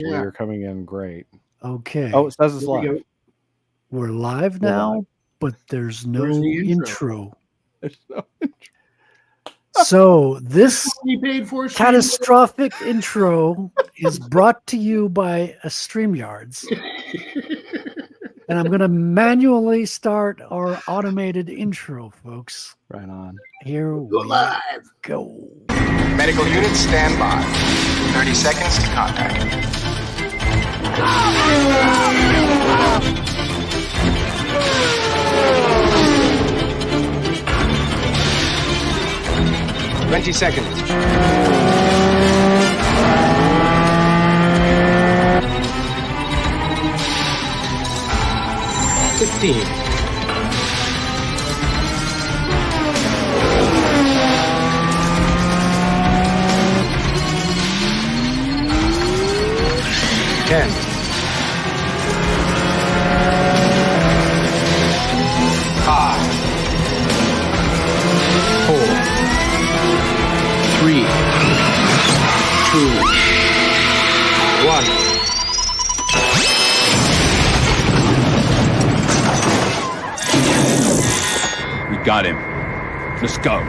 Yeah. You're coming in great. Okay. Oh, it says it's Here we live. go. We're live We're now, live. but there's no Where's the intro? intro. There's no- So this You paid for stream. catastrophic intro is brought to you by a StreamYards. And I'm going to manually start our automated intro, folks. Right on. Here Go we live. go. Medical units stand by. 30 seconds to contact. 20 seconds. 15. 10. 5. 4. 3. 2. 1. We got him. Let's go.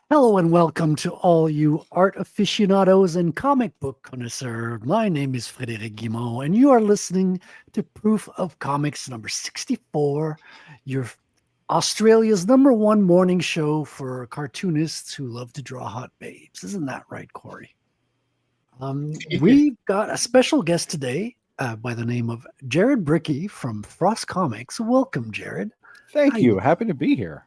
Hello and welcome to all you art aficionados and comic book connoisseurs. My name is Frederic Guimont, and you are listening to Proof of Comics number 64, your Australia's #1 morning show for cartoonists who love to draw hot babes. Isn't that right, Corey? We've got a special guest today by the name of Jared Brickey from Frost Comics. Welcome, Jared. Thank Hi. you. Happy to be here.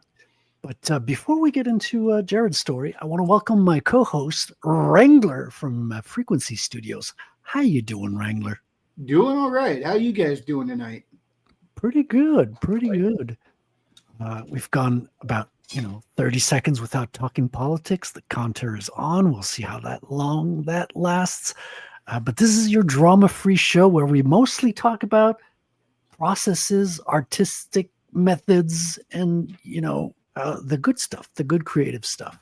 But before we get into Jared's story, I want to welcome my co-host, Wrangler from Frequency Studios. How you doing, Wrangler? Doing all right. How you guys doing tonight? Pretty good, pretty good. We've gone about 30 seconds without talking politics. The counter is on. We'll see how long that lasts. But this is your drama-free show where we mostly talk about processes, artistic methods, and the good stuff, the good creative stuff.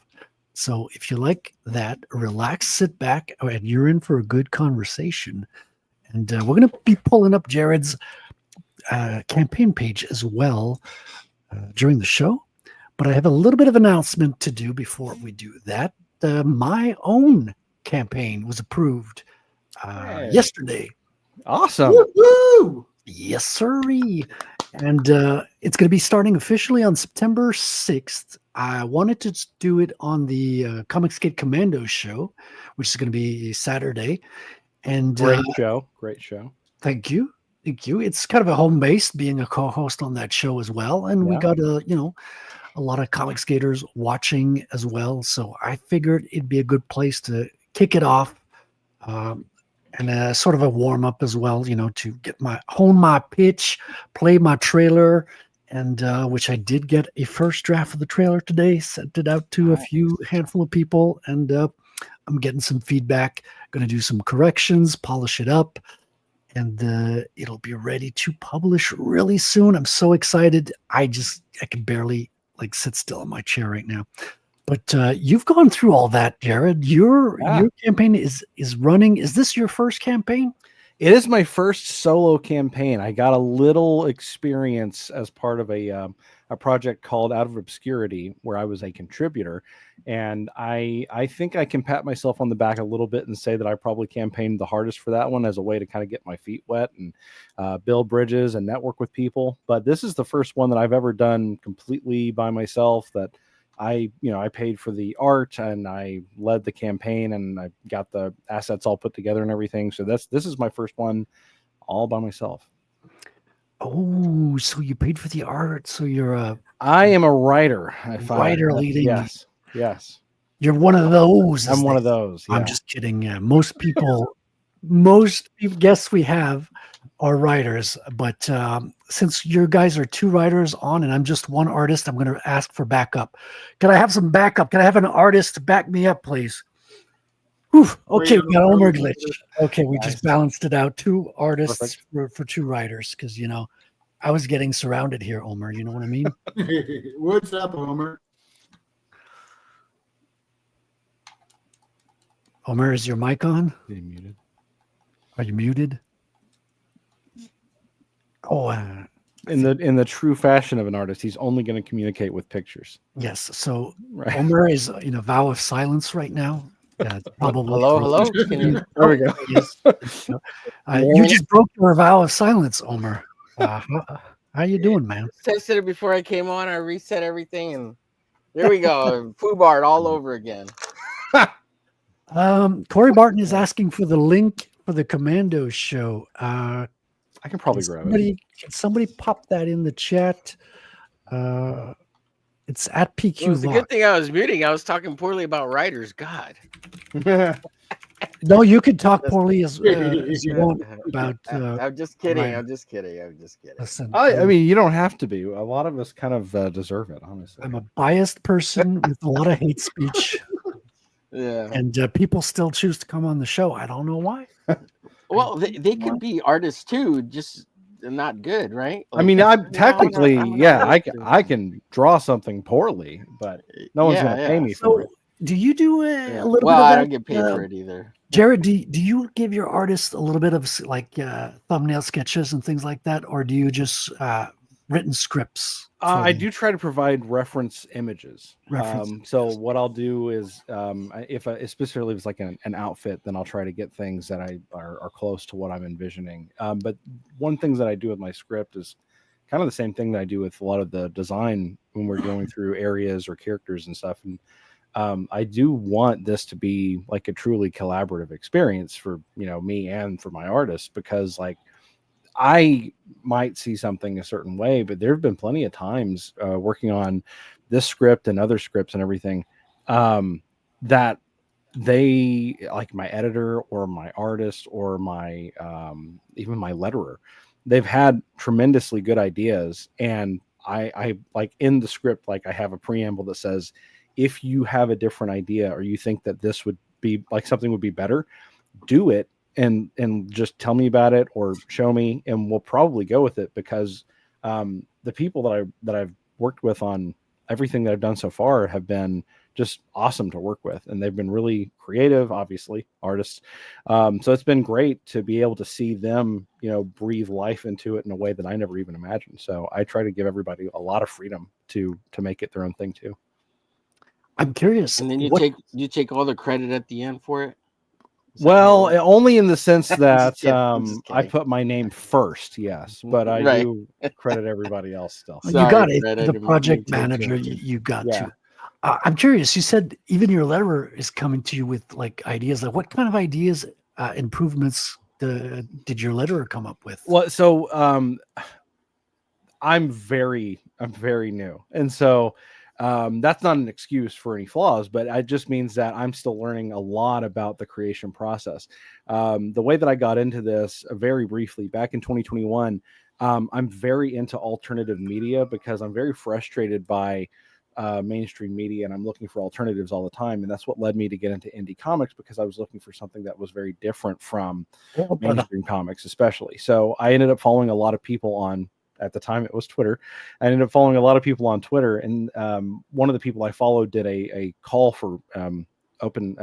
So if you like that, relax, sit back, and you're in for a good conversation. And we're going to be pulling up Jared's campaign page as well during the show. But I have a little bit of announcement to do before we do that. My own campaign was approved yesterday. Awesome. Woo-hoo! Yes, sirree. And it's going to be starting officially on September 6th. I wanted to do it on the Comicsgate Commando show, which is going to be Saturday. And Great show. Great show. Thank you. Thank you. It's kind of a home base being a co-host on that show as well. And we got a lot of comic skaters watching as well. So I figured it'd be a good place to kick it off. And sort of a warm up as well, to hone my pitch, play my trailer, and which I did get a first draft of the trailer today, sent it out to a handful of people, and I'm getting some feedback. Going to do some corrections, polish it up, and it'll be ready to publish really soon. I'm so excited. I can barely sit still in my chair right now. But you've gone through all that, Jared. Your campaign is running. Is this your first campaign? It is my first solo campaign. I got a little experience as part of a project called Out of Obscurity, where I was a contributor, and I think I can pat myself on the back a little bit and say that I probably campaigned the hardest for that one as a way to kind of get my feet wet and build bridges and network with people. But this is the first one that I've ever done completely by myself. That I paid for the art and I led the campaign and I got the assets all put together and everything. So this is my first one all by myself. Oh, so you paid for the art. So I am a writer. Writer leading. Yes. You're one of those. I'm one of those. Yeah. I'm just kidding. Yeah. Most people guests we have are writers, but since your guys are 2 writers on and I'm just one artist, I'm going to ask for backup. Can I have some backup? Can I have an artist to back me up, please? Whew. Okay, we got Omer glitch. Okay, we just balanced it out. 2 artists for 2 writers, because I was getting surrounded here, Omer. You know what I mean? What's up, Homer? Omer, is your mic on? Are you muted? Are you muted? Oh, in the true fashion of an artist, he's only going to communicate with pictures. yes. So Right. Omer is in a vow of silence right now. Probably. Hello. Can you, There we go. Yes. You just broke your vow of silence, Omer. How you doing, man? tested it before I came on. I reset everything, and there we go. Foobar all over again. Corey Barton is asking for the link for the Commando show. I can probably grab it. Can somebody pop that in the chat? It's at PQ. Well, it's a good thing I was muting. I was talking poorly about writers. God. No, you could talk poorly as you want about. I'm just kidding. Ryan. I'm just kidding. Listen, I mean, you don't have to be. A lot of us kind of deserve it, honestly. I'm a biased person with a lot of hate speech, Yeah. and people still choose to come on the show. I don't know why. Well, they could be artists too, just not good, right? I mean, I'm technically, I'm I can draw something poorly, but no one's going to pay me for it. Do you do a little Well, bit of I that, don't get paid for it either. Jared? Do you give your artists a little bit of like thumbnail sketches and things like that, or do you just written scripts? I do try to provide reference images. Reference So what I'll do is, especially if it's like an outfit, then I'll try to get things that are close to what I'm envisioning. But one thing that I do with my script is kind of the same thing that I do with a lot of the design when we're going through areas or characters and stuff. And I do want this to be like a truly collaborative experience for me and for my artists, because like I might see something a certain way, but there have been plenty of times working on this script and other scripts and everything that they, like my editor or my artist or my even my letterer, they've had tremendously good ideas, and I like in the script, like I have a preamble that says, if you have a different idea or you think that this would be like something would be better, do it. And just tell me about it or show me, and we'll probably go with it, because the people that I've worked with on everything that I've done so far have been just awesome to work with, and they've been really creative, obviously artists. So it's been great to be able to see them, breathe life into it in a way that I never even imagined. So I try to give everybody a lot of freedom to make it their own thing too. I'm curious. And then you take all the credit at the end for it. Well, only in the sense that kidding. I put my name first, yes, but I do credit everybody else still. You got it. Fred, I The didn't project mean to manager, interrupt you. you got Yeah. to. I'm curious. You said even your letterer is coming to you with like ideas. Like, what kind of ideas, improvements did your letterer come up with? Well, so I'm very new, and so that's not an excuse for any flaws, but it just means that I'm still learning a lot about the creation process. The way that I got into this very briefly back in 2021, I'm very into alternative media because I'm very frustrated by mainstream media, and I'm looking for alternatives all the time. And that's what led me to get into indie comics, because I was looking for something that was very different from mainstream comics, especially. So I ended up following a lot of people on at the time it was Twitter. I ended up following a lot of people on Twitter, and one of the people I followed did a call for an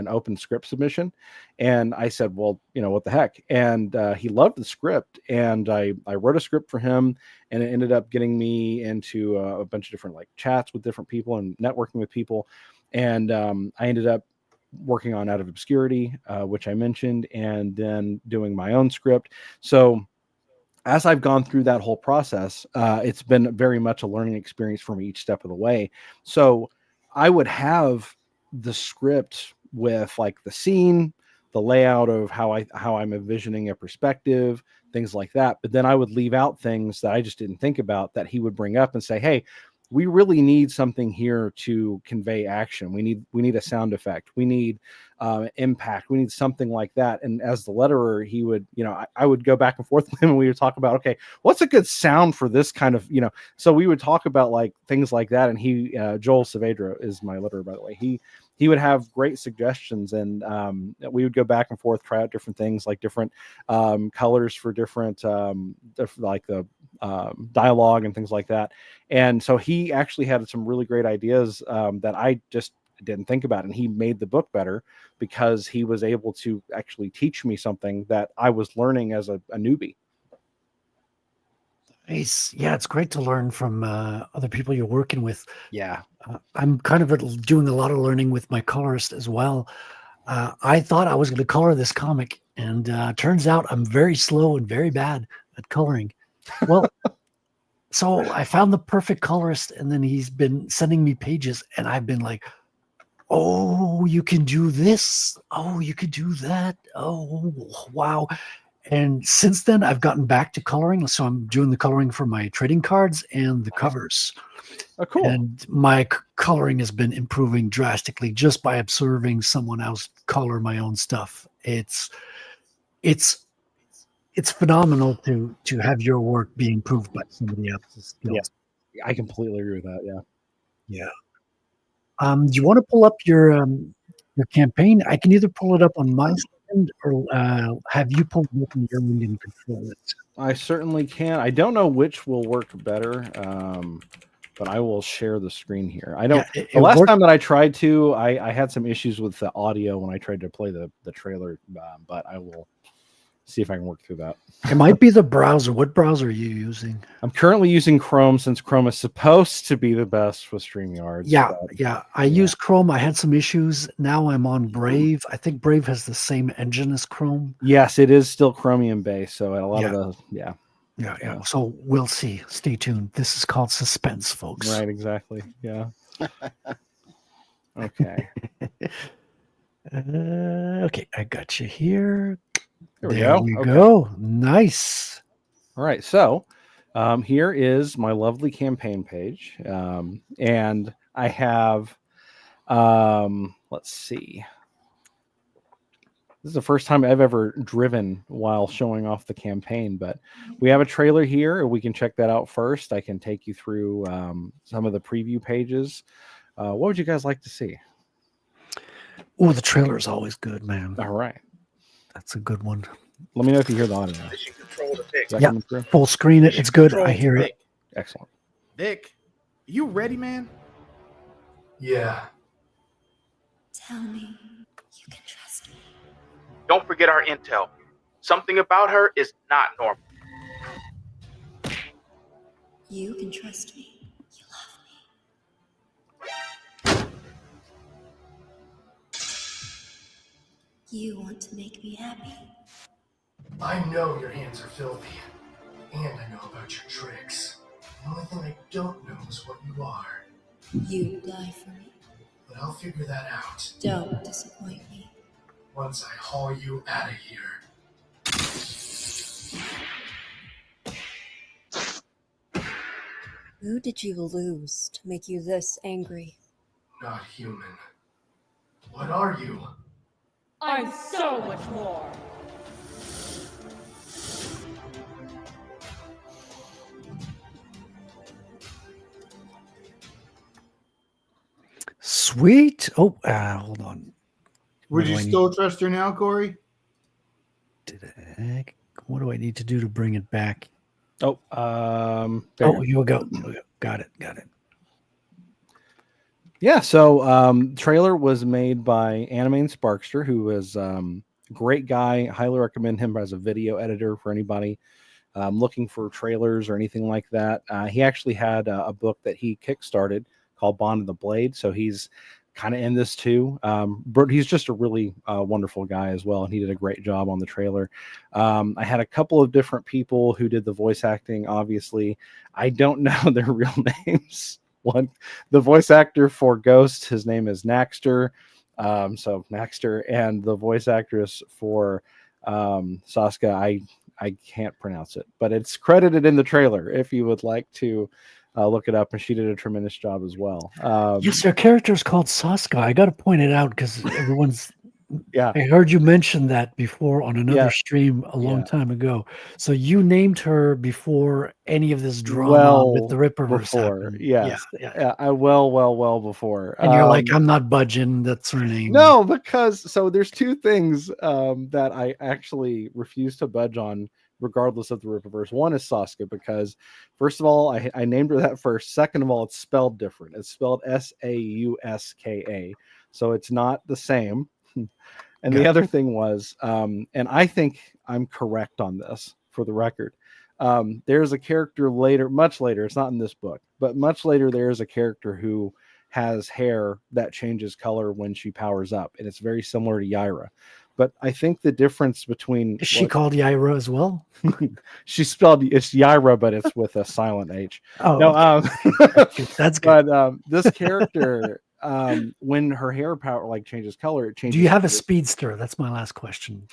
open script submission, and I said, well, what the heck? And he loved the script, and I wrote a script for him, and it ended up getting me into a bunch of different chats with different people and networking with people, and I ended up working on Out of Obscurity, which I mentioned, and then doing my own script. So as I've gone through that whole process, it's been very much a learning experience for me each step of the way. So I would have the script with the scene, the layout of how I'm envisioning a perspective, things like that. But then I would leave out things that I just didn't think about that he would bring up and say, hey, we really need something here to convey action. We need a sound effect. We need impact. We need something like that. And as the letterer, he would, I would go back and forth with him, and we would talk about, okay, what's a good sound for this kind of, so we would talk about things like that. And he, Joel Saavedra is my letterer, by the way. He would have great suggestions, and we would go back and forth, try out different things, different colors for different, the dialogue and things like that. And so he actually had some really great ideas that I just didn't think about, and he made the book better because he was able to actually teach me something that I was learning as a newbie. Nice. Yeah, it's great to learn from other people you're working with. Yeah. I'm kind of doing a lot of learning with my colorist as well. I thought I was going to color this comic, and turns out I'm very slow and very bad at coloring. Well, so I found the perfect colorist, and then he's been sending me pages, and I've been like, oh, you can do this. Oh, you could do that. Oh, wow. And since then, I've gotten back to coloring. So I'm doing the coloring for my trading cards and the covers. Oh, cool. And my coloring has been improving drastically just by observing someone else color my own stuff. It's phenomenal to have your work be improved by somebody else's skills. Yeah, I completely agree with that. Yeah. Yeah. Do you want to pull up your campaign? I can either pull it up on my end or have you pulled it up on your end and control it? I certainly can. I don't know which will work better, but I will share the screen here. I don't. Yeah, the last time that I tried to, I had some issues with the audio when I tried to play the trailer, but I will see if I can work through that. It might be the browser. What browser are you using? I'm currently using Chrome, since Chrome is supposed to be the best with StreamYard. Yeah. I use Chrome. I had some issues. Now I'm on Brave. I think Brave has the same engine as Chrome. Yes, it is still Chromium based. So a lot of the Yeah. So we'll see. Stay tuned. This is called suspense, folks. Right. Exactly. Yeah. Okay. Okay. I got you here. There we go. Nice. All right. So here is my lovely campaign page. And I have, let's see. This is the first time I've ever driven while showing off the campaign, but we have a trailer here. We can check that out first. I can take you through some of the preview pages. What would you guys like to see? Oh, the trailer is always good, man. All right. That's a good one. Let me know if you hear the audio. Yeah, full screen it. It's good. I hear it. Excellent. Vic, you ready, man? Yeah. Tell me you can trust me. Don't forget our intel. Something about her is not normal. You can trust me. You love me. You want to make me happy. I know your hands are filthy, and I know about your tricks. The only thing I don't know is what you are. You die for me. But I'll figure that out. Don't disappoint me. Once I haul you out of here. Who did you lose to make you this angry? Not human. What are you? I'm so much more. Sweet. Oh, hold on. Would you still trust her now, Corey? What do I need to do to bring it back? Oh, Oh, you go. Got it. Yeah, so trailer was made by Anime Sparkster, who is great guy. Highly recommend him as a video editor for anybody looking for trailers or anything like that. He actually had a book that he kickstarted called Bond of the Blade, so he's kind of in this too. But he's just a really wonderful guy as well, and he did a great job on the trailer. I had a couple of different people who did the voice acting. Obviously, I don't know their real names. The voice actor for Ghost, his name is Naxter. So Naxter, and the voice actress for Saska, I can't pronounce it, but it's credited in the trailer if you would like to look it up, and she did a tremendous job as well. Yes, their character is called Saska. I got to point it out because everyone's. Yeah, I heard you mention that before on another Yeah. stream a long Yeah. time ago. So you named her before any of this drama with the Ripperverse before, happened. yes, Yeah. I well before, And you're like, I'm not budging. That's her name. no, because so there's two things that I actually refuse to budge on, regardless of the Ripperverse. One is Saska, because first of all, I named her that first. Second of all, it's spelled different. It's spelled Sauska, so it's not the same. And the other thing was, and I think I'm correct on this for the record. There's a character later, much later, it's not in this book, but much later, there's a character who has hair that changes color when she powers up, and it's very similar to Yaira. But I think the difference between Is she called Yaira as well? She's spelled, it's Yaira, but it's with a silent H. Oh, no, that's good. But this character, when her hair power like changes color, it changes. Do you have a speedster? That's my last question.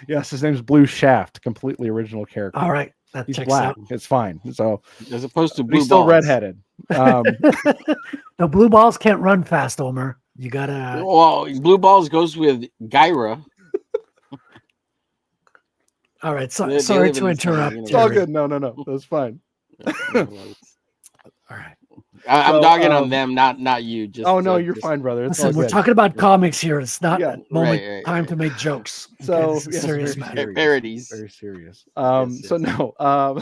Yes, his name's Blue Shaft, completely original character. All right, that He's checks black. out. It's fine. So As opposed to but blue he's still balls. redheaded. No, blue balls can't run fast, Omer. You gotta. Well, blue balls goes with Gyra. All right, so, They sorry live to in the same interrupt. universe. It's all Jerry. good. No, that's fine. All right. I'm So, dogging on them, not you. Just Oh no, you're fine, brother. It's Listen, all we're good. talking about comics here. It's not Yeah. a moment Right, time right. to make jokes. Okay, So this is a yes, serious very matter. Parodies. Very serious. Yes, So yes. no.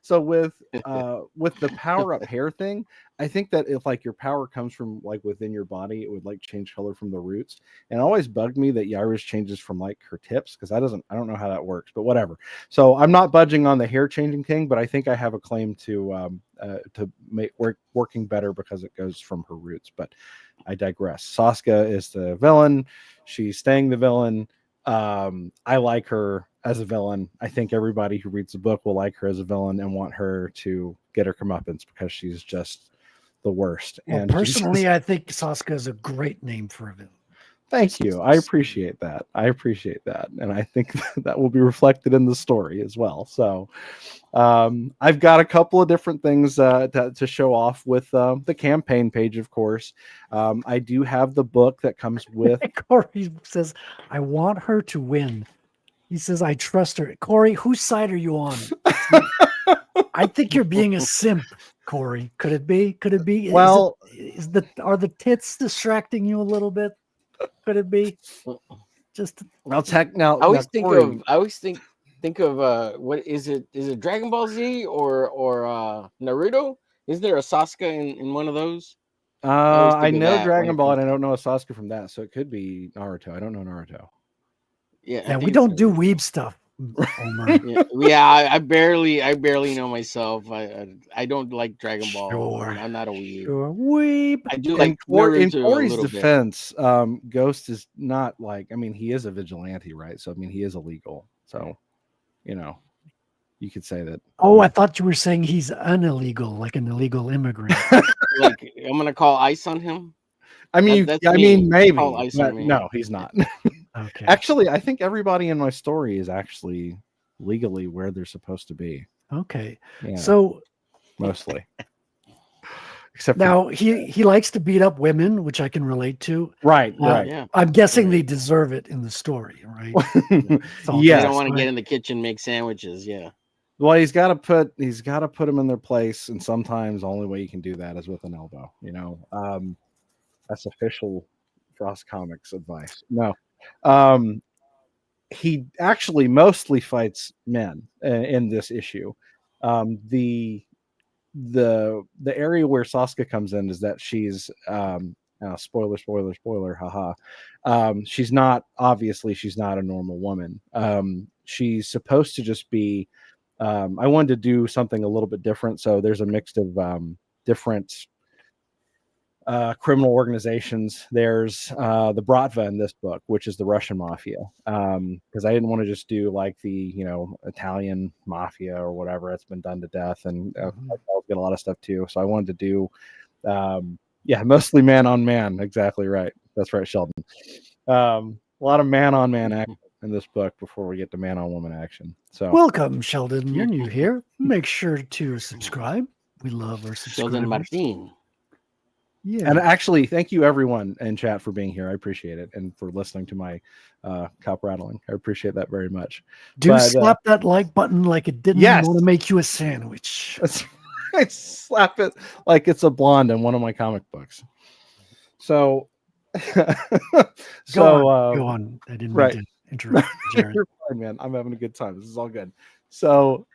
So with the power up hair thing, I think that if like your power comes from like within your body, it would like change color from the roots. And it always bugged me that Yaira's changes from like her tips, because I don't know how that works, but whatever. So I'm not budging on the hair changing thing, but I think I have a claim to make working better because it goes from her roots. But I digress. Saska is the villain. She's staying the villain. I like her as a villain. I think everybody who reads the book will like her as a villain and want her to get her comeuppance, because she's just the worst. Well, And she's personally, just- I think Saska is a great name for a villain. thank you. I appreciate that. And I think that will be reflected in the story as well. So I've got a couple of different things to show off with the campaign page, of course. I do have the book that comes with. Corey says, I want her to win. He says, I trust her. Corey, whose side are you on? I think you're being a simp, Corey. Could it be? Could it be? Well, are the tits distracting you a little bit? Could it be? Just I'll check now. I always now, think Corey, of what is it? Is it Dragon Ball Z or Naruto? Is there a Sasuke in one of those? always I think of know that when Dragon it Ball, comes and I don't know a Sasuke from that, so it could be Naruto. I don't know Naruto. Yeah, I yeah, we think don't it's do weeb stuff. Omer. Yeah, I barely know myself. I don't like Dragon Ball. Sure. I'm not a weeb. Sure. Weeb. I do In, like in Naruto a Corey's little bit. defense, Ghost is not like, I mean, he is a vigilante, right? So I mean, he is illegal. So, you know, you could say that. Oh, I thought you were saying he's an illegal, like an illegal immigrant. Like I'm gonna call ice on him. I mean, that's I me. mean, maybe, Call ice but on me. no, he's not. Okay. Actually, I think everybody in my story is actually legally where they're supposed to be. Okay. Yeah, So mostly. Except for, now he likes to beat up women, which I can relate to. right. Yeah. I'm guessing they deserve it in the story, right? all You Yes. don't want to right. get in the kitchen, make sandwiches. Yeah. Well, he's got to put them in their place, and sometimes the only way you can do that is with an elbow. You know, that's official Frost Comics advice. No, he actually mostly fights men in this issue. The area where Saskia comes in is that she's spoiler, haha. She's not a normal woman. She's supposed to just be. I wanted to do something a little bit different, so there's a mix of different criminal organizations. There's the Bratva in this book, which is the Russian mafia, because I didn't want to just do like the Italian mafia or whatever. It's been done to death, and cartels get a lot of stuff too. So I wanted to do mostly man on man. Exactly right. That's right, Sheldon. A lot of man on man action in this book before we get to man on woman action. So welcome, Sheldon. You're new here. Make sure to subscribe. We love our subscribers. Sheldon Martin. Yeah. And actually, thank you everyone in chat for being here. I appreciate it, and for listening to my cup rattling. I appreciate that very much. Slap that like button like it didn't want to make you a sandwich. I slap it like it's a blonde in one of my comic books. So, go on. I didn't mean to interrupt, Jared. You're fine, man. I'm having a good time. This is all good. So,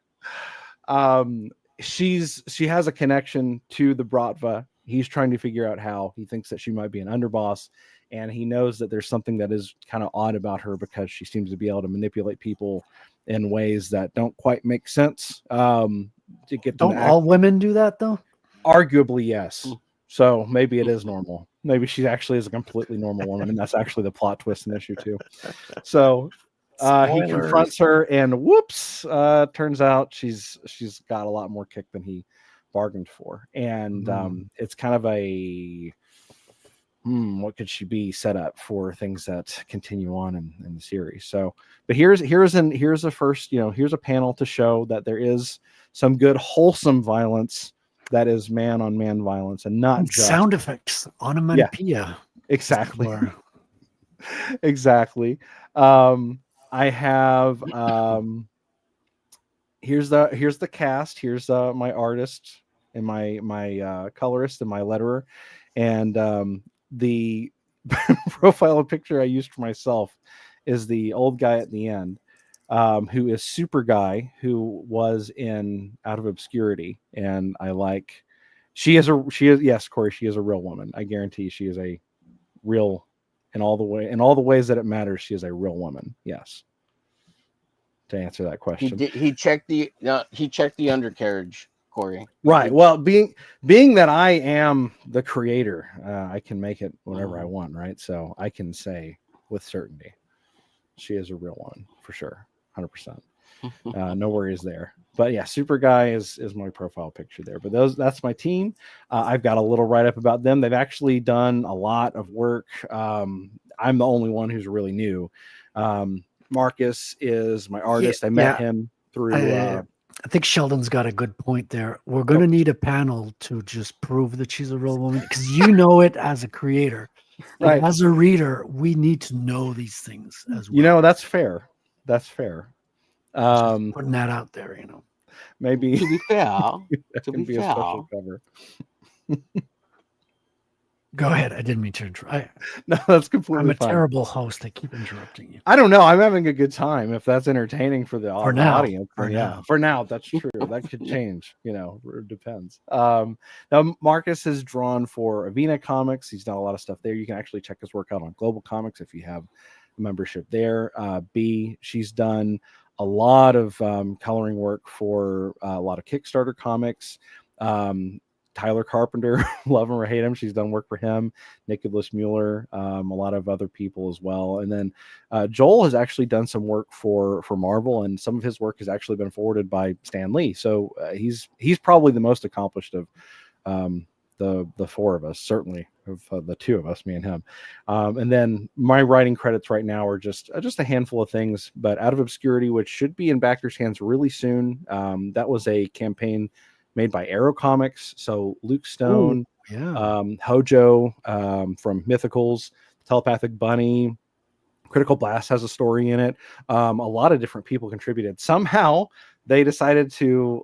she has a connection to the Bratva. He's trying to figure out how. He thinks that she might be an underboss, and he knows that there's something that is kind of odd about her because she seems to be able to manipulate people in ways that don't quite make sense. To get don't all women do that though? Arguably, yes. So maybe it is normal. Maybe she actually is a completely normal woman, and that's actually the plot twist in issue 2. So he confronts her, and whoops! Turns out she's got a lot more kick than he bargained for, and it's kind of a what could she be set up for things that continue on in the series. So, but here's a first, here's a panel to show that there is some good wholesome violence that is man on man violence, and not just sound effects, onomatopoeia. Exactly. Exactly. I have here's the cast. Here's my artist and my colorist and my letterer, and the profile picture I used for myself is the old guy at the end, who is Super Guy, who was in Out of Obscurity, and I like. She is yes, Corey. She is a real woman. I guarantee she is a real in all the ways that it matters. She is a real woman. Yes. To answer that question, he checked the undercarriage, Corey. Right. Well, being that I am the creator, I can make it whatever I want, right? So I can say with certainty, she is a real woman for sure, 100%. No worries there. But yeah, Super Guy is my profile picture there. But that's my team. I've got a little write up about them. They've actually done a lot of work. I'm the only one who's really new. Marcus is my artist. I met him through. I think Sheldon's got a good point there. We're going to need a panel to just prove that she's a real woman, because you know it as a creator. Right. As a reader, we need to know these things as well. That's fair. That's fair. Just putting that out there, maybe to be fair, to be a special cover. Go ahead. I didn't mean to interrupt. No, that's completely I'm a terrible host. I keep interrupting you. I don't know. I'm having a good time. If that's entertaining for the audience, for now, that's true. That could change. It depends. Now, Marcus has drawn for Avena Comics. He's done a lot of stuff there. You can actually check his work out on Global Comics if you have a membership there. She's done a lot of coloring work for a lot of Kickstarter comics. Tyler Carpenter, love him or hate him, she's done work for him. Nicholas Mueller, a lot of other people as well. And then Joel has actually done some work for Marvel, and some of his work has actually been forwarded by Stan Lee. So he's probably the most accomplished of the four of us, certainly of the two of us, me and him. And then my writing credits right now are just a handful of things, but Out of Obscurity, which should be in backers' hands really soon. That was a campaign made by Arrow Comics. So Luke Stone, Hojo from Mythicals, Telepathic Bunny, Critical Blast has a story in it. A lot of different people contributed. Somehow they decided to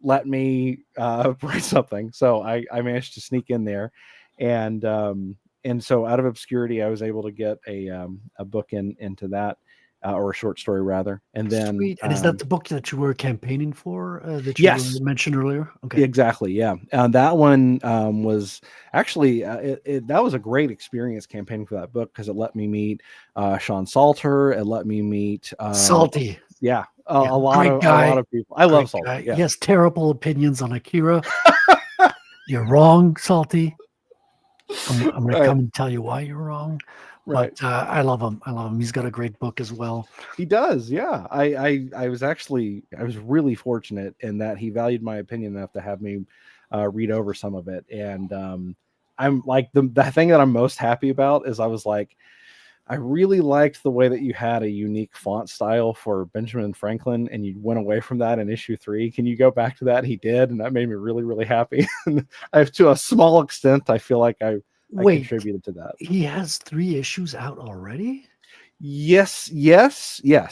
let me write something. So I managed to sneak in there. And And so out of obscurity, I was able to get a book into that, or a short story rather. And then, Sweet. And is that the book that you were campaigning for that you yes, mentioned earlier? Okay. exactly. Yeah. That one was actually, that was a great experience campaigning for that book because it let me meet Sean Salter. It let me meet Salty. Yeah. Yeah, A lot of people. I love Salty. Yeah. He has terrible opinions on Akira. You're wrong, Salty. I'm going to come and tell you why you're wrong. Right. But I love him. I love him. He's got a great book as well. He does. Yeah. I was really fortunate in that he valued my opinion enough to have me read over some of it. And I'm like, the thing that I'm most happy about is I was like, I really liked the way that you had a unique font style for Benjamin Franklin, and you went away from that in issue 3. Can you go back to that? He did, and that made me really, really happy. To a small extent, I feel like I contributed to that. He has 3 issues out already? Yes.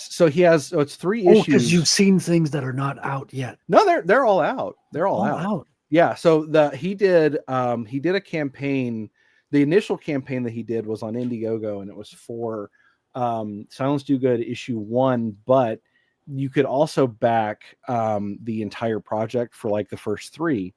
So he has. So it's 3 issues. Because you've seen things that are not out yet. No, they're all out. They're all out. Yeah. So he did a campaign. The initial campaign that he did was on Indiegogo, and it was for Silence Do Good issue 1, but you could also back the entire project for like the first 3.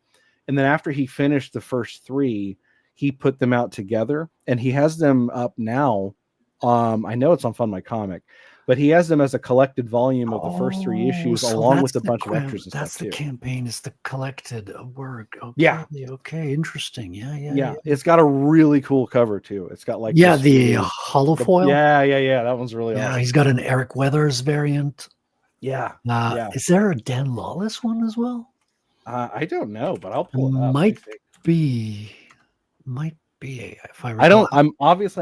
And then after he finished the first 3, he put them out together, and he has them up now. I know it's on Fund My Comic, but he has them as a collected volume of the first 3 issues, along with a bunch of extras and that's stuff too. That's the campaign, is the collected work. Okay. Yeah. Okay. Interesting. Yeah. It's got a really cool cover too. It's got like the hollow foil. Yeah. That one's really awesome. He's got an Eric Weathers variant. Yeah. Is there a Dan Lawless one as well? I don't know, but I'll pull it up. Might be. If I recall. I don't. I'm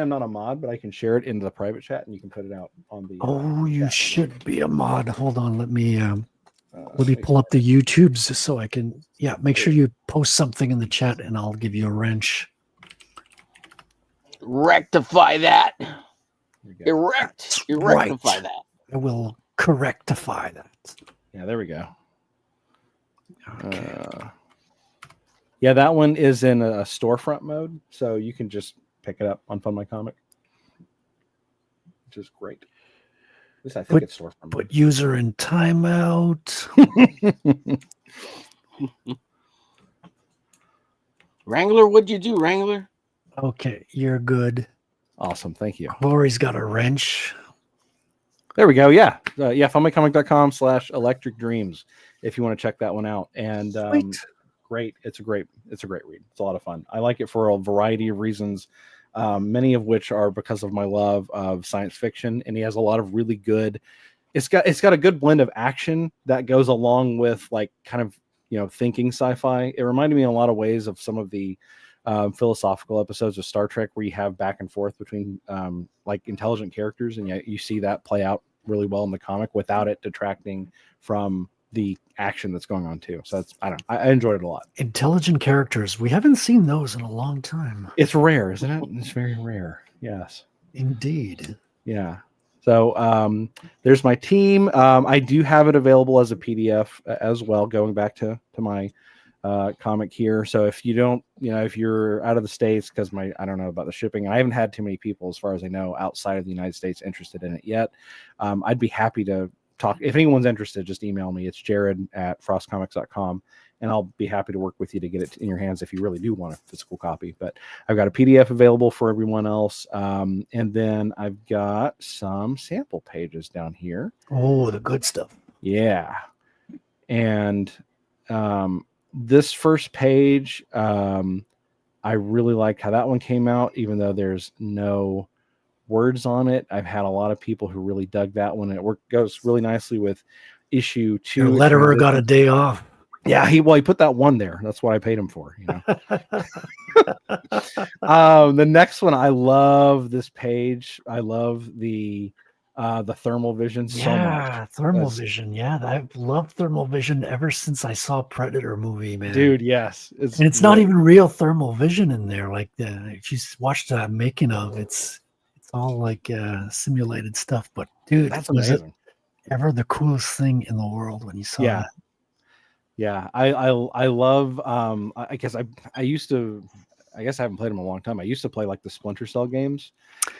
not a mod, but I can share it into the private chat, and you can put it out on the. You should be a mod. Hold on. Let me pull up the YouTubes so I can. Yeah, make sure you post something in the chat, and I'll give you a wrench. Rectify that. Rectify that. I will correctify that. Yeah, there we go. Okay. Yeah, that one is in a storefront mode, so you can just pick it up on Fund My Comic, which is great. At least I think it's storefront mode. Put user in timeout. Wrangler, what'd you do, Wrangler? Okay, you're good. Awesome, thank you. Corey's got a wrench. There we go. Yeah, fundmycomic.com/electric dreams if you want to check that one out. And great. It's a great read. It's a lot of fun. I like it for a variety of reasons, many of which are because of my love of science fiction. And he has a lot of really good. It's got a good blend of action that goes along with like kind of thinking sci-fi. It reminded me in a lot of ways of some of the philosophical episodes of Star Trek where you have back and forth between like intelligent characters, and you see that play out really well in the comic without it detracting from the action that's going on too. So I enjoyed it a lot. Intelligent characters. We haven't seen those in a long time. It's rare, isn't it? It's very rare. Yes. Indeed. Yeah. So there's my team. I do have it available as a PDF as well, going back to my comic here. So if you don't, if you're out of the States, because I don't know about the shipping. I haven't had too many people, as far as I know, outside of the United States interested in it yet. I'd be happy to talk. If anyone's interested, just email me. It's jared@frostcomics.com, and I'll be happy to work with you to get it in your hands if you really do want a physical copy. But I've got a PDF available for everyone else. And then I've got some sample pages down here. Oh, the good stuff. Yeah. And this first page, I really like how that one came out, even though there's no words on it. I've had a lot of people who really dug that one. It goes really nicely with issue 2. Your letterer got a day off. Yeah, he put that one there. That's what I paid him for. The next one, I love this page. I love the thermal vision so much. Yeah, thermal vision. Yeah, I've loved thermal vision ever since I saw Predator movie, man. Dude, yes. It's not even real thermal vision in there. Like she's watched the making of. It's all like simulated stuff. But dude, that's amazing. Ever the coolest thing in the world when you saw that. Yeah, I love. I guess I used to. I guess I haven't played them in a long time. I used to play like the Splinter Cell games,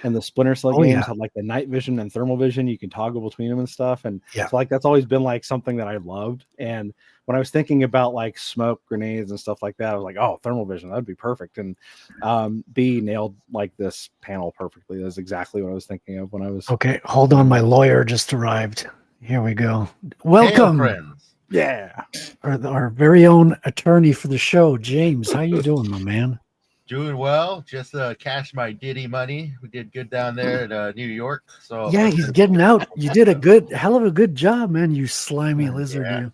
and the Splinter Cell Oh, games yeah. had like the night vision and thermal vision. You can toggle between them and stuff. And Yeah. so like that's always been like something that I loved. And when I was thinking about like smoke grenades and stuff like that, I was like, oh, thermal vision, that'd be perfect. And B nailed like this panel perfectly. That's exactly what I was thinking of when I was. Okay, hold on. My lawyer just arrived. Here we go. Welcome, friends. Yeah. our very own attorney for the show, James. How you doing, my man? Doing well. Just cashed my Diddy money. We did good down there at New York. So Yeah, he's getting out. You did a hell of a good job, man. You slimy lizard. Yeah. You.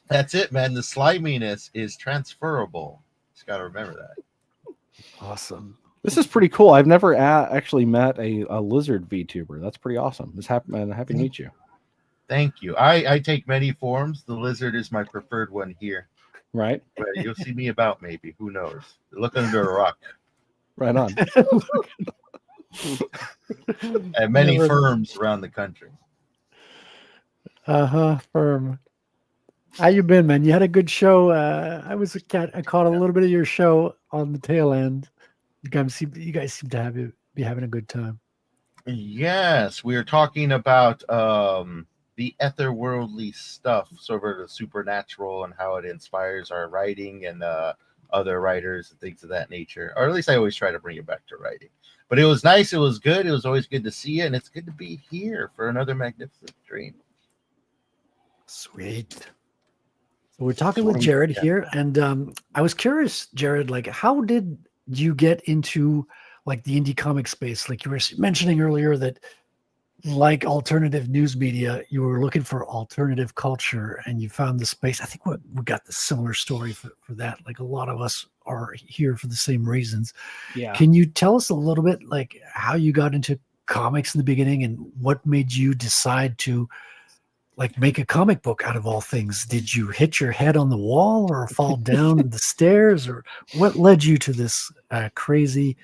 That's it, man. The sliminess is transferable. Just got to remember that. Awesome. This is pretty cool. I've never actually met a lizard VTuber. That's pretty awesome. Happy to meet you. Thank you. I take many forms. The lizard is my preferred one here. Right. But you'll see me about maybe. Who knows? Look under a rock. Right on. At many firms around the country. Firm. How you been, man? You had a good show. I caught a little bit of your show on the tail end. You guys seem to be having a good time. Yes, we are talking about the etherworldly stuff, sort of the supernatural, and how it inspires our writing and other writers and things of that nature. Or at least I always try to bring it back to writing. But it was nice. It was good. It was always good to see you, and it's good to be here for another magnificent dream. Sweet. So we're talking with Jared here, and I was curious, Jared, like how did you get into like the indie comic space? Like you were mentioning earlier that like alternative news media, you were looking for alternative culture and you found the space. I think we got the similar story for that. Like a lot of us are here for the same reasons. Yeah. Can you tell us a little bit like how you got into comics in the beginning and what made you decide to like make a comic book out of all things? Did you hit your head on the wall or fall down the stairs, or what led you to this crazy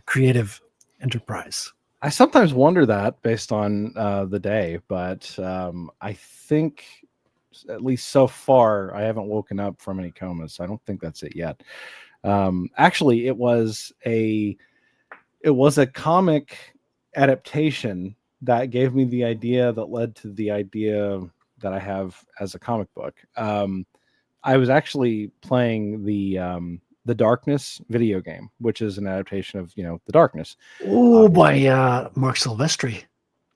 creative enterprise? I sometimes wonder that based on the day, but I think at least so far I haven't woken up from any comas. So I don't think that's it yet. Actually, it was a comic adaptation that gave me the idea that led to the idea that I have as a comic book. I was actually playing the Darkness video game, which is an adaptation of, The Darkness. Oh, by Mark Silvestri,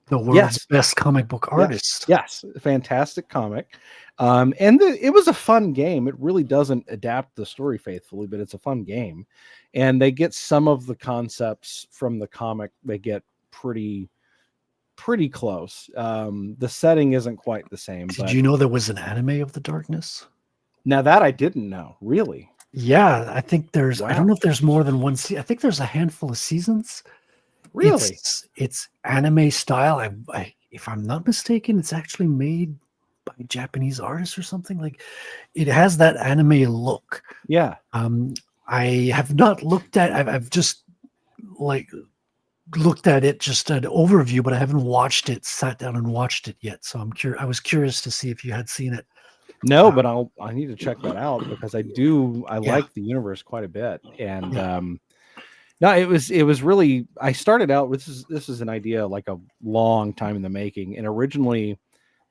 the world's best comic book artist. Yes. Fantastic comic. And it was a fun game. It really doesn't adapt the story faithfully, but it's a fun game. And they get some of the concepts from the comic. They get pretty close. The setting isn't quite the same. Did you know there was an anime of The Darkness? Now that I didn't know, really. Yeah, I think there's. Wow. I don't know if there's more than one. I think there's a handful of seasons. Really, it's anime style. I if I'm not mistaken, it's actually made by Japanese artists or something. Like, it has that anime look. Yeah. I have not looked at. I've just like looked at it, just an overview, but I haven't watched it. Sat down and watched it yet. So I'm curious. I was curious to see if you had seen it. No, but I need to check that out because I like the universe quite a bit. And no, it was really, I started out with this is an idea like a long time in the making. And originally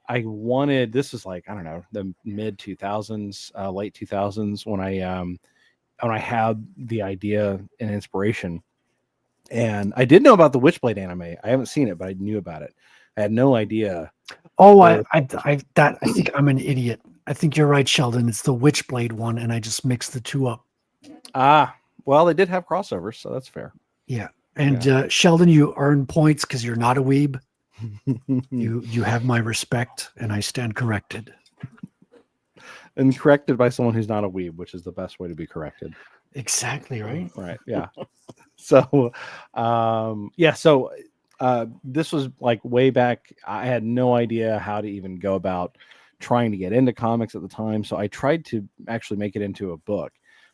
I wanted, this is like, I don't know, the mid 2000s, late 2000s when I had the idea and inspiration. And I did know about the Witchblade anime. I haven't seen it, but I knew about it. I had no idea. Oh, I think I'm an idiot. I think you're right, Sheldon. It's the Witchblade one, and I just mixed the two up. Well, they did have crossovers, so that's fair. Yeah, and Sheldon, you earn points because you're not a weeb. You have my respect, and I stand corrected. And corrected by someone who's not a weeb, which is the best way to be corrected. Exactly right. Right. Yeah. So, So this was like way back. I had no idea how to even go about trying to get into comics at the time. So I tried to actually make it into a book,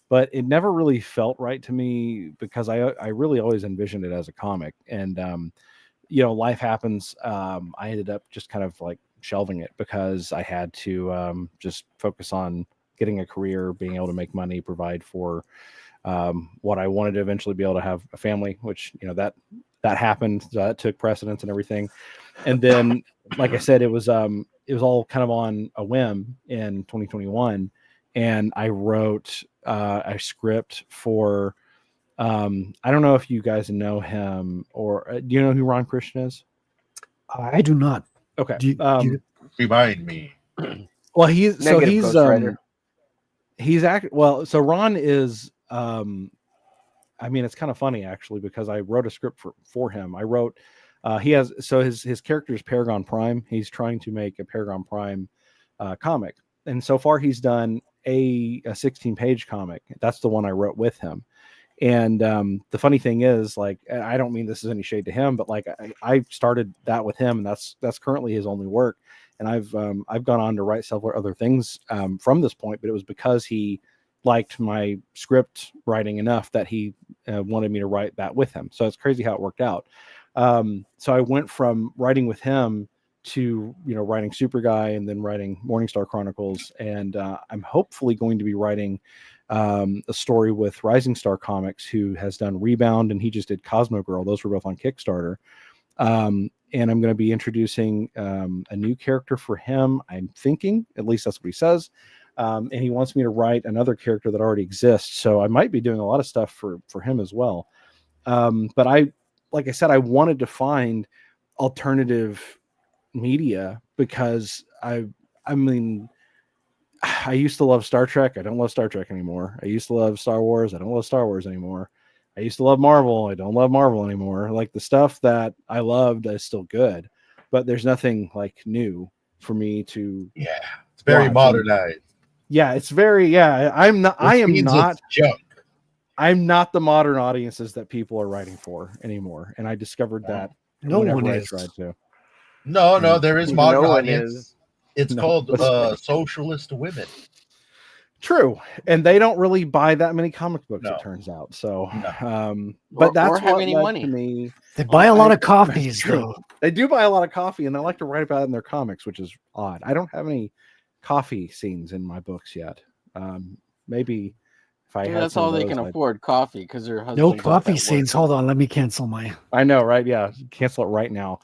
but it never really felt right to me because I really always envisioned it as a comic. And, life happens. I ended up just kind of like shelving it because I had to just focus on getting a career, being able to make money, provide for what I wanted to eventually be able to have a family, which, you know, that happened. So that took precedence and everything. And then, like I said, it was all kind of on a whim in 2021. And I wrote a script for, I don't know if you guys know him, or do you know who Ron Christian is? I do not. Okay. Remind me. Well, he's Ghostwriter. So Ron is, I mean, it's kind of funny actually, because I wrote a script for him. I wrote, his character is Paragon Prime. He's trying to make a Paragon Prime comic. And so far he's done a 16-page comic. That's the one I wrote with him. And the funny thing is, like, I don't mean this is any shade to him, but like I started that with him, and that's currently his only work. And I've gone on to write several other things from this point, but it was because he liked my script writing enough that he wanted me to write that with him. So it's crazy how it worked out. So I went from writing with him to, you know, writing Super Guy, and then writing MorningStar Chronicles. And I'm hopefully going to be writing a story with Rising Star Comics, who has done Rebound, and he just did Cosmo Girl. Those were both on Kickstarter. And I'm going to be introducing a new character for him. I'm thinking, at least that's what he says. And he wants me to write another character that already exists. So I might be doing a lot of stuff for him as well. But like I said, I wanted to find alternative media, because I mean, I used to love Star Trek. I don't love Star Trek anymore. I used to love Star Wars. I don't love Star Wars anymore. I used to love Marvel. I don't love Marvel anymore. Like, the stuff that I loved is still good, but there's nothing like new for me to. Yeah, it's very modernized. Yeah, it's very. Yeah, I am not junk. I'm not the modern audiences that people are writing for anymore, and I discovered that no whenever one I is. tried to. No, there is modern No one audience. is. It's called socialist women. True, and they don't really buy that many comic books, it turns out. So, but that's or have what any led money. to me. They buy a lot of coffees, though. They do buy a lot of coffee, and they like to write about it in their comics, which is odd. I don't have any coffee scenes in my books yet. Maybe if I had that's all they can afford, coffee, because their husband. No coffee scenes. Hold on, let me cancel my. I know, right? Yeah, cancel it right now.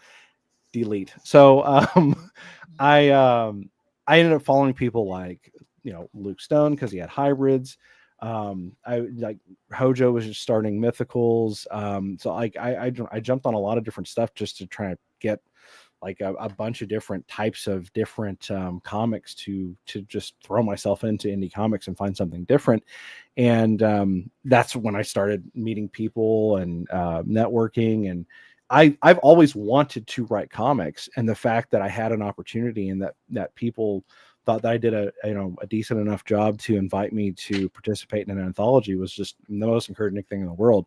Delete. So, I ended up following people like, you know, Luke Stone, because he had hybrids. I like Hojo was just starting mythicals. So like I jumped on a lot of different stuff just to try to get like a bunch of different types of different comics to just throw myself into indie comics and find something different. And that's when I started meeting people and networking. And I've always wanted to write comics, and the fact that I had an opportunity and that people thought that I did a decent enough job to invite me to participate in an anthology was just the most encouraging thing in the world.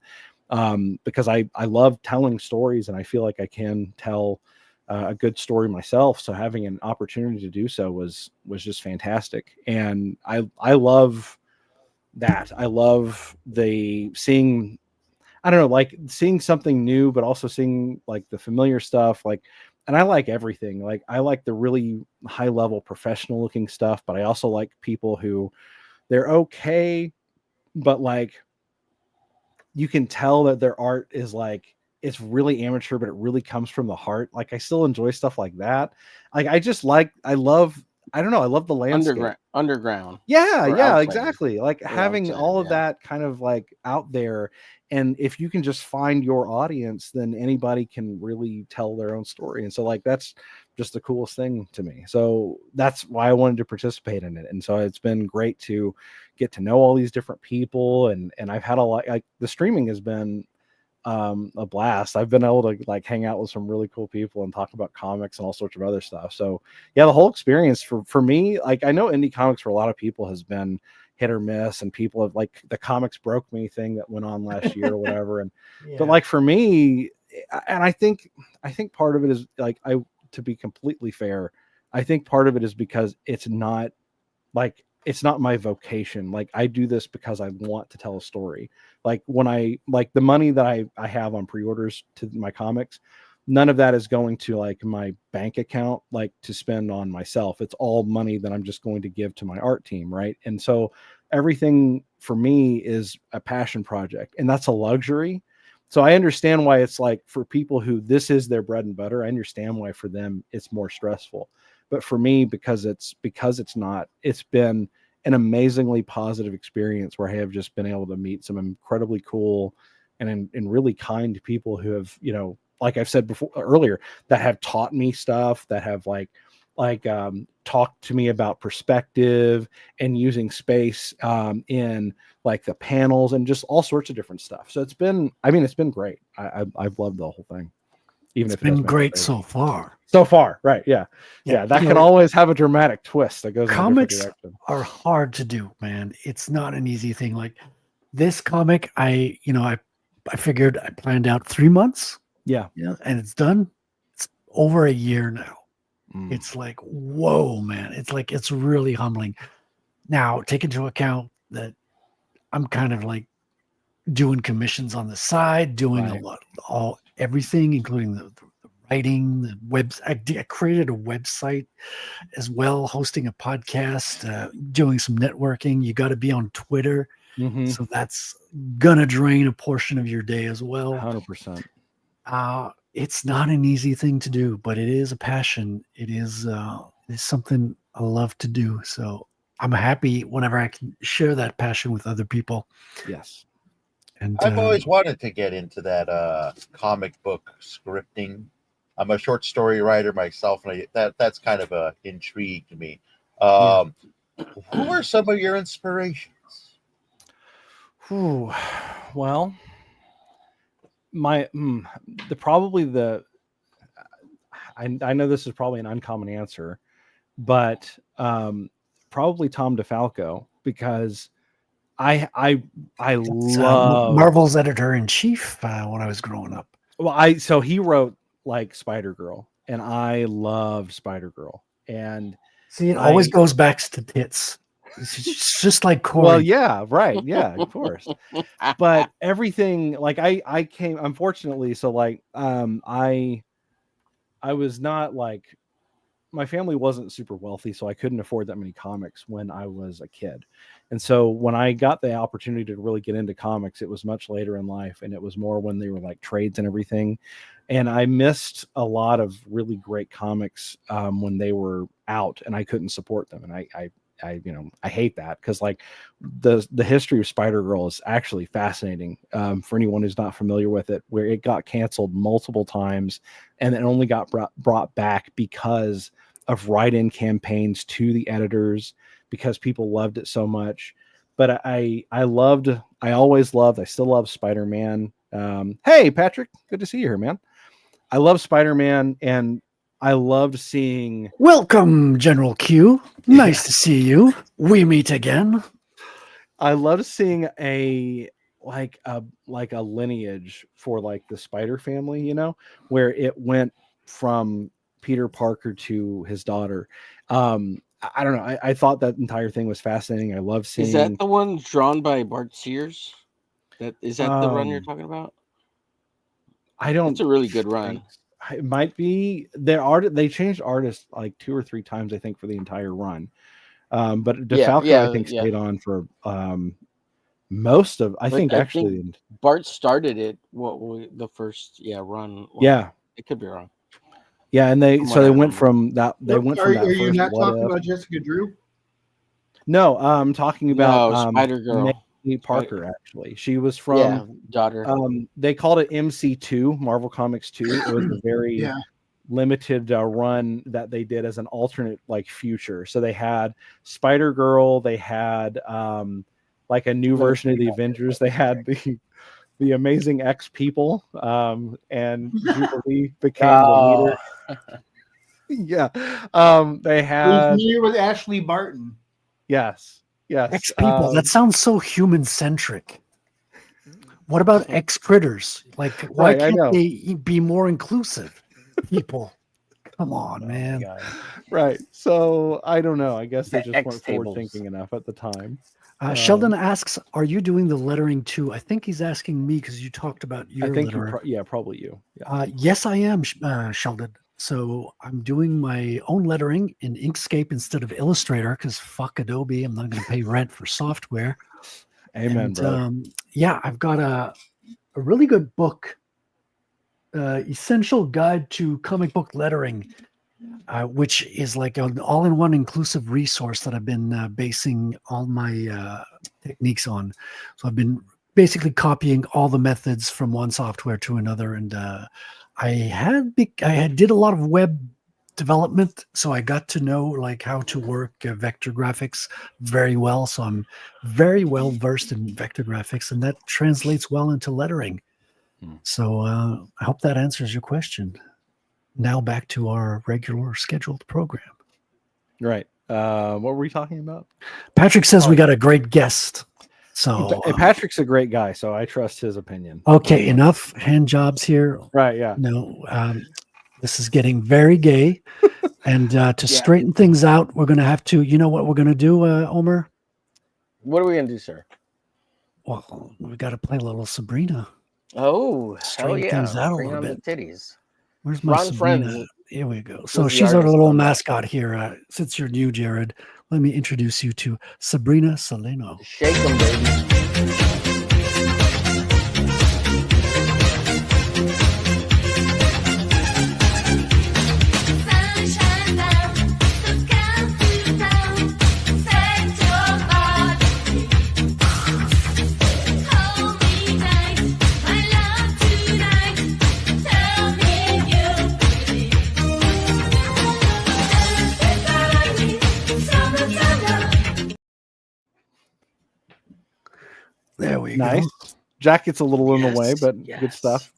Because I love telling stories, and I feel like I can tell a good story myself. So having an opportunity to do so was just fantastic. And I love that. I love seeing something new, but also seeing like the familiar stuff. Like, and I like everything. Like, I like the really high level professional looking stuff, but I also like people who they're okay, but like you can tell that their art is like, it's really amateur, but it really comes from the heart. Like, I still enjoy stuff like that. Like, I love the landscape. Underground. Yeah, outside. Exactly. Like having outside, all of that kind of like out there. And if you can just find your audience, then anybody can really tell their own story. And so like, that's just the coolest thing to me. So that's why I wanted to participate in it. And so it's been great to get to know all these different people. And I've had a lot, like the streaming has been a blast. I've been able to like hang out with some really cool people and talk about comics and all sorts of other stuff. So yeah, the whole experience for me, like I know indie comics for a lot of people has been hit or miss, and people have like the comics broke me thing that went on last year or whatever. And but like for me, and I think part of it is like, to be completely fair, I think part of it is because it's not my vocation. Like I do this because I want to tell a story. Like when the money that I have on pre-orders to my comics, none of that is going to like my bank account, like to spend on myself. It's all money that I'm just going to give to my art team. Right. And so everything for me is a passion project, and that's a luxury. So I understand why it's like for people who this is their bread and butter. I understand why for them it's more stressful, but for me, because it's not, it's been an amazingly positive experience where I have just been able to meet some incredibly cool and really kind people who have, like I've said before earlier, that have taught me stuff, that have talked to me about perspective and using space in like the panels and just all sorts of different stuff. So it's been great. I've loved the whole thing. It's been great so far. So far, right? Yeah. That can always have a dramatic twist that goes in a different direction. Are hard to do, man. It's not an easy thing. Like this comic, I figured I planned out 3 months. Yeah, and it's done. It's over a year now. It's like, whoa, man. It's really humbling. Now, take into account that I'm kind of like doing commissions on the side, doing a lot, everything, including the writing, the web. I created a website as well, hosting a podcast, doing some networking. You got to be on Twitter. So that's going to drain a portion of your day as well. 100%. It's not an easy thing to do, but it is a passion. It is something I love to do. So I'm happy whenever I can share that passion with other people. Yes. And I've always wanted to get into that comic book scripting. I'm a short story writer myself, and that's kind of a intrigue to me. Who are some of your inspirations? Well, I know this is probably an uncommon answer, but probably Tom DeFalco, because I love Marvel's editor-in-chief when I was growing up. Well, so he wrote like Spider-Girl, and I loved Spider-Girl, and see, it always goes back to tits. It's just like Corey. Well, yeah, right. Yeah, of course. But everything, like I came, unfortunately, so like I was not like, my family wasn't super wealthy, so I couldn't afford that many comics when I was a kid. And so when I got the opportunity to really get into comics, it was much later in life, and it was more when they were like trades and everything. And I missed a lot of really great comics when they were out, and I couldn't support them. And I hate that, because like the history of Spider-Girl is actually fascinating for anyone who's not familiar with it, where it got canceled multiple times and it only got brought back because of write-in campaigns to the editors, because people loved it so much. But I still love Spider-Man. Hey, Patrick, good to see you here, man. I love Spider-Man, and I loved seeing. Welcome, General Q. Nice to see you. We meet again. I loved seeing a lineage for like the Spider family, where it went from Peter Parker to his daughter. I don't know. I thought that entire thing was fascinating. I love seeing. Is that the one drawn by Bart Sears? Is that the run you're talking about? I don't. It's a really good run. It might be. They changed artists like 2 or 3 times, I think, for the entire run. But DeFalco, I think, stayed on for most of. I think Bart started it. The first run? Well, yeah, it could be wrong. Yeah, and they went from that. They went from that. Are you not talking about Jessica Drew? No, I'm talking about Spider-Girl. Parker, actually. She was from daughter. They called it MC2, Marvel Comics 2. It was a very limited run that they did as an alternate like future. So they had Spider-Girl, they had like a new version of the Avengers, they had the Amazing X People, and Jubilee became the leader. They had with Ashley Barton. Yes. X People. That sounds so human centric. What about X Critters? Like, why can't they be more inclusive? People, come on, man. Right. So I don't know. I guess they just weren't forward thinking enough at the time. Sheldon asks, "Are you doing the lettering too?" I think he's asking me because you talked about your lettering. Probably you. Yes, I am, Sheldon. So I'm doing my own lettering in Inkscape instead of Illustrator because fuck Adobe. I'm not going to pay rent for software. Amen, And, brother. yeah, I've got a really good book, Essential Guide to Comic Book Lettering, which is like an all-in-one inclusive resource that I've been basing all my techniques on. So I've been basically copying all the methods from one software to another, and I did a lot of web development, so I got to know like how to work vector graphics very well. So I'm very well versed in vector graphics, and that translates well into lettering. So I hope that answers your question. Now back to our regular scheduled program. Right. What were we talking about? Patrick says we got a great guest. So Patrick's a great guy, so I trust his opinion. Okay, enough hand jobs here. Right, yeah. No, this is getting very gay. And to straighten things out, we're going to have to, you know what we're going to do, Omer? What are we going to do, sir? Well, we got to play a little Sabrina. Oh, hell Straighten yeah. things out a Bring little on bit. the titties. Where's my Ron Sabrina? Friends Here we go. So was the she's our artist little on that. mascot here. Since you're new, Jared, let me introduce you to Sabrina Saleno. Shake them, baby. There we Nice. go. Jacket's a little in the way, but good yes. stuff.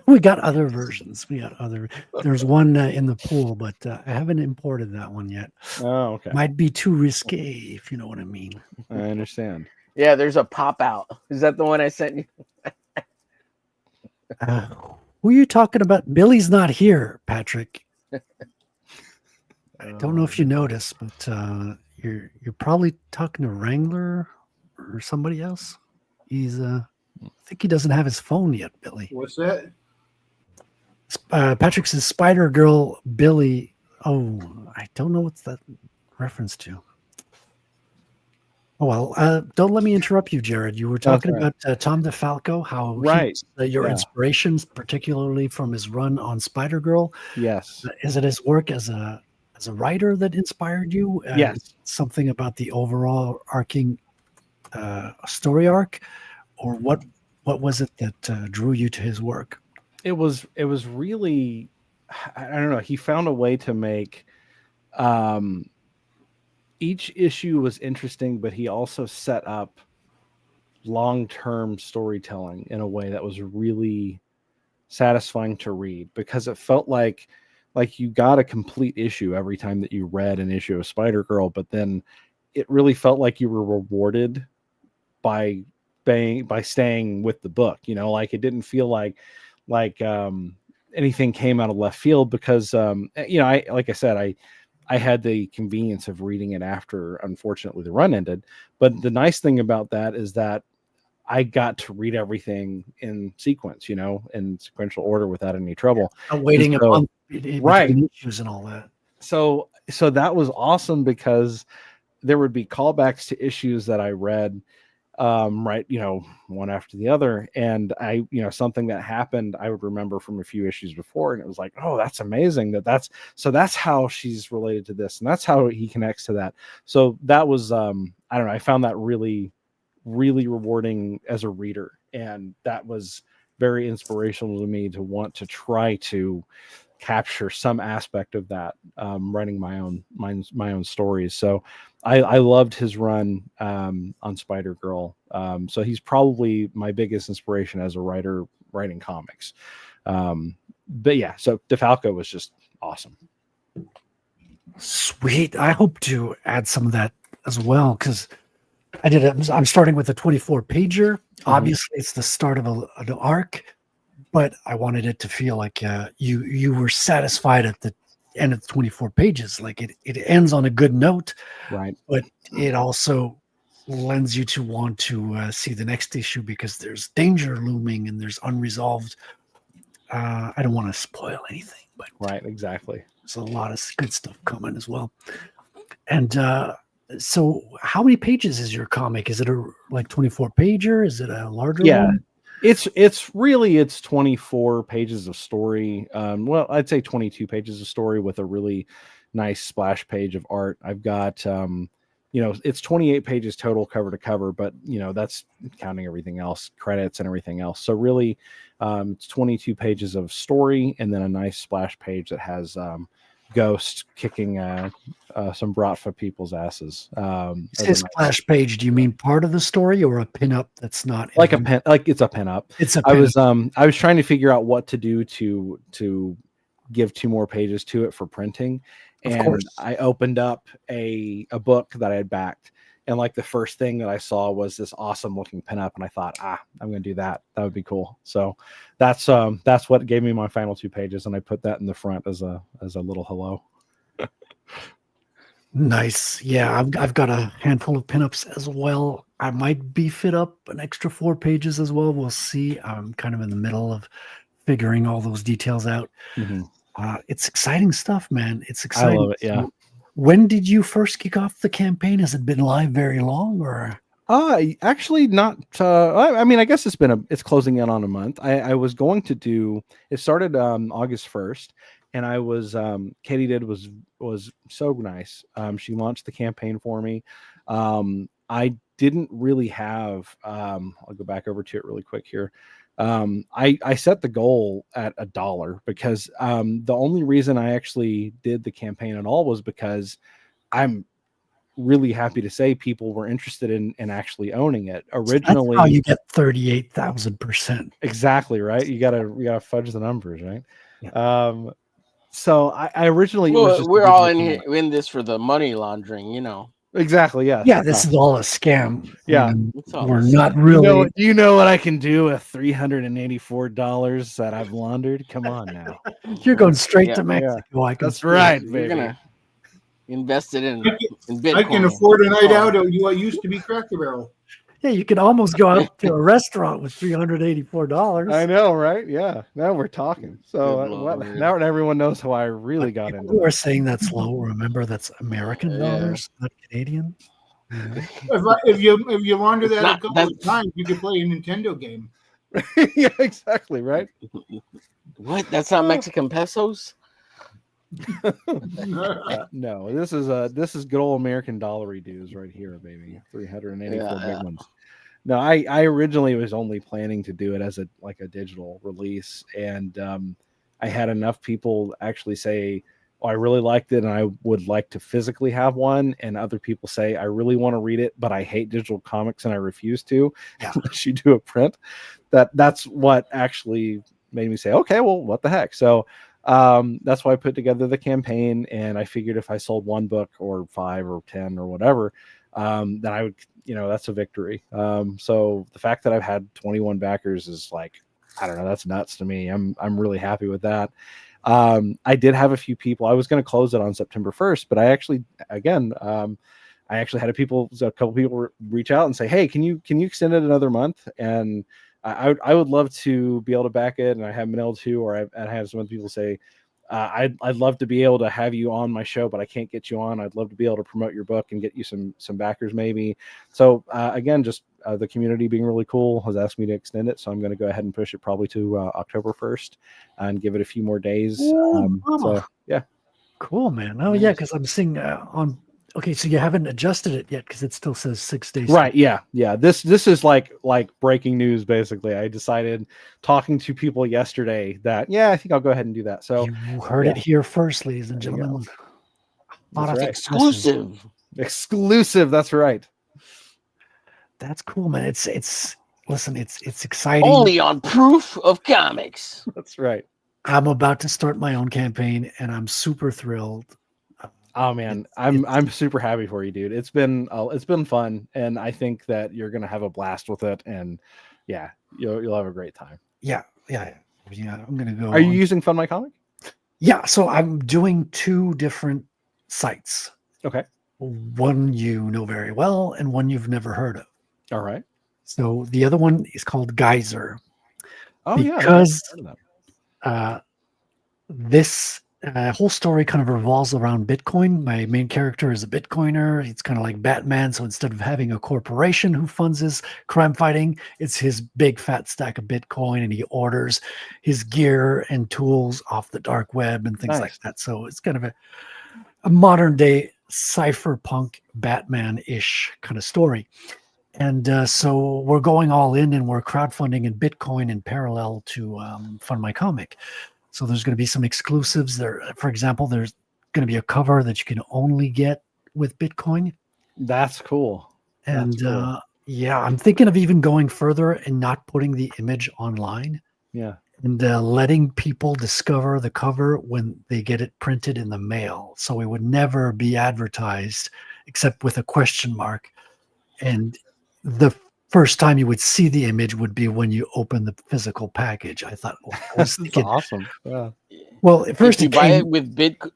We got other versions. There's one in the pool, but I haven't imported that one yet. Oh, okay. Might be too risque, if you know what I mean. I understand. Yeah, there's a pop out. Is that the one I sent you? Who are you talking about? Billy's not here, Patrick. I don't know if you noticed, but you're probably talking to Wrangler or somebody else. He's I think he doesn't have his phone yet, Billy. What's that? Patrick says Spider Girl Billy. Oh, I don't know what's that reference to. Oh well, don't let me interrupt you, Jared. You were talking right. about Tom DeFalco, how Right. your Yeah. inspirations, particularly from his run on Spider Girl. Yes. Is it his work as a writer that inspired you? Yes. Something about the overall arcing story arc, or what was it that drew you to his work? It was really, I don't know. He found a way to make each issue was interesting, but he also set up long-term storytelling in a way that was really satisfying to read, because it felt like you got a complete issue every time that you read an issue of Spider-Girl, but then it really felt like you were rewarded by staying with the book. You know, like it didn't feel like anything came out of left field, because you know, I had the convenience of reading it after, unfortunately, the run ended. But the nice thing about that is that I got to read everything in sequence, you know, in sequential order without any trouble. I'm waiting a month right. between issues and all that. So that was awesome, because there would be callbacks to issues that I read, right, you know, one after the other, and I, you know, something that happened I would remember from a few issues before, and it was like, oh, that's amazing that's how she's related to this, and that's how he connects to that. So that was I don't know, I found that really, really rewarding as a reader, and that was very inspirational to me to want to try to capture some aspect of that, writing my own stories. So I loved his run on Spider-Girl. So he's probably my biggest inspiration as a writer writing comics. But yeah, so DeFalco was just awesome. Sweet. I hope to add some of that as well, because I'm starting with a 24 pager. Obviously, it's the start of an arc, but I wanted it to feel like you were satisfied at the end of the 24 pages. Like it ends on a good note, right? But it also lends you to want to see the next issue, because there's danger looming and there's unresolved I don't want to spoil anything, but Right, exactly. there's a lot of good stuff coming as well. And so, how many pages is your comic? Is it a 24 pager? Is it a larger one? It's really 24 pages of story. Well, I'd say 22 pages of story with a really nice splash page of art. I've got it's 28 pages total cover to cover, but that's counting everything else, credits and everything else. So really, it's 22 pages of story and then a nice splash page that has Ghost kicking some Bratva people's asses. This splash page, do you mean part of the story or a pinup that's not like a pin? Like it's a pinup. It's a. I was trying to figure out what to do to give 2 more pages to it for printing, and I opened up a book that I had backed, and like the first thing that I saw was this awesome looking pinup, and I thought, I'm going to do that. That would be cool. So that's what gave me my final 2 pages, and I put that in the front as a little hello. Nice. Yeah, I've got a handful of pinups as well. I might beef it up an extra 4 pages as well. We'll see. I'm kind of in the middle of figuring all those details out. Mm-hmm. It's exciting stuff, man. It's exciting. I love it. Yeah. When did you first kick off the campaign? Has it been live very long, or? Actually not. I mean, I guess it's closing in on a month. I was going to do. It started August 1st, and I was Katie was so nice. She launched the campaign for me. I didn't really have. I'll go back over to it really quick here. I set the goal at $1 because the only reason I actually did the campaign at all was because I'm really happy to say people were interested in actually owning it. Originally, that's how you get 38,000%. Exactly right. You gotta fudge the numbers, right? Yeah. So I originally we're all in this for the money laundering, Exactly. Yeah. Yeah. This is all a scam. Yeah. We're not really. You know what I can do with $384 that I've laundered? Come on now. You're going straight to Mexico. Yeah. That's right, baby. You're gonna invest it in Bitcoin. I can afford a night out at what used to be Cracker Barrel. Yeah, you could almost go out to a restaurant with $384. I know, right? Yeah. Now we're talking. So now everyone knows how I really got into it. We were saying that's low. Remember, that's American dollars, not Canadian. If you launder that a couple of times, you could play a Nintendo game. Yeah, exactly, right? What? That's not Mexican pesos? No, this is good old American dollar dues right here, baby. 384 big ones. No, I originally was only planning to do it as a digital release, and I had enough people actually say, "Oh, I really liked it, and I would like to physically have one." And other people say, "I really want to read it, but I hate digital comics and I refuse to unless you do a print." That's what actually made me say, "Okay, well, what the heck?" So. That's why I put together the campaign, and I figured if I sold 1 book or 5 or 10 or whatever, then I would, that's a victory. So the fact that I've had 21 backers is like, I don't know, that's nuts to me. I'm really happy with that. I did have a few people. I was going to close it on September 1st, but I actually, again, I actually had a couple people reach out and say, "Hey, can you extend it another month?" And I would love to be able to back it, and I haven't been able to, or I have some other people say, I'd love to be able to have you on my show, but I can't get you on. I'd love to be able to promote your book and get you some backers maybe. So again, just the community being really cool has asked me to extend it. So I'm going to go ahead and push it probably to October 1st and give it a few more days. So yeah. Cool, man. Oh yeah. Cause I'm seeing on, okay, so you haven't adjusted it yet because it still says 6 days. Right. Yeah. Yeah. This is like breaking news. Basically, I decided talking to people yesterday that I think I'll go ahead and do that. So you heard it here first, ladies and gentlemen. That's right. Exclusive. That's right. That's cool, man. It's exciting. Only on Proof of Comics. That's right. I'm about to start my own campaign, and I'm super thrilled. Oh man, I'm super happy for you, dude. It's been fun, and I think that you're gonna have a blast with it, and you'll have a great time. Yeah. I'm gonna go. Are you using Fund My Comic? Yeah, so I'm doing 2 different sites. Okay. One you know very well, and one you've never heard of. All right. So the other one is called Geyser. Oh because this whole story kind of revolves around Bitcoin. My main character is a Bitcoiner. It's kind of like Batman. So instead of having a corporation who funds his crime fighting, it's his big fat stack of Bitcoin, and he orders his gear and tools off the dark web and things like that. So it's kind of a modern day cypherpunk Batman-ish kind of story. And so we're going all in, and we're crowdfunding in Bitcoin in parallel to fund my comic. So there's going to be some exclusives there. For example, there's going to be a cover that you can only get with Bitcoin. That's cool. And yeah, I'm thinking of even going further and not putting the image online. Yeah. And letting people discover the cover when they get it printed in the mail. So it would never be advertised except with a question mark. And the first time you would see the image would be when you open the physical package. I thought, that's awesome. Yeah. Well, at first if you buy it with Bitcoin,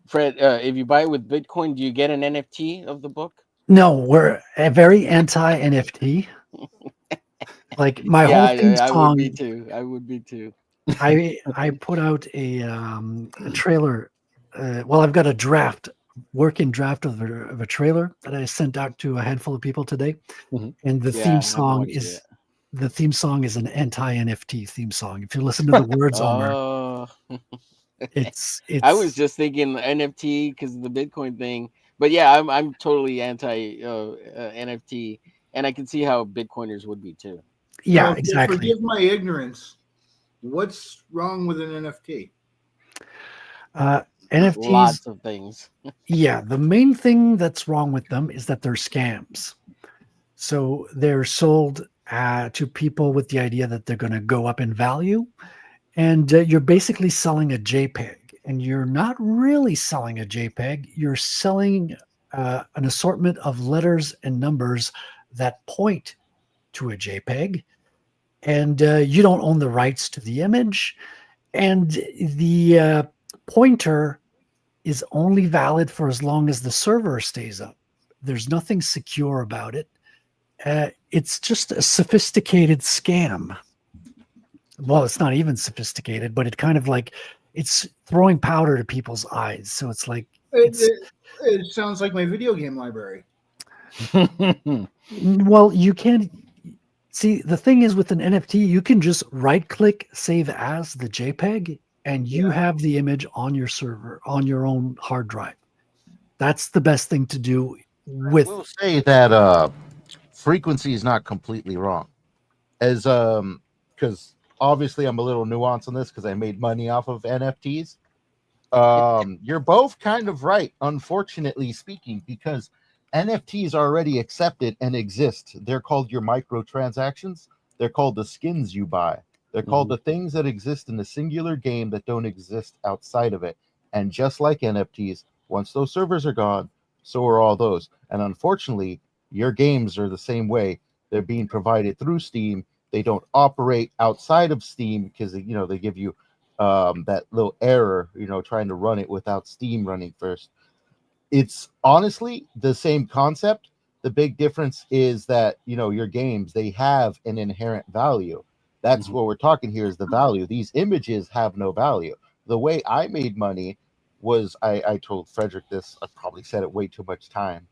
Fred, if you buy it with Bitcoin, do you get an NFT of the book? No, we're a very anti NFT. Like my whole theme song. I would be too. I would be too. I put out a trailer. Well, I've got a working draft of a trailer that I sent out to a handful of people today, and the theme song is an anti-NFT theme song. If you listen to the words, Omar, it's. I was just thinking NFT because of the Bitcoin thing, but yeah, I'm totally anti NFT, and I can see how Bitcoiners would be too. Yeah, exactly. Forgive my ignorance. What's wrong with an NFT? NFTs, lots of things. Yeah, the main thing that's wrong with them is that they're scams. So they're sold to people with the idea that they're going to go up in value, and you're basically selling a JPEG, and you're not really selling a JPEG. You're selling an assortment of letters and numbers that point to a JPEG, and you don't own the rights to the image, and the pointer is only valid for as long as the server stays up. There's nothing secure about it. It's just a sophisticated scam. Well, it's not even sophisticated, but it kind of like it's throwing powder to people's eyes. So it's like it sounds like my video game library. Well, you can't see, the thing is with an NFT, you can just right-click save as the JPEG, and you have the image on your server, on your own hard drive. That's the best thing to do with. I will say that frequency is not completely wrong, as because obviously I'm a little nuanced on this because I made money off of NFTs. You're both kind of right, unfortunately speaking, because NFTs are already accepted and exist. They're called your microtransactions. They're called the skins you buy. They're called the things that exist in a singular game that don't exist outside of it. And just like NFTs, once those servers are gone, so are all those. And unfortunately, your games are the same way. They're being provided through Steam. They don't operate outside of Steam because, you know, they give you that little error, you know, trying to run it without Steam running first. It's honestly the same concept. The big difference is that, you know, your games, they have an inherent value. That's what we're talking here, is the value. These images have no value. The way I made money was, I told Frederic this, I probably said it way too much time,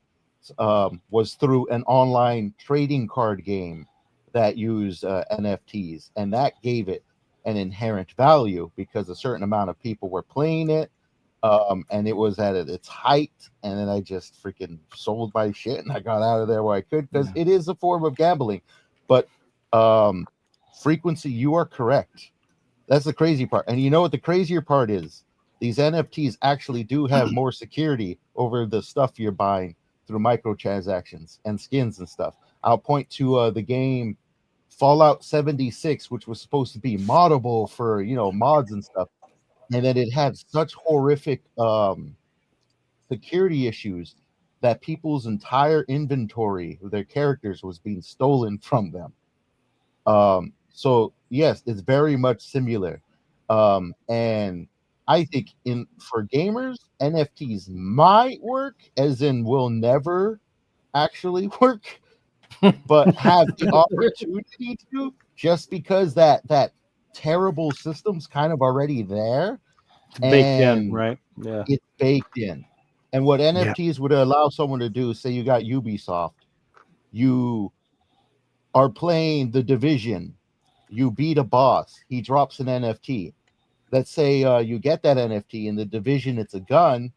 was through an online trading card game that used NFTs. And that gave it an inherent value because a certain amount of people were playing it. And it was at its height, and then I just freaking sold my shit and I got out of there where I could, because it is a form of gambling. But frequency, you are correct. That's the crazy part. And you know what the crazier part is? These NFTs actually do have more security over the stuff you're buying through microtransactions and skins and stuff. I'll point to the game Fallout 76, which was supposed to be moddable for, you know, mods and stuff. And then it had such horrific security issues that people's entire inventory of their characters was being stolen from them. So yes, it's very much similar. And I think for gamers, NFTs might work, as in will never actually work, but have the opportunity to, just because that terrible system's kind of already there. Baked in, And right? Yeah. it's baked in. And what NFTs would allow someone to do, say you got Ubisoft, you are playing The Division, you beat a boss, he drops an NFT. Let's say you get that NFT in The Division, it's a gun,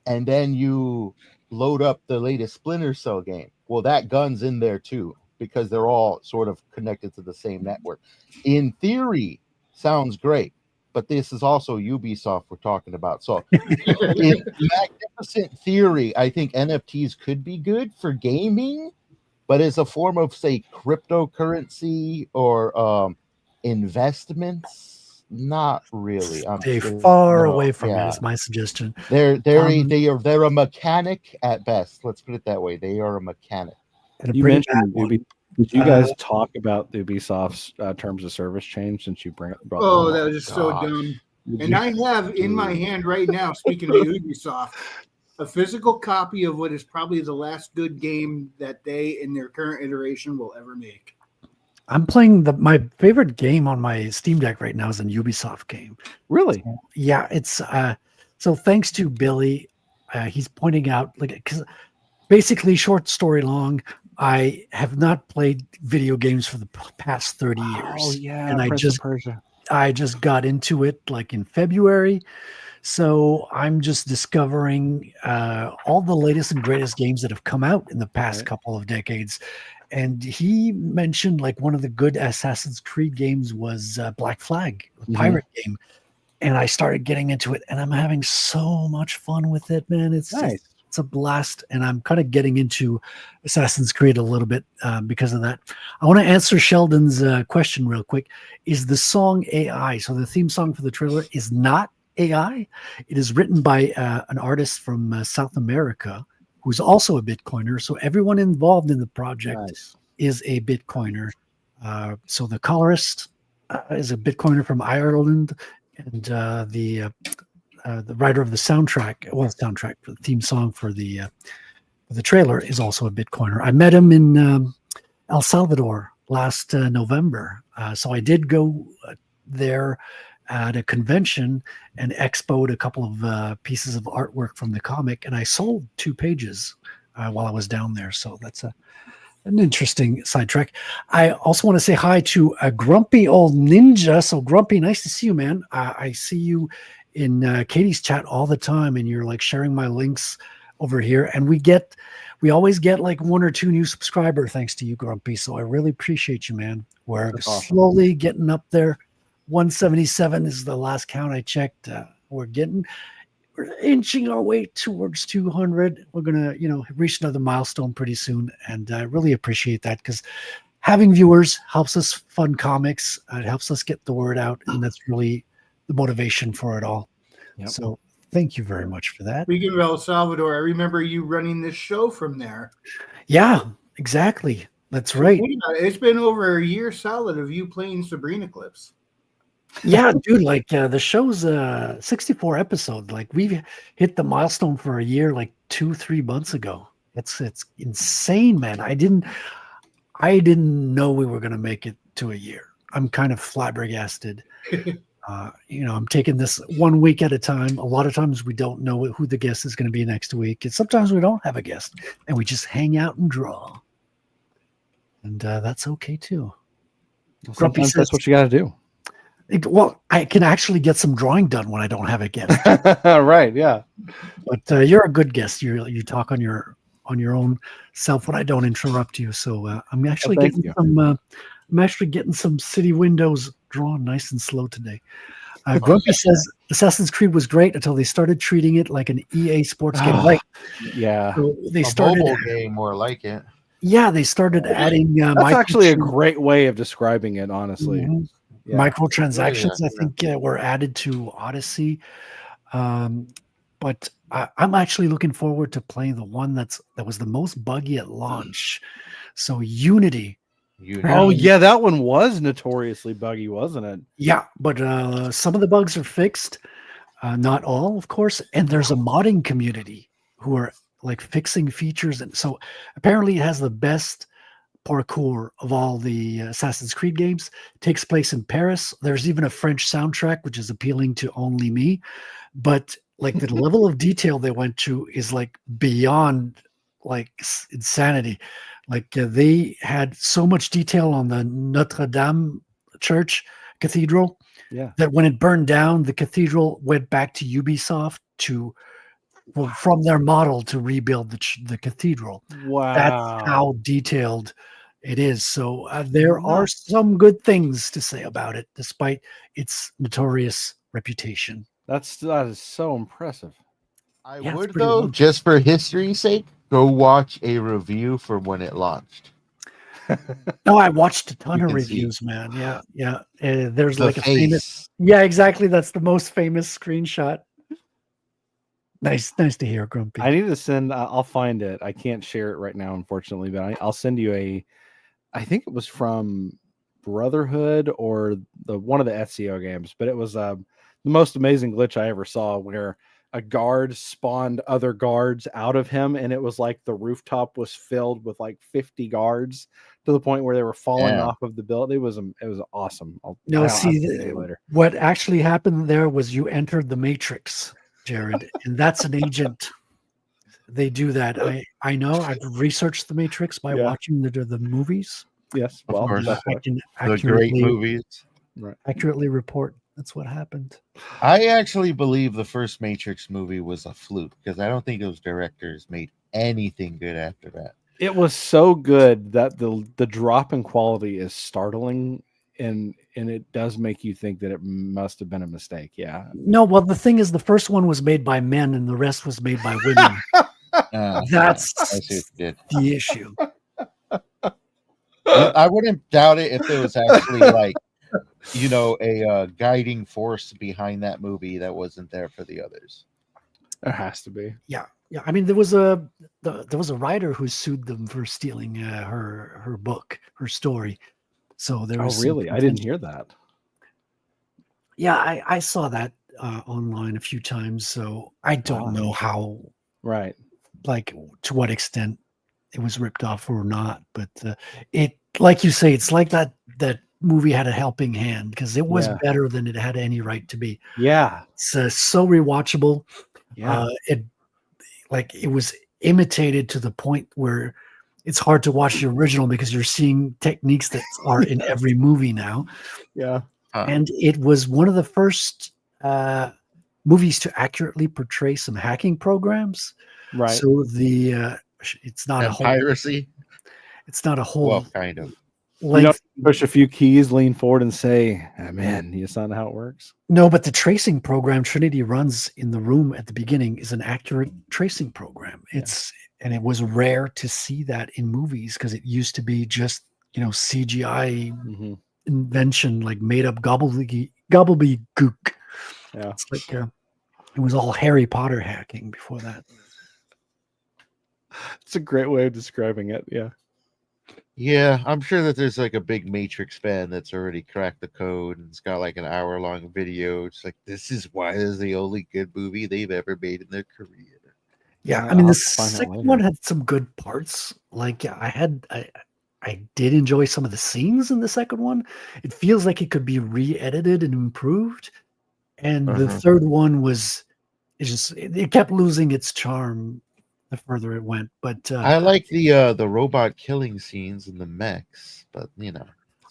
and then you load up the latest Splinter Cell game. Well, that gun's in there too, because they're all sort of connected to the same network. In theory, sounds great, but this is also Ubisoft we're talking about. So in magnificent theory, I think NFTs could be good for gaming, but as a form of, say, cryptocurrency or investments, not really. Stay far away from it is my suggestion. They're a mechanic at best. Let's put it that way. They are a mechanic. You mentioned Ubi. Did you guys talk about the Ubisoft's terms of service change since you brought Oh, that was just so dumb. And I have in my hand right now, speaking of Ubisoft, a physical copy of what is probably the last good game that they, in their current iteration, will ever make. I'm playing my favorite game on my Steam Deck right now is a Ubisoft game. Really? So, yeah, it's so thanks to Billy, he's pointing out, like, because basically, short story long, I have not played video games for the past 30 years. Oh yeah, and Persia. I just got into it like in February. So I'm just discovering all the latest and greatest games that have come out in the past couple of decades. And he mentioned like one of the good Assassin's Creed games was Black Flag, a pirate game. And I started getting into it, and I'm having so much fun with it, man. It's nice. It's a blast, and I'm kind of getting into Assassin's Creed a little bit because of that. I want to answer Sheldon's question real quick. Is the song AI? So the theme song for the trailer is not AI. It is written by an artist from South America who's also a Bitcoiner. So everyone involved in the project is a Bitcoiner. So the colorist is a Bitcoiner from Ireland, and the writer of the soundtrack for the theme song for the trailer is also a Bitcoiner. I met him in El Salvador last November. So I did go there at a convention and expoed a couple of pieces of artwork from the comic, and I sold 2 pages while I was down there. So that's an interesting sidetrack. I also want to say hi to a grumpy old ninja. So Grumpy, nice to see you, man. I see you in Katie's chat all the time, and you're like sharing my links over here, and we always get like 1 or 2 new subscriber thanks to you, Grumpy. So I really appreciate you, man. We're slowly getting up there. 177 is the last count I checked. We're inching our way towards 200. We're gonna, reach another milestone pretty soon, and I really appreciate that because having viewers helps us fund comics. It helps us get the word out, and that's really the motivation for it all. Yep. So thank you very much for that. Speaking of El Salvador, I remember you running this show from there. Yeah, exactly. That's right. It's been over a year solid of you playing Sabrina clips. Yeah, dude, like the show's 64 episodes. Like we've hit the milestone for a year like 2-3 months ago. It's insane, man. I didn't know we were gonna make it to a year. I'm kind of flabbergasted. I'm taking this 1 week at a time. A lot of times we don't know who the guest is going to be next week. And sometimes we don't have a guest and we just hang out and draw. And that's okay too. Grumpy says, that's what you got to do. Well, I can actually get some drawing done when I don't have a guest. Right. Yeah. But you're a good guest. You talk on your own self when I don't interrupt you. So I'm actually getting some city windows drawn nice and slow today. Grumpy says Assassin's Creed was great until they started treating it like an EA sports game. Right? Yeah. So they started mobile game more like it. Yeah, they started adding. That's actually a great way of describing it, honestly. Mm-hmm. Yeah. Microtransactions, I think, were added to Odyssey. But I'm actually looking forward to playing the one that was the most buggy at launch. So Unity. Oh yeah, that one was notoriously buggy, wasn't it? Yeah, but some of the bugs are fixed, not all, of course. And there's a modding community who are like fixing features, and so apparently it has the best parkour of all the Assassin's Creed games. It takes place in Paris. There's even a French soundtrack, which is appealing to only me. But like the level of detail they went to is like beyond like insanity. Like they had so much detail on the Notre Dame church cathedral that when it burned down, the cathedral went back to Ubisoft from their model to rebuild the cathedral. Wow. That's how detailed it is. So there are some good things to say about it, despite its notorious reputation. That is so impressive. I would, though, just for history's sake, go watch a review from when it launched. No, I watched a ton of can reviews, man. Yeah. There's The like a famous. face. Yeah, exactly. That's the most famous screenshot. Nice to hear, Grumpy. I need to send. I'll find it. I can't share it right now, unfortunately, but I'll send you I think it was from Brotherhood or one of the SEO games, but it was the most amazing glitch I ever saw, where a guard spawned other guards out of him, and it was like the rooftop was filled with like 50 guards to the point where they were falling off of the building. It was awesome. I'll send you later. What actually happened there was you entered the Matrix, Jared, and that's an agent. They do that. I know. I've researched the Matrix by watching the movies. Yes, of course. I can The great movies. Accurately report that's what happened. I actually believe the first Matrix movie was a fluke because I don't think those directors made anything good after that. It was so good that the drop in quality is startling, and it does make you think that it must have been a mistake. Yeah. No, well, the thing is, the first one was made by men, and the rest was made by women. That's the issue. I wouldn't doubt it if there was actually like, a guiding force behind that movie that wasn't there for the others. There has to be. Yeah. I mean, there was a writer who sued them for stealing her book, her story. So there was. Oh, really? I didn't hear that. Yeah, I saw that online a few times. So I don't know how. Right. Like to what extent it was ripped off or not, but it, like you say, it's like that movie had a helping hand because it was better than it had any right to be. Yeah, it's so rewatchable. Yeah, it was imitated to the point where it's hard to watch the original because you're seeing techniques that are in every movie now. Yeah, and it was one of the first movies to accurately portray some hacking programs. Right. So it's not a whole piracy. It's not a whole. Well, kind of. Push a few keys, lean forward, and say, "Man, you saw how it works." No, but the tracing program Trinity runs in the room at the beginning is an accurate tracing program. And it was rare to see that in movies because it used to be just CGI invention, like made up gobbledygook. Yeah, it's like it was all Harry Potter hacking before that. It's a great way of describing it. Yeah. Yeah, I'm sure that there's like a big Matrix fan that's already cracked the code and it's got like an hour-long video. It's like, this is why this is the only good movie they've ever made in their career. Yeah, I mean, the second one had some good parts. Like, I did enjoy some of the scenes in the second one. It feels like it could be re-edited and improved. And the third one it kept losing its charm the further it went. But I like the robot killing scenes in the mechs, but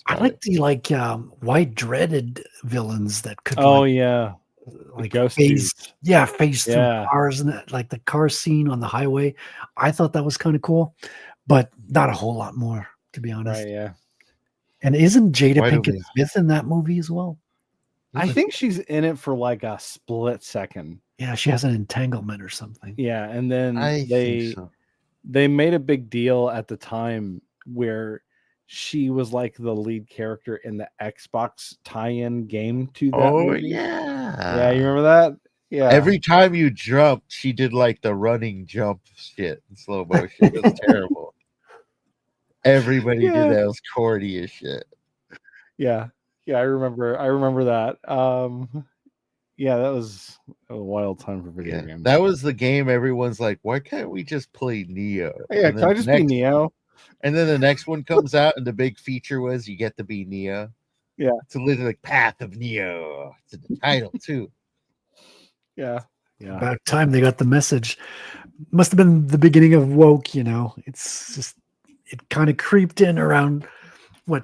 I like the white dreaded villains that could like ghost phase dudes. Through cars and like the car scene on the highway. I thought that was kind of cool, but not a whole lot more, to be honest. Right, yeah. And isn't Jada Pinkett Smith in that movie as well? I think she's in it for like a split second. Yeah, she has an entanglement or something. Yeah, and then they made a big deal at the time where she was like the lead character in the Xbox tie-in game to that movie. Yeah, you remember that? Yeah. Every time you jumped, she did like the running jump shit in slow motion. It was terrible. Everybody did that. It was corny as shit. Yeah. Yeah, I remember that. Yeah, that was a wild time for video games. That was the game everyone's like, why can't we just play Neo? Yeah, can I just be Neo? And then the next one comes out, and the big feature was you get to be Neo. Yeah. It's literally like Path of Neo. It's in the title too. Yeah. Yeah. About time they got the message. Must have been the beginning of woke, you know. It's just it kind of creeped in around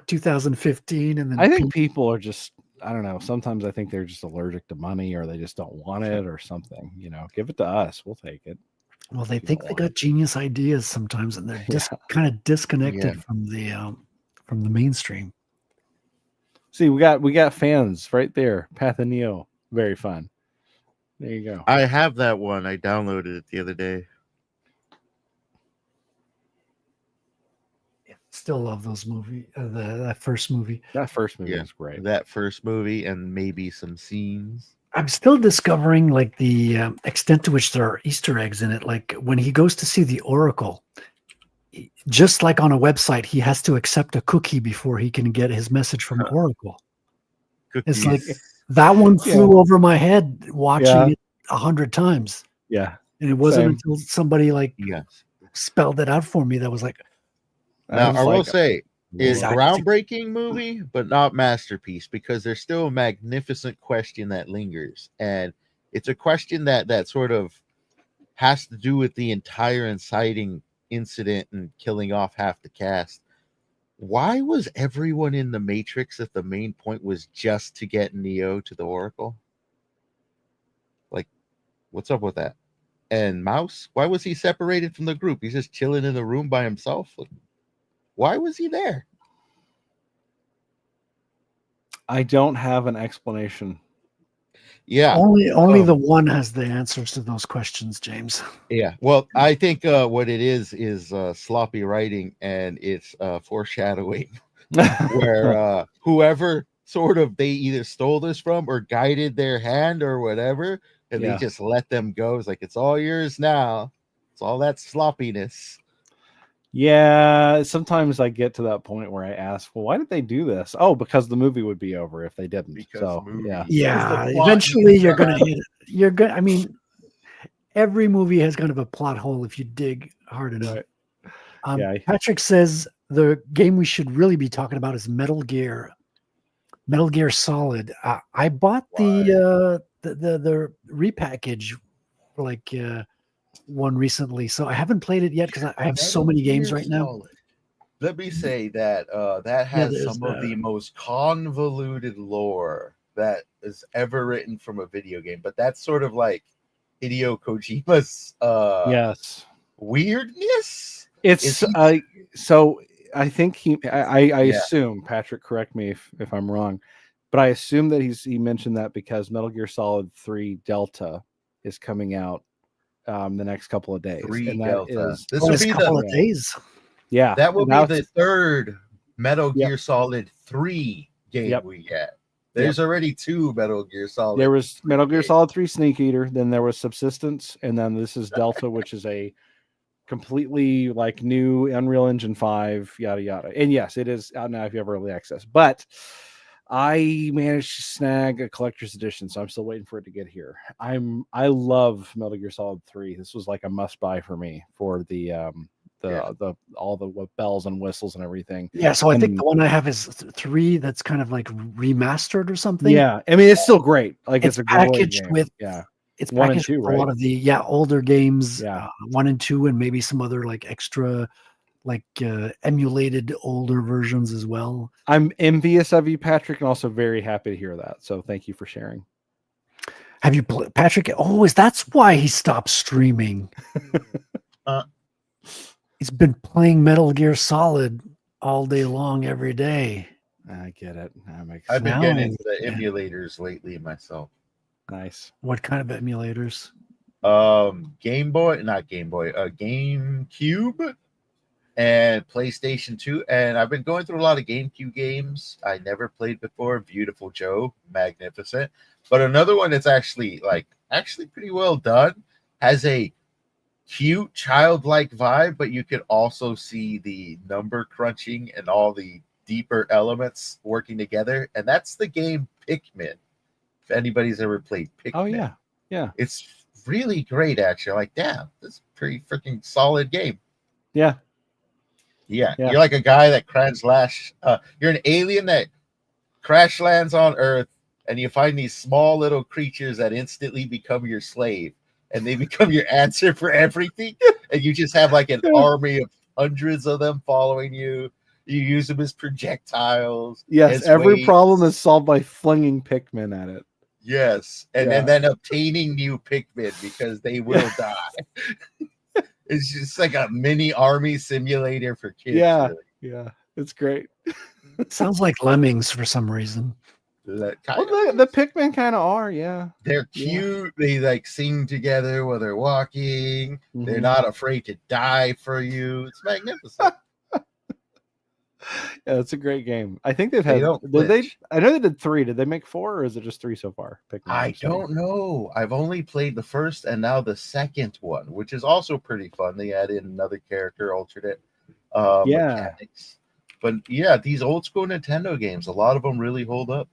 2015, and then I think people are just, I don't know. Sometimes I think they're just allergic to money, or they just don't want it, or something. You know, give it to us, we'll take it. well, they think they got genius ideas sometimes, and they're just kind of disconnected from the mainstream. See, we got fans right there. Path of Neo, very fun. There you go. I have that one. I downloaded it the other day. Still love those movies. That first movie. That first movie is great. That first movie and maybe some scenes. I'm still discovering like the extent to which there are Easter eggs in it. Like when he goes to see the Oracle, just like on a website, he has to accept a cookie before he can get his message from the Oracle. Cookies. It's like that one flew over my head watching it 100 times. Yeah. And it wasn't until somebody like Yes. spelled it out for me that was like, Now, I will say, it's Exactly. groundbreaking movie, but not masterpiece, because there's still a magnificent question that lingers. And it's a question that sort of has to do with the entire inciting incident and killing off half the cast. Why was everyone in the Matrix if the main point was just to get Neo to the Oracle? Like, what's up with that? And Mouse, why was he separated from the group? He's just chilling in the room by himself. Like, why was he there? I don't have an explanation. Yeah. only the one has the answers to those questions, James. Yeah. Well, I think what it is sloppy writing, and it's foreshadowing where whoever sort of they either stole this from or guided their hand or whatever, and they just let them go. It's like, it's all yours now. It's all that sloppiness. Yeah, sometimes I get to that point where I ask, well, why did they do this? Oh, because the movie would be over if they didn't. Yeah, eventually you're gonna hit it. You're good. I mean, every movie has kind of a plot hole if you dig hard enough. Patrick says the game we should really be talking about is Metal Gear Solid. I bought the repackage for like one recently, so I haven't played it yet because I have so many games right now. Let me say that that has some of the most convoluted lore that is ever written from a video game, but that's sort of like Hideo Kojima's weirdness. It's so I think I assume, Patrick, correct me if I'm wrong, but I assume that he mentioned that because Metal Gear Solid 3 Delta is coming out the next couple of days. This will be a couple of days. Yeah, that will be the third Metal Gear Solid 3 game we get. There's already 2 Metal Gear Solid. There was Metal Gear Solid 3 Sneak Eater, then there was Subsistence, and then this is Delta, which is a completely like new Unreal Engine 5, yada yada. And yes, it is out now if you have early access. But I managed to snag a collector's edition, so I'm still waiting for it to get here. I love Metal Gear Solid 3. This was like a must buy for me for the all the bells and whistles and everything. Yeah, so I think the one I have is 3 that's kind of like remastered or something. Yeah, I mean it's still great. Like it's a packaged game. with it's 1 and packaged 2, with right? a lot of the older games, 1 and 2, and maybe some other like extra like emulated older versions as well. I'm envious of you, Patrick, and also very happy to hear that. So thank you for sharing. Have you played Patrick? Oh, that's why he stopped streaming. He's been playing Metal Gear Solid all day long, every day. I get it. I've been getting into the emulators lately myself. Nice. What kind of emulators? Game Boy, not Game Boy, GameCube and PlayStation 2. And I've been going through a lot of GameCube games I never played before. Beautiful Joe, magnificent. But another one that's actually pretty well done, has a cute childlike vibe, but you could also see the number crunching and all the deeper elements working together. And that's the game Pikmin. If anybody's ever played Pikmin. Oh yeah. It's really great, actually. Like, damn, this is a pretty freaking solid game. Yeah. Yeah, Yeah. you're like a guy that you're an alien that crash lands on Earth, and you find these small little creatures that instantly become your slave, and they become your answer for everything. And you just have like an army of hundreds of them following you. You use them as projectiles. Yes, as every weights. problem is solved by flinging Pikmin at it. Yes, and then obtaining new Pikmin because they will die. It's just like a mini army simulator for kids. Yeah, really. yeah, it's great. Sounds like Lemmings for some reason. The Pikmin kind of are, yeah. They're cute. They like sing together while they're walking. They're Mhm. not afraid to die for you. It's magnificent. Yeah, it's a great game. I think they've They had. don't Did they? flinch. I know they did 3. Did they make 4, or is it just 3 so far? Pikmin I games, so. don't know. I've only played the first and now the second one, which is also pretty fun. They add in another character, alternate mechanics. But yeah, these old school Nintendo games, a lot of them really hold up.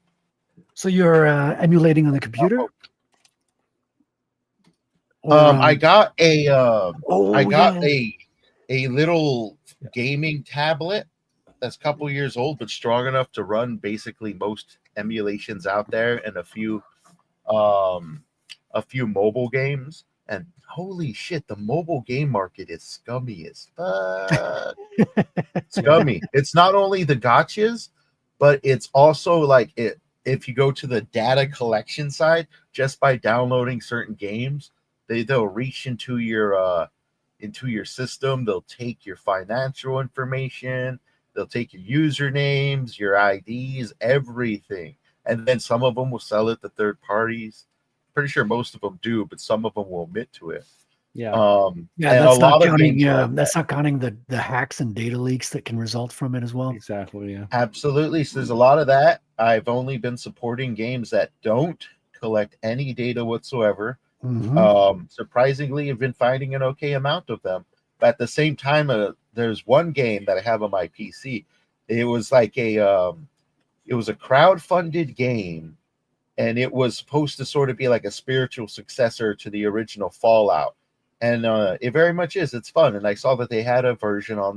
So you're emulating on the computer? I got a a little gaming tablet that's a couple years old, but strong enough to run basically most emulations out there and a few mobile games. And holy shit, the mobile game market is scummy as fuck. Scummy. It's not only the gotchas, but it's also like it. If you go to the data collection side, just by downloading certain games, they'll reach into your system. They'll take your financial information. They'll take your usernames, your IDs, everything. And then some of them will sell it to third parties. Pretty sure most of them do, but some of them will admit to it. Yeah. That's not counting. That's not counting the hacks and data leaks that can result from it as well. Exactly. Yeah. Absolutely. So there's a lot of that. I've only been supporting games that don't collect any data whatsoever. Mm-hmm. Surprisingly, I've been finding an okay amount of them. But at the same time, there's one game that I have on my PC. It was like it was a crowd-funded game, and it was supposed to sort of be like a spiritual successor to the original Fallout. And it very much is. It's fun. And I saw that they had a version on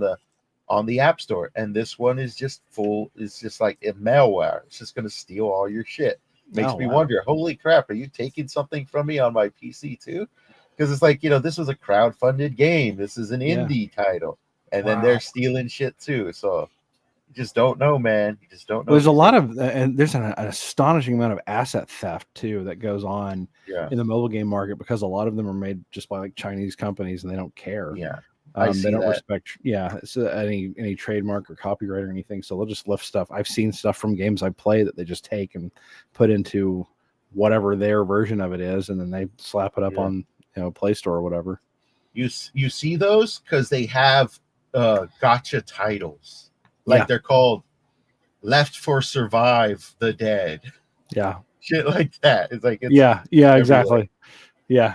the App Store, and this one is just full. It's just like a malware. It's just going to steal all your shit. Makes me wonder, holy crap, are you taking something from me on my PC too? Because it's like, this was a crowd-funded game. This is an indie title. And then they're stealing shit too. So you just don't know, man. You just don't know. There's a lot of, and there's an astonishing amount of asset theft too that goes on in the mobile game market, because a lot of them are made just by like Chinese companies and they don't care. Yeah. They don't respect any trademark or copyright or anything, so they'll just lift stuff. I've seen stuff from games I play that they just take and put into whatever their version of it is, and then they slap it up on Play Store or whatever. You see those because they have gotcha titles, like they're called Left for Survive the Dead. Yeah, shit like that. It's like exactly. Yeah.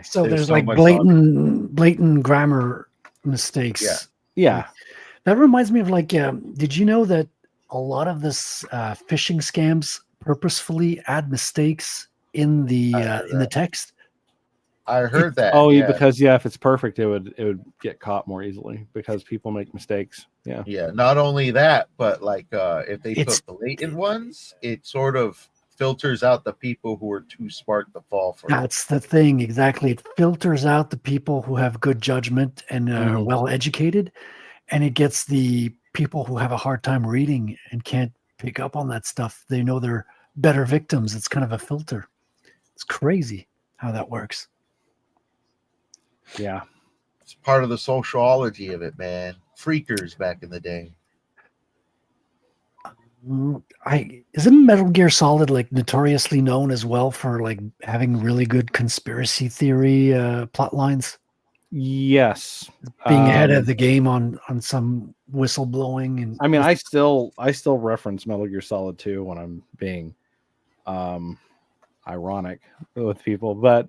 So there's like blatant grammar mistakes. Yeah. That reminds me of like, did you know that a lot of this phishing scams purposefully add mistakes in the text? I heard that. Because if it's perfect, it would get caught more easily because people make mistakes. Yeah. Yeah. Not only that, but like if they put blatant ones, it sort of filters out the people who are too smart to fall for it. That's the thing, exactly. It filters out the people who have good judgment and are well educated, and it gets the people who have a hard time reading and can't pick up on that stuff. They know they're better victims. It's kind of a filter. It's crazy how that works. Yeah. It's part of the sociology of it, man. Freakers back in the day. Isn't Metal Gear Solid like notoriously known as well for like having really good conspiracy theory plot lines? Yes, being ahead of the game on some whistleblowing. And I mean, I still reference Metal Gear Solid 2 when I'm being ironic with people, but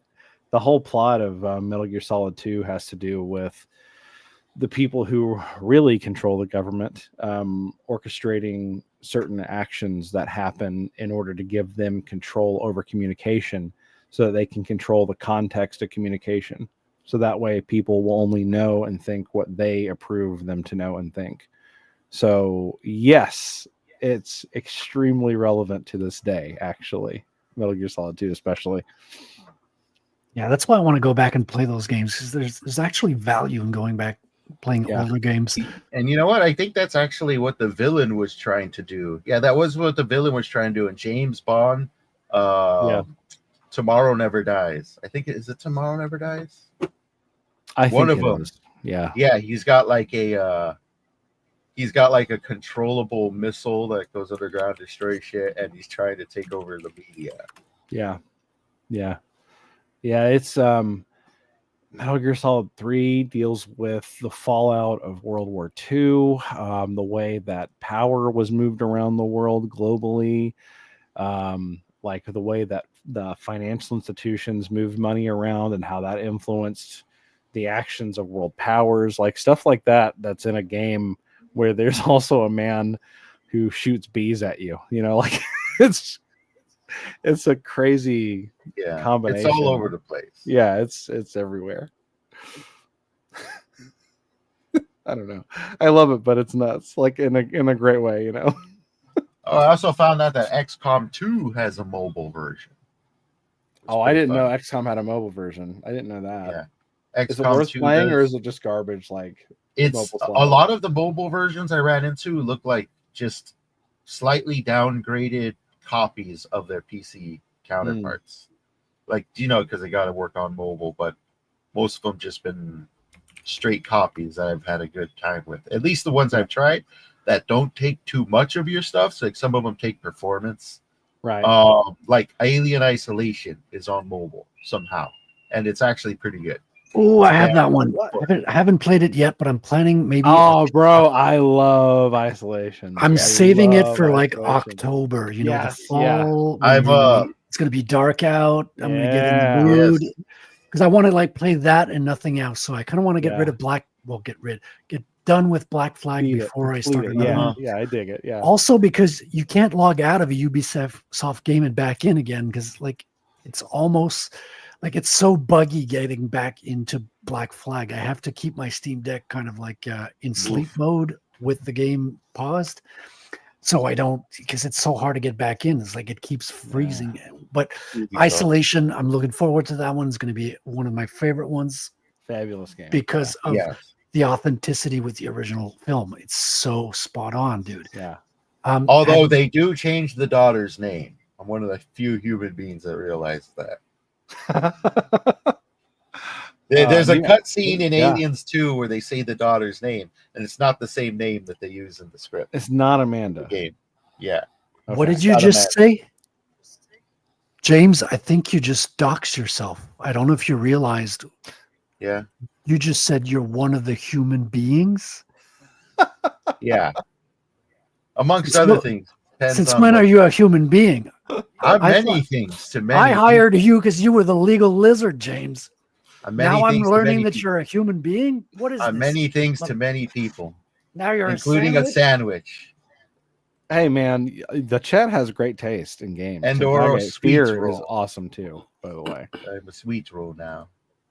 the whole plot of Metal Gear Solid 2 has to do with the people who really control the government orchestrating certain actions that happen in order to give them control over communication so that they can control the context of communication. So that way people will only know and think what they approve them to know and think. So yes, it's extremely relevant to this day, actually. Metal Gear Solid 2 especially. Yeah, that's why I want to go back and play those games, because there's actually value in going back playing older games. And you know what? I think that's actually what the villain was trying to do. Yeah, that was what the villain was trying to do in James Bond. Tomorrow Never Dies. I think is it Tomorrow Never Dies? I One think of them. is. Yeah. Yeah, he's got like a controllable missile that goes underground, destroys shit, and he's trying to take over the media. Yeah. Yeah. Yeah, it's Metal Gear Solid 3 deals with the fallout of World War II, the way that power was moved around the world globally, like the way that the financial institutions moved money around and how that influenced the actions of world powers, like stuff like that. That's in a game where there's also a man who shoots bees at you. You know, like it's a crazy combination. It's all over the place. Yeah, it's everywhere. I don't know. I love it, but it's nuts, like in a great way, you know. Oh, I also found out that XCOM 2 has a mobile version. I didn't know XCOM had a mobile version. I didn't know that. Yeah. Is it worth playing, or is it just garbage? Like, it's a lot of the mobile versions I ran into look like just slightly downgraded copies of their PC counterparts. Like, you know, because they got to work on mobile, but most of them just been straight copies that I've had a good time with. At least the ones I've tried that don't take too much of your stuff. So like some of them take performance. Right. Like Alien Isolation is on mobile somehow, and it's actually pretty good. Oh, I have that one. I haven't played it yet, but I'm planning maybe. Oh, bro, I love Isolation. I'm saving it for like October. You know, the fall. It's gonna be dark out. I'm gonna get in the mood because I want to like play that and nothing else. So I kind of want to get rid of get done with Black Flag before I start another one. Yeah, I dig it. Yeah. Also, because you can't log out of a Ubisoft game and back in again, because like it's almost like it's so buggy getting back into Black Flag. I have to keep my Steam Deck kind of like in sleep mode with the game paused, so I don't, because it's so hard to get back in. It's like it keeps freezing. But Isolation, I'm looking forward to that one. It's going to be one of my favorite ones. Fabulous game because of the authenticity with the original film. It's so spot on, dude. Yeah. Although they do change the daughter's name. I'm one of the few human beings that realized that. There's a cutscene in Aliens 2 where they say the daughter's name, and it's not the same name that they use in the script. It's not Amanda. The game. Yeah. Okay. What did you just say? James, I think you just doxed yourself. I don't know if you realized. Yeah. You just said you're one of the human beings. Yeah. Amongst other things. Since when are you a human being? I'm many things to many. I hired you because you were the legal lizard, James. Now I'm learning that you're a human being. What is this? Many things to many people. Now you're including a sandwich. Hey man, the chat has great taste in games. And or a sweet roll is awesome too, by the way. I have a sweet roll now.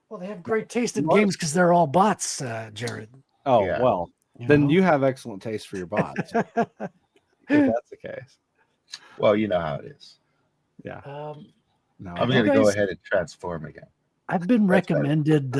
Well, they have great taste in games because they're all bots, Jared. Oh well, then you have excellent taste for your bots. If that's the case. Well, you know how it is. Yeah. No, I'm going to go ahead and transform again. I've been recommended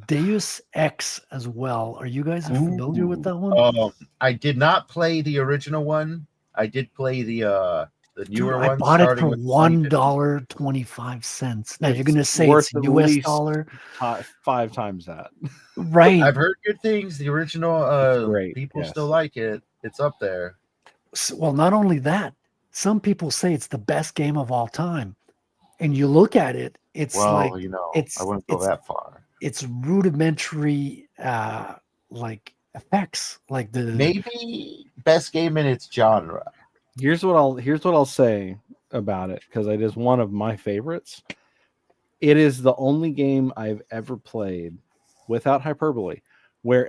Deus Ex as well. Are you guys familiar with that one? I did not play the original one. I did play the newer one. I bought it for $1.25. Now you're going to say it's US dollar. 5 times that. Right. I've heard good things. The original, great. People still like it. It's up there. Well, not only that, some people say it's the best game of all time. And you look at it, it's I wouldn't go that far. It's rudimentary like effects, like the maybe best game in its genre. Here's what I'll say about it, because it is one of my favorites. It is the only game I've ever played, without hyperbole, where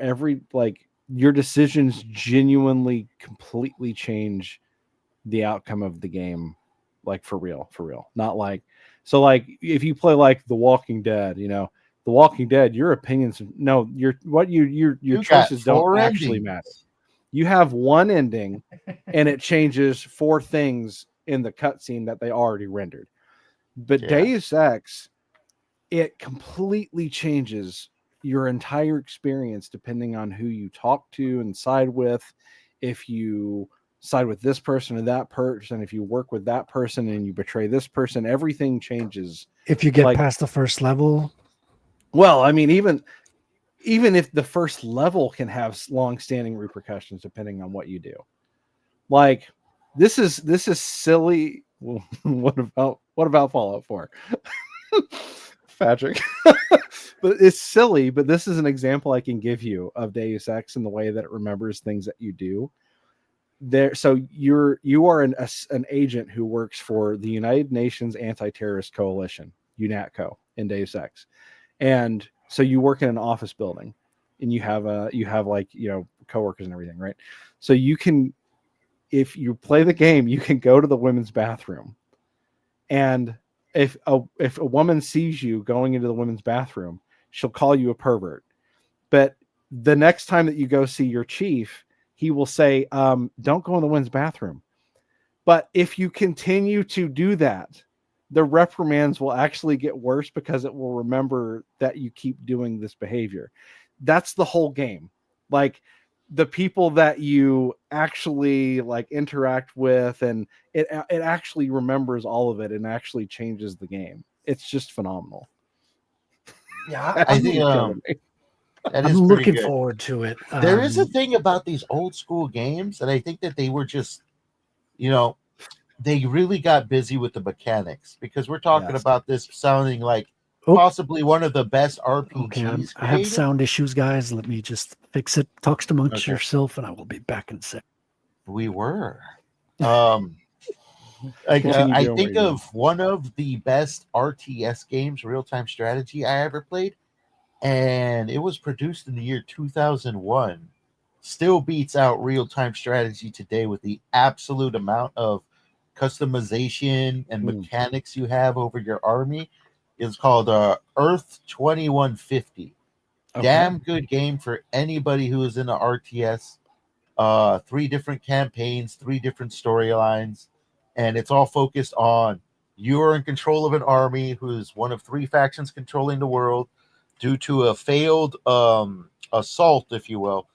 your decisions genuinely completely change the outcome of the game, like for real. Not like, so like if you play like The Walking Dead, The Walking Dead, your opinions, no, your You got choices don't 4 actually endings. matter. You have one ending, and it changes 4 things in the cutscene that they already rendered. But Yeah. Deus Ex, it completely changes your entire experience depending on who you talk to and side with. If you side with this person or that person, if you work with that person and you betray this person, everything changes. If you get Like, past the first level, well, I mean, even if the first level can have long-standing repercussions depending on what you do. Like, this is silly. Well, what about Fallout 4? Patrick. But it's silly, but this is an example I can give you of Deus Ex in the way that it remembers things that you do. So you are an agent who works for the United Nations Anti-Terrorist Coalition, UNATCO, in Deus Ex. And so you work in an office building and you have like, coworkers and everything, right? So you can, if you play the game, you can go to the women's bathroom, and if a woman sees you going into the women's bathroom, she'll call you a pervert. But the next time that you go see your chief, he will say, don't go in the women's bathroom. But if you continue to do that, the reprimands will actually get worse because it will remember that you keep doing this behavior. That's the whole game. Like, the people that you actually like interact with, and it actually remembers all of it and actually changes the game. It's just phenomenal. Yeah, I think that is I'm pretty looking good. forward to it. There is a thing about these old school games that I think that they were just, they really got busy with the mechanics, because we're talking about this sounding like possibly one of the best RPGs. Okay, I have sound issues, guys. Let me just fix it. Talks amongst yourself, and I will be back in a sec. We were. I think of one of the best RTS games, real-time strategy I ever played, and it was produced in the year 2001. Still beats out real-time strategy today with the absolute amount of customization and mechanics you have over your army. It's called Earth 2150. Okay. Damn good game for anybody who is in the RTS. 3 different campaigns, 3 different storylines, and it's all focused on you are in control of an army who is one of 3 factions controlling the world. Due to a failed assault, if you will,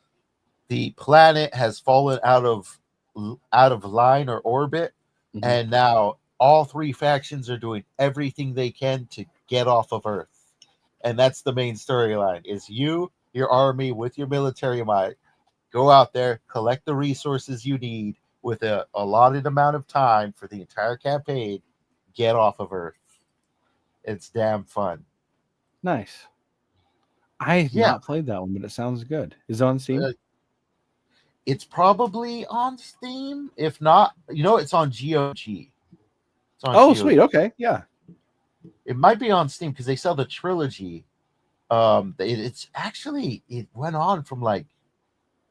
the planet has fallen out of line or orbit, and now all 3 factions are doing everything they can to get off of Earth. And that's the main storyline, is you, your army, with your military might, go out there, collect the resources you need with a allotted amount of time for the entire campaign, get off of Earth. It's damn fun. Nice. I have not played that one, but it sounds good. Is it on Steam? It's probably on Steam. If not, it's on GOG. It's on GOG. Sweet. Okay. Yeah. It might be on Steam because they sell the trilogy. It's actually, it went on from like,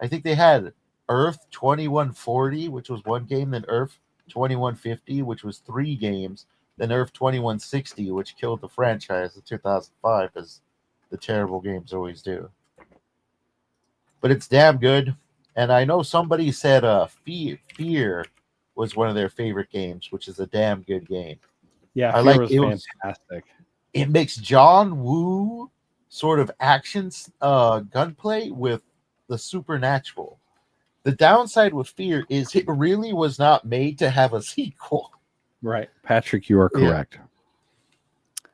I think they had Earth 2140, which was 1 game, then Earth 2150, which was 3 games, then Earth 2160, which killed the franchise in 2005, as the terrible games always do. But it's damn good. And I know somebody said Fear was one of their favorite games, which is a damn good game. Yeah, I Fear like was it. Fantastic. It makes John Woo sort of actions gunplay with the supernatural. The downside with Fear is it really was not made to have a sequel. Right. Patrick, you are correct. Yeah.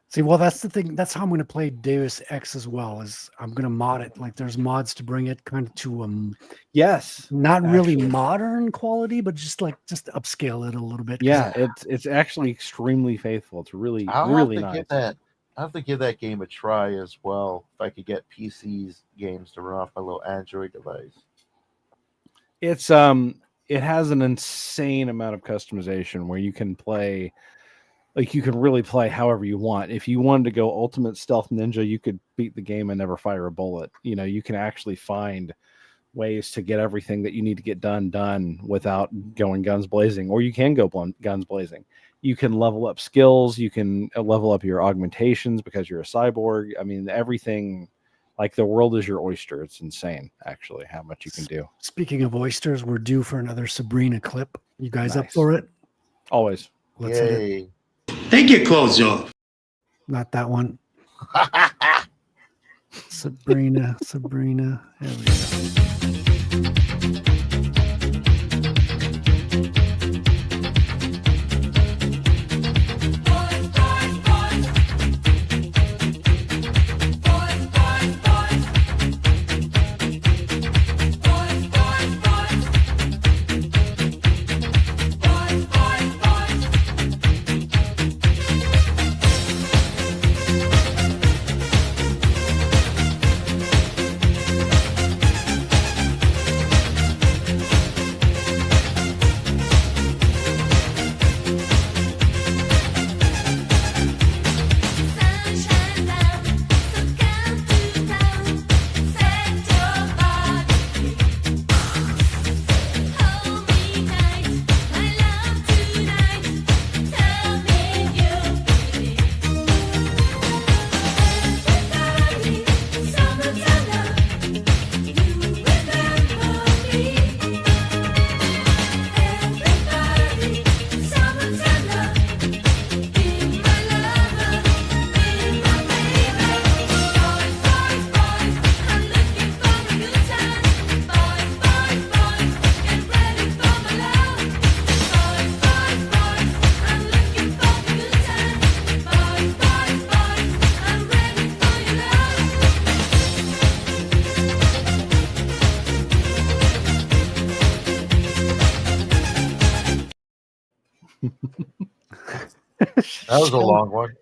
See, well, that's the thing. That's how I'm going to play Deus Ex as well. Is I'm going to mod it. Like, there's mods to bring it kind of to yes, not really modern quality, but just upscale it a little bit. Yeah, it's actually extremely faithful. It's really really nice. I have to give that game a try as well. If I could get PC's games to run off my little Android device. It's it has an insane amount of customization where you can play. Like, you can really play however you want. If you wanted to go ultimate stealth ninja, you could beat the game and never fire a bullet. You can actually find ways to get everything that you need to get done without going guns blazing, or you can go guns blazing. You can level up skills. You can level up your augmentations because you're a cyborg. I mean, everything, like the world is your oyster. It's insane, actually, how much you can do. Speaking of oysters, we're due for another Sabrina clip. You guys up Nice. for it? Always. Let's hit it. Yay. Take your clothes off. Not that one. Sabrina. There we go. That was a long one.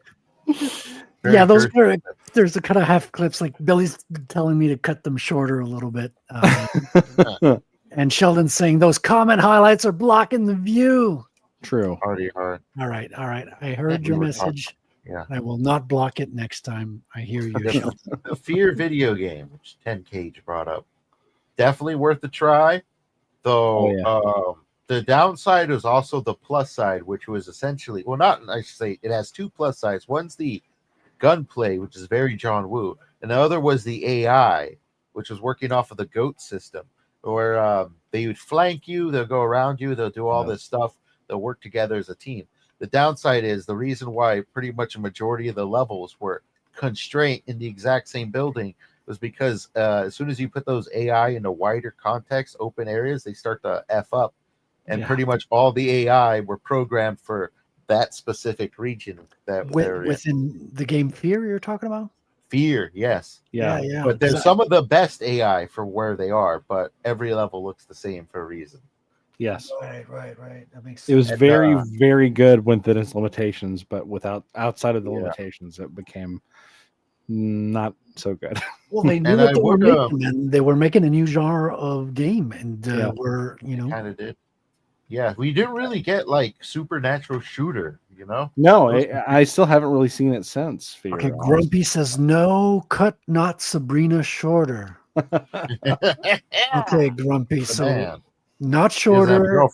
Yeah, those were. There's a kind of half clips. Like Billy's telling me to cut them shorter a little bit. And Sheldon's saying those comment highlights are blocking the view. True. Already hard. All right. I heard your message. Yeah. I will not block it next time. I hear you, Sheldon. The Fear video game, which 10 Cage brought up, definitely worth a try. Though the downside is also the plus side, which was essentially, well, not I should say, it has two plus sides. One's the gunplay, which is very John Woo, and the other was the AI, which was working off of the GOAT system, where they would flank you, they'll go around you, they'll do all this stuff, they'll work together as a team. The downside is the reason why pretty much a majority of the levels were constrained in the exact same building was because as soon as you put those AI into wider context, open areas, they start to F up. And pretty much all the AI were programmed for that specific region that within the game Fear you're talking about? Fear, yes. Yeah. But there's some of the best AI for where they are, but every level looks the same for a reason. Yes. Right. That makes sense. It was very, very good within its limitations, but outside of the limitations, it became not so good. Well, they knew what they were making, and they were making a new genre of game, and were kind of did. Yeah, we didn't really get like supernatural shooter, No, I still haven't really seen it since. Fear, okay, Grumpy says no, cut not Sabrina shorter. Okay, Grumpy, so not shorter,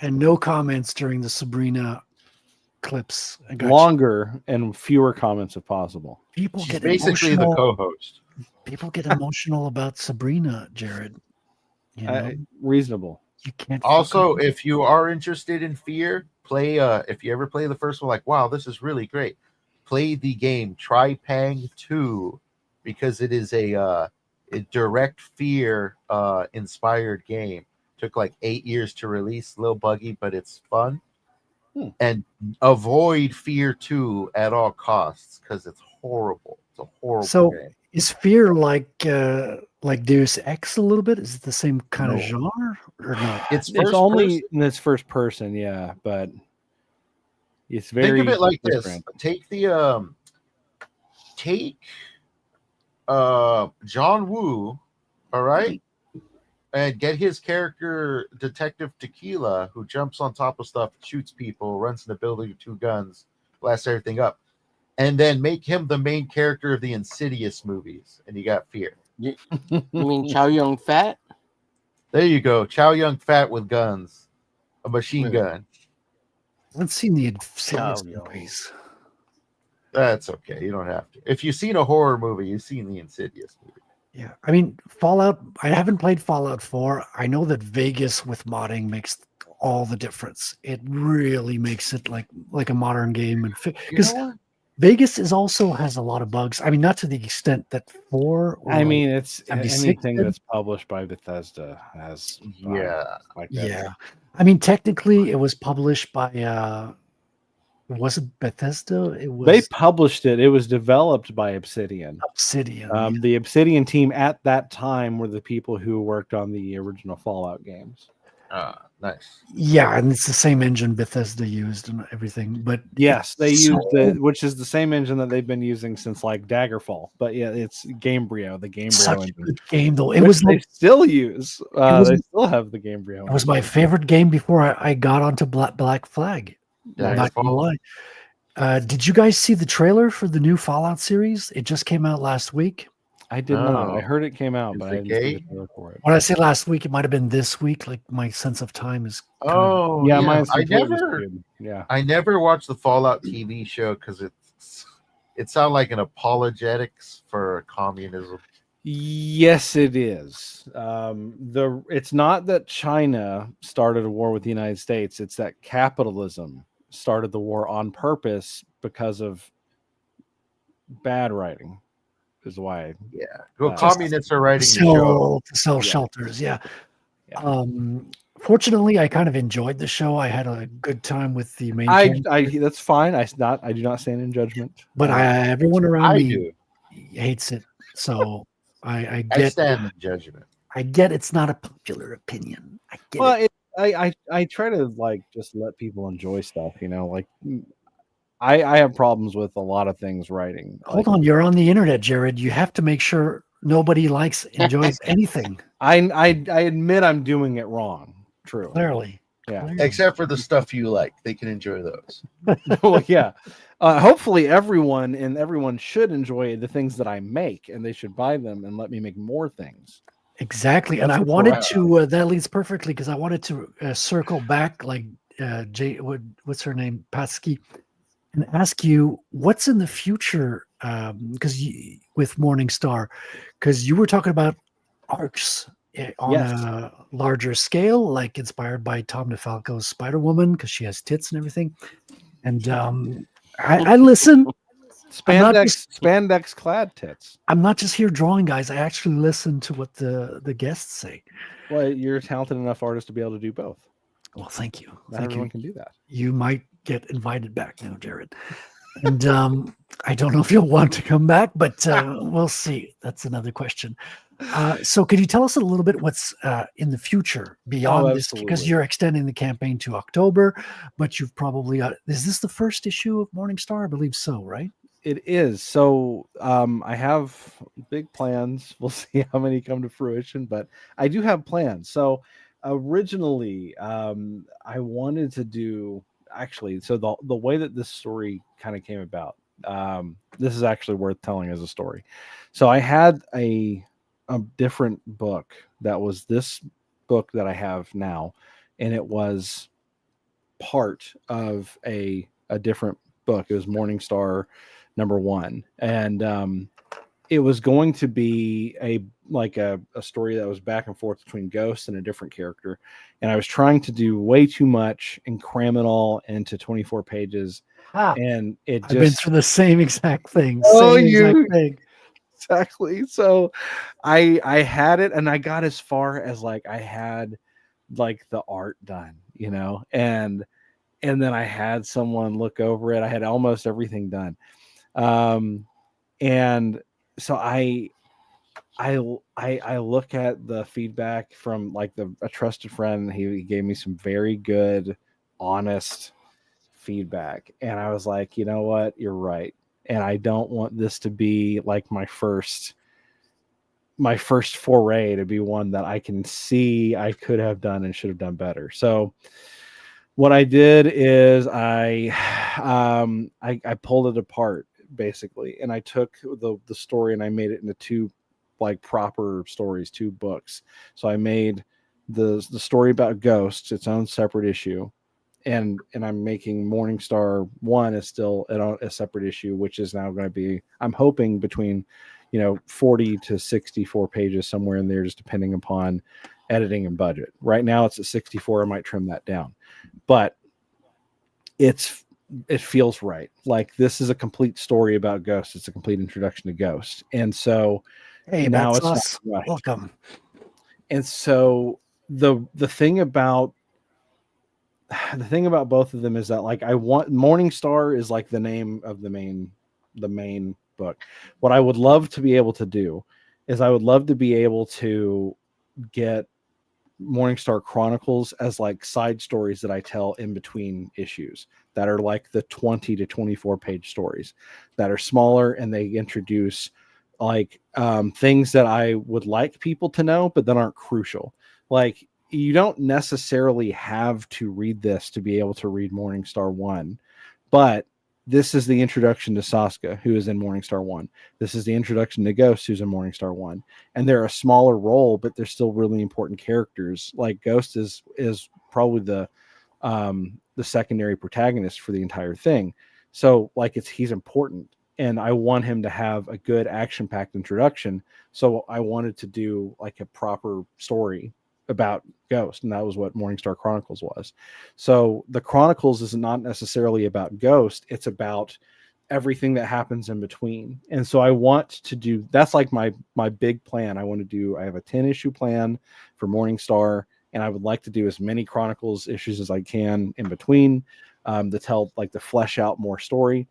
and no comments during the Sabrina clips. Longer and fewer comments if possible. People get basically emotional. The co-host. People get emotional about Sabrina, Jared. Reasonable. You can't. Also, if you are interested in Fear, play. If you ever play the first one, like, wow, this is really great. Play the game Tripang 2 because it is a direct Fear inspired game. Took like 8 years to release, a little buggy, but it's fun. And avoid Fear 2 at all costs because it's horrible. It's a horrible game. Is Fear like Deus Ex a little bit? Is it the same kind of genre or not? It's only in its first person, yeah, but it's very. Think of it like different. this: take John Woo, all right, and get his character Detective Tequila, who jumps on top of stuff, shoots people, runs in the building with 2 guns, blasts everything up. And then make him the main character of the Insidious movies, and you got Fear. You mean Chow Yun Fat? There you go, Chow Yun Fat with guns, a machine gun. I haven't seen the Insidious Oh, no. movies. That's okay. You don't have to. If you've seen a horror movie, you've seen the Insidious movie. Yeah, I mean Fallout. I haven't played Fallout 4. I know that Vegas with modding makes all the difference. It really makes it like a modern game, and because Vegas is also has a lot of bugs. I mean, not to the extent that 4. Or I mean, it's 76 anything did. that's published by Bethesda has Yeah. like that. Yeah, I mean, technically, it was published by. Was it Bethesda? It was. They published it. It was developed by Obsidian. Obsidian. The Obsidian team at that time were the people who worked on the original Fallout games. Nice. Yeah, and it's the same engine Bethesda used and everything. But yes, they used which is the same engine that they've been using since like Daggerfall. But yeah, it's Gamebryo, the Gamebryo such engine. a good game though. It which was they like still use. They still have the Gamebryo. It was my favorite game before I got onto Black Flag. I'm not gonna lie. Did you guys see the trailer for the new Fallout series? It just came out last week. I did not. I heard it came out, but I didn't see the trailer for it. When I say last week, it might have been this week. Like my sense of time is. yeah, mine's I completely never. skewed. Yeah, I never watched the Fallout TV show because it sounded like an apologetics for communism. Yes, it is. It's not that China started a war with the United States. It's that capitalism started the war on purpose because of bad writing. Is why. Yeah. Well, communists are writing the show to sell shelters. Yeah. Fortunately, I kind of enjoyed the show. I had a good time with the main. That's fine. I do not stand in judgment. But everyone around me do. hates it. So I get. I stand in judgment. I get it's not a popular opinion. I get it. I try to like just let people enjoy stuff. You know, like I have problems with a lot of things writing. Hold on, you're on the internet, Jared. You have to make sure nobody enjoys anything. I admit I'm doing it wrong. True. Clearly. Yeah. Except for the stuff you like. They can enjoy those. Well, yeah. Hopefully everyone should enjoy the things that I make, and they should buy them and let me make more things. Exactly. And I wanted to that leads perfectly because I wanted to circle back like what's her name? Patsky, and ask you what's in the future because with Morningstar, because you were talking about arcs on a larger scale, like inspired by Tom DeFalco's Spider-Woman because she has tits and everything. And I listen. Spandex clad tits. I'm not just here drawing, guys. I actually listen to what the guests say. Well, you're a talented enough artist to be able to do both. Well, thank you. Not everyone can do that. You might get invited back now, Jared. And I don't know if you'll want to come back, but we'll see. That's another question. So could you tell us a little bit what's in the future beyond this? Because you're extending the campaign to October, but you've probably is this the first issue of Morningstar? I believe so, right? It is. So I have big plans. We'll see how many come to fruition, but I do have plans. So originally I wanted to do so the way that this story kind of came about, this is actually worth telling as a story. So I had a different book that was this book that I have now, and it was part of a different book. It was Morningstar #1, and it was going to be a story that was back and forth between Ghost and a different character, and I was trying to do way too much and cram it all into 24 pages. And I've been through the same exact thing. Exactly. So I had it, and I got as far as I had the art done, and then I had someone look over it. I had almost everything done. And so I look at the feedback from a trusted friend. He gave me some very good, honest feedback, and I was like, you know what, you're right. And I don't want this to be my first foray to be one that I can see I could have done and should have done better. So what I did is I pulled it apart basically, and I took the story and I made it into two proper stories, 2 books. So I made the story about Ghosts its own separate issue, and I'm making Morningstar 1 is still a separate issue, which is now going to be, I'm hoping, between 40 to 64 pages, somewhere in there, just depending upon editing and budget. Right now it's at 64. I might trim that down, but it feels right. Like, this is a complete story about Ghost. It's a complete introduction to Ghost, and so now it's us. not right. Welcome. And so the thing about both of them is that, like, I want Morningstar is like the name of the main book. What I would love to be able to do is I would love to be able to get Morningstar Chronicles as like side stories that I tell in between issues, that are like the 20 to 24 page stories that are smaller, and they introduce like things that I would like people to know, but that aren't crucial. Like, you don't necessarily have to read this to be able to read Morningstar 1, but this is the introduction to Saska, who is in Morningstar 1. This is the introduction to Ghost, who's in Morningstar 1. And they're a smaller role, but they're still really important characters. Like, Ghost is probably the secondary protagonist for the entire thing. So, like, he's important. And I want him to have a good action-packed introduction. So I wanted to do like a proper story about Ghost, and that was what Morningstar Chronicles was. So the Chronicles is not necessarily about Ghost, it's about everything that happens in between. And so I want to do, that's like my big plan. I have a 10-issue plan for Morningstar, and I would like to do as many Chronicles issues as I can in between, to tell, like, to flesh out more story.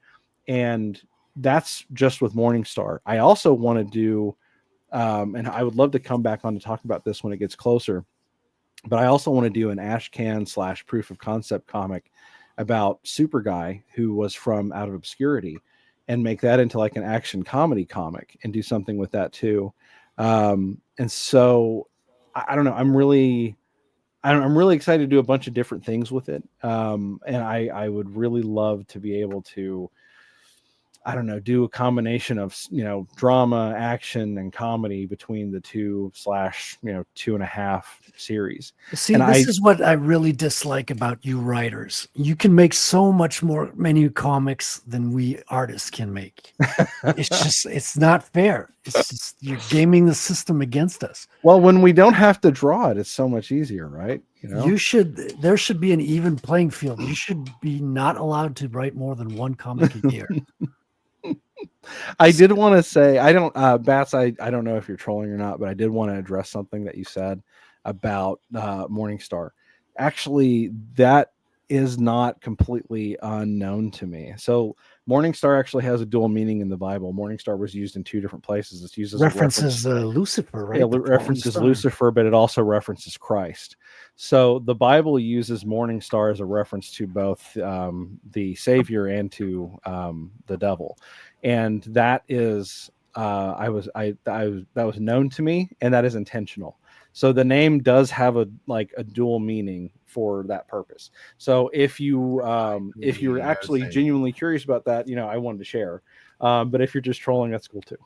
And that's just with Morningstar. I also want to do, and I would love to come back on to talk about this when it gets closer, but I also want to do an Ashcan / proof of concept comic about Super Guy, who was from out of obscurity, and make that into like an action comedy comic and do something with that too. And so I don't know, I'm really excited to do a bunch of different things with it. And I would really love to be able to, I don't know, do a combination of, drama, action, and comedy between the 2 / 2.5 series. See, this is what I really dislike about you writers. You can make so much more menu comics than we artists can make. It's not fair. It's just, you're gaming the system against us. Well, when we don't have to draw it, it's so much easier, right? There should be an even playing field. You should be not allowed to write more than one comic a year. I did want to say, I don't, Bats, I don't know if you're trolling or not, but I did want to address something that you said about Morningstar. Actually, that is not completely unknown to me. So Morningstar actually has a dual meaning in the Bible. Morningstar was used in 2 different places. It's used as references Lucifer, right? Yeah, it references Lucifer, but it also references Christ. So the Bible uses Morningstar as a reference to both the Savior and to the devil, and that is that was known to me, and that is intentional. So the name does have a dual meaning for that purpose. So if you're actually genuinely curious about that, I wanted to share. But if you're just trolling, that's cool too.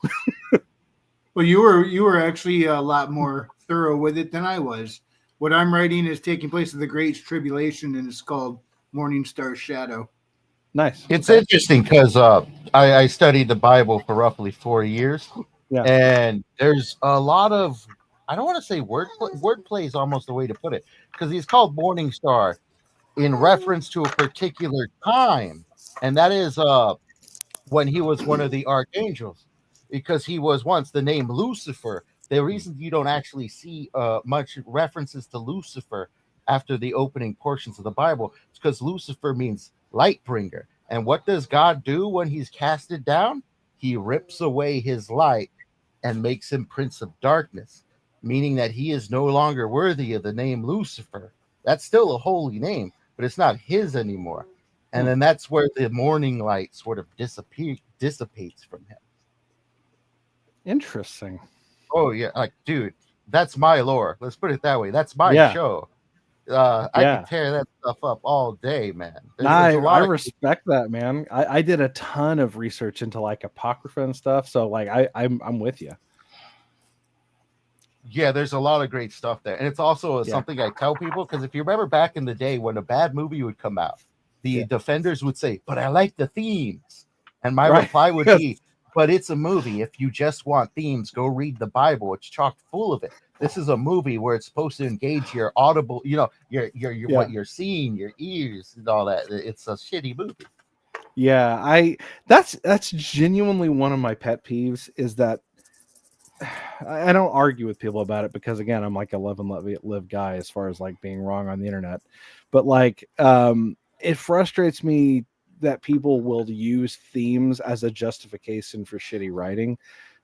Well, you were actually a lot more thorough with it than I was. What I'm writing is taking place in the Great Tribulation, and it's called Morningstar Shadow. Nice. It's interesting because I studied the Bible for roughly 4 years, and there's a lot of, I don't want to say wordplay is almost the way to put it, because he's called Morningstar in reference to a particular time, and that is when he was one of the archangels, because he was once the name Lucifer. The reason you don't actually see much references to Lucifer after the opening portions of the Bible is because Lucifer means light bringer. And what does God do when he's casted down? He rips away his light and makes him prince of darkness, meaning that he is no longer worthy of the name Lucifer. That's still a holy name, but it's not his anymore. And then that's where the morning light sort of dissipates from him. Interesting. Oh yeah, like, dude, that's my lore. Let's put it that way. That's my show. I can tear that stuff up all day, man. I respect that, man. I did a ton of research into like Apocrypha and stuff, so like I'm with you. Yeah, there's a lot of great stuff there. And it's also something I tell people, because if you remember back in the day when a bad movie would come out, the defenders would say, but I like the themes. And my reply would be, but it's a movie. If you just want themes, go read the Bible. It's chock full of it. This is a movie where it's supposed to engage your audible, your what you're seeing, your ears and all that. It's a shitty movie. Yeah, that's genuinely one of my pet peeves, is that I don't argue with people about it, because again, I'm like a love and let live guy as far as like being wrong on the internet. But like it frustrates me that people will use themes as a justification for shitty writing.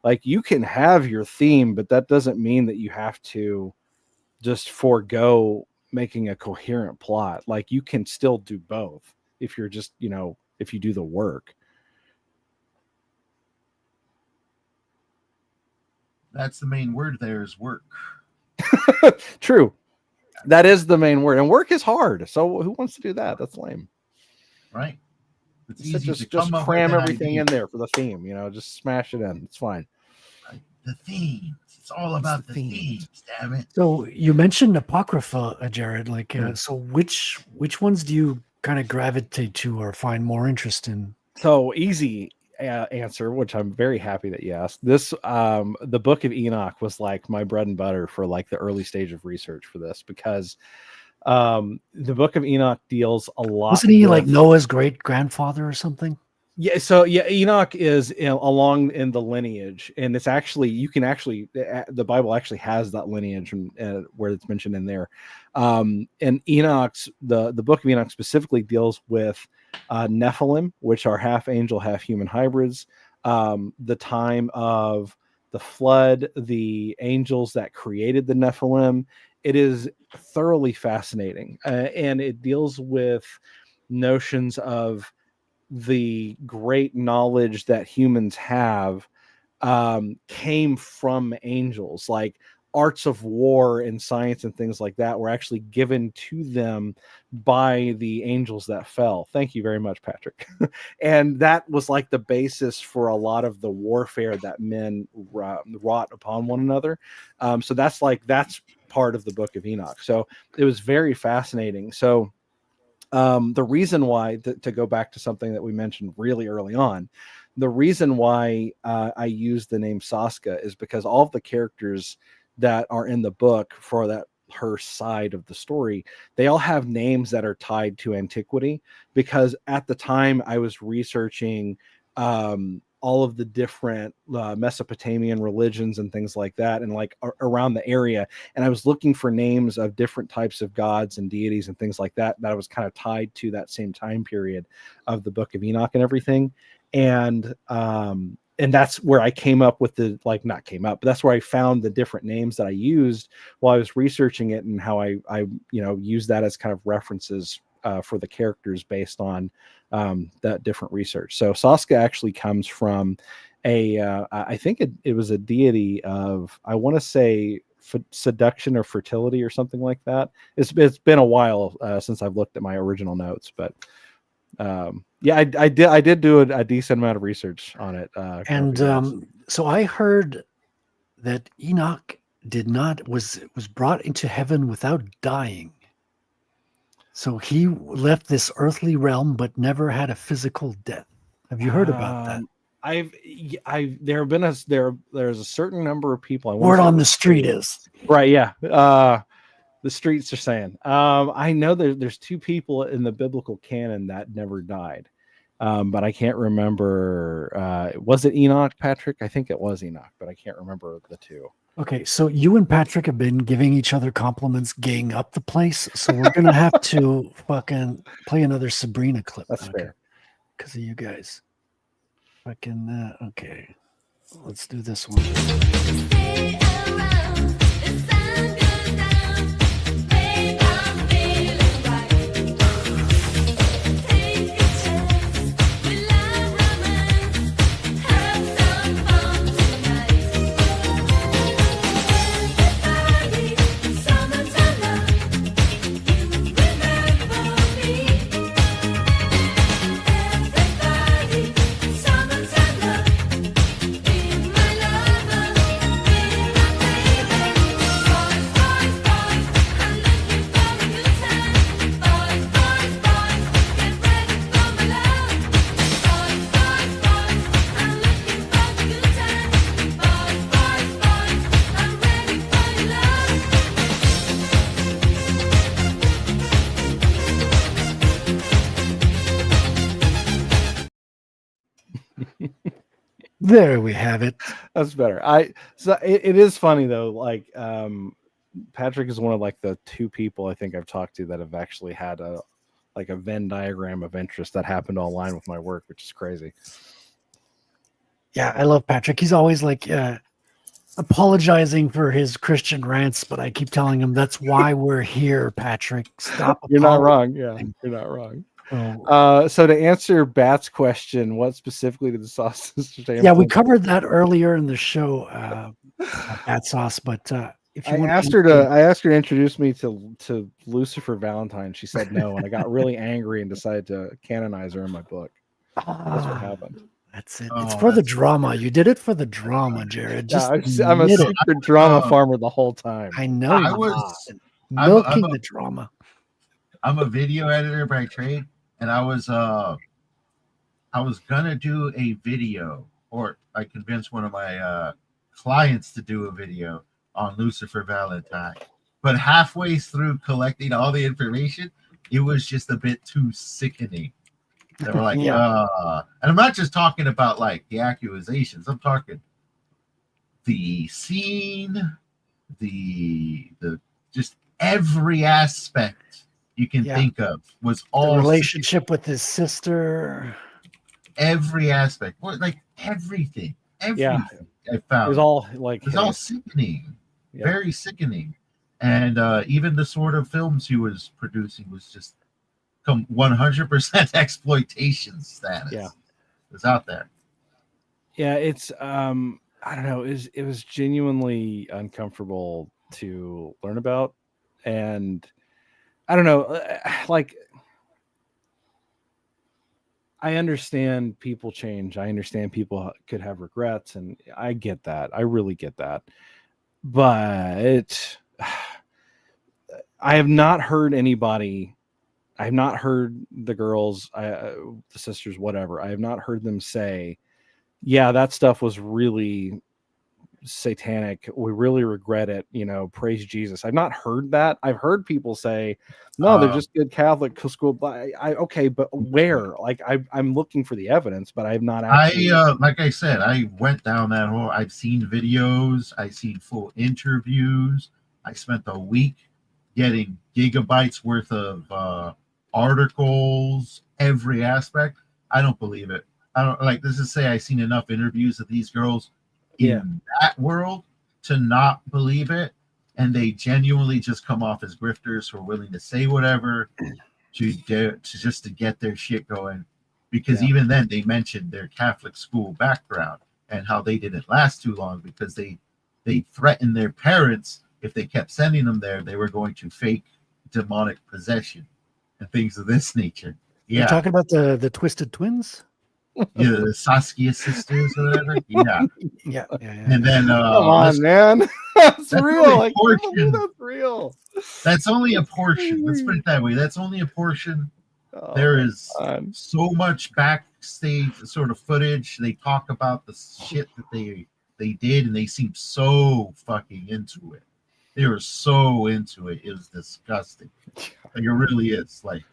Like, you can have your theme, but that doesn't mean that you have to just forego making a coherent plot. Like, you can still do both if you're just, if you do the work. That's the main word there, is work. True. That is the main word. And work is hard. So who wants to do that? That's lame. Right. It's easy just to cram everything in there for the theme, just smash it in. It's fine. Right. The themes. It's all about the themes, damn it. So you mentioned Apocrypha, Jared. Like, so which ones do you kind of gravitate to or find more interest in? So easy answer, which I'm very happy that you asked. This, the Book of Enoch was like my bread and butter for like the early stage of research for this, because the Book of Enoch deals a lot. Wasn't he like Noah's great grandfather or something? Yeah. So yeah, Enoch is along in the lineage, and it's actually, you can actually, the Bible actually has that lineage where it's mentioned in there. And Enoch's, the Book of Enoch specifically deals with Nephilim, which are half angel, half human hybrids. The time of the flood, the angels that created the Nephilim. It is thoroughly fascinating, and it deals with notions of the great knowledge that humans have came from angels. Like, arts of war and science and things like that were actually given to them by the angels that fell. Thank you very much, Patrick. And that was like the basis for a lot of the warfare that men wrought upon one another. So that's part of the Book of Enoch. So it was very fascinating. So the reason why, to go back to something that we mentioned really early on, the reason why I use the name Saska is because all of the characters that are in the book for her side of the story, they all have names that are tied to antiquity, because at the time I was researching all of the different Mesopotamian religions and things like that, and like around the area. And I was looking for names of different types of gods and deities and things like that, that I was kind of tied to that same time period of the Book of Enoch and everything. And that's where I came up with but that's where I found the different names that I used while I was researching it, and how I use that as kind of references for the characters based on that different research. So Saska actually comes from I think it was a deity of, I want to say, seduction or fertility or something like that. It's been a while since I've looked at my original notes, but yeah, I did do a decent amount of research on it. So I heard that Enoch was brought into heaven without dying. So he left this earthly realm, but never had a physical death. Have you heard about that? There's a certain number of people. Word on the street is right. Yeah. The streets are saying. I know there's two people in the biblical canon that never died, but I can't remember. Was it Enoch, Patrick? I think it was Enoch, but I can't remember the two. Okay, so you and Patrick have been giving each other compliments, gaying up the place. So we're gonna have to fucking play another Sabrina clip. That's fair, because of you guys. Fucking okay, let's do this one. There we have it. That's better. It is funny though. Like Patrick is one of like the 2 people I think I've talked to that have actually had a Venn diagram of interest that happened to align with my work, which is crazy. Yeah, I love Patrick. He's always like apologizing for his Christian rants, but I keep telling him that's why we're here, Patrick. Stop. You're not wrong. Yeah, you're not wrong. So to answer Bat's question, what specifically did the sauce stand Yeah, we for? covered that earlier in the show, Bat Sauce, but if you I asked her to introduce me to Lucifer Valentine. She said no, and I got really angry and decided to canonize her in my book. That's what happened. That's it. It's for the drama. You did it for the drama, Jared. Just I'm a admit it. secret drama farmer the whole time. I know. I you was are. Milking the drama. I'm a video editor by trade, and I was gonna do a video, or I convinced one of my clients to do a video on Lucifer Valentine. But halfway through collecting all the information, it was just a bit too sickening. They were like, and I'm not just talking about like the accusations. I'm talking the scene, the just every aspect you can think of was all the relationship with his sister. Every aspect, like everything. I found it was all like it was all sickening, very sickening, and even the sort of films he was producing was just 100% exploitation status. Yeah, it's out there. Yeah, it's I don't know. It was genuinely uncomfortable to learn about, and I don't know, like. I understand people change. I understand people could have regrets, and I get that. I really get that. But I have not heard anybody. I have not heard the girls, the sisters, whatever. I have not heard them say, "Yeah, that stuff was really satanic. We really regret it. Praise Jesus." I've not heard that. I've heard people say, "No, they're just good Catholic school." But okay, but where? Like, I'm looking for the evidence, but I have not actually. Like I said, I went down that hole. I've seen videos. I've seen full interviews. I spent a week getting gigabytes worth of articles, every aspect. I don't believe it. I don't like this. Is say I've seen enough interviews of these girls in that world to not believe it, and they genuinely just come off as grifters who are willing to say whatever to get their shit going, because even then they mentioned their Catholic school background and how they didn't last too long because they threatened their parents if they kept sending them there, they were going to fake demonic possession and things of this nature. You're talking about the Twisted Twins? The Saskia sisters or whatever. Yeah. And then come on, man. That's real. I can't believe that's real. That's only a portion. Let's put it that way. That's only a portion. There is so much backstage sort of footage. They talk about the shit that they did, and they seem so fucking into it. They were so into it. It was disgusting. Like, it really is. Like,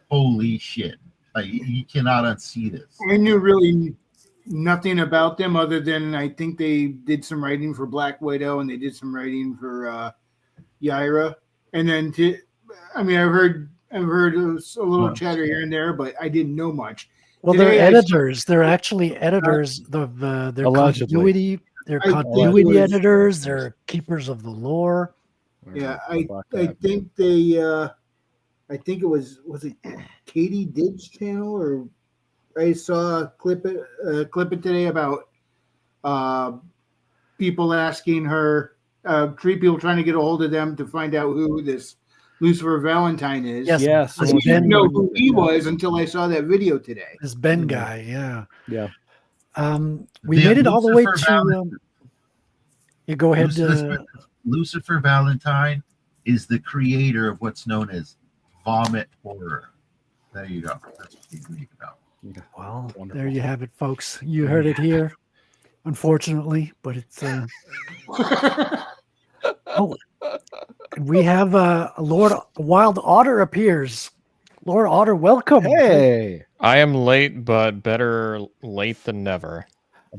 holy shit. Like, you cannot unsee this. I knew really nothing about them other than I think they did some writing for Black Widow and they did some writing for Yaira. And then, I've heard a little chatter here and there, but I didn't know much. Well, they're editors. They're actually editors of their continuity. They're continuity editors. They're keepers of the lore. Yeah, I think they. I think it was it Katie Dibb's channel, or I saw a clip it today about people asking her, three people trying to get a hold of them to find out who this Lucifer Valentine is. Yes. I didn't know who he was until I saw that video today. This Ben guy, yeah. We The made it all the way Lucifer to. You go ahead. Lucifer Valentine is the creator of what's known as vomit horror. There you go. That's what you need to know. Well, there you have it, folks. You heard it here. Unfortunately, but it's. Oh, we have Lord Wild Otter appears. Lord Otter, welcome. Hey, I am late, but better late than never.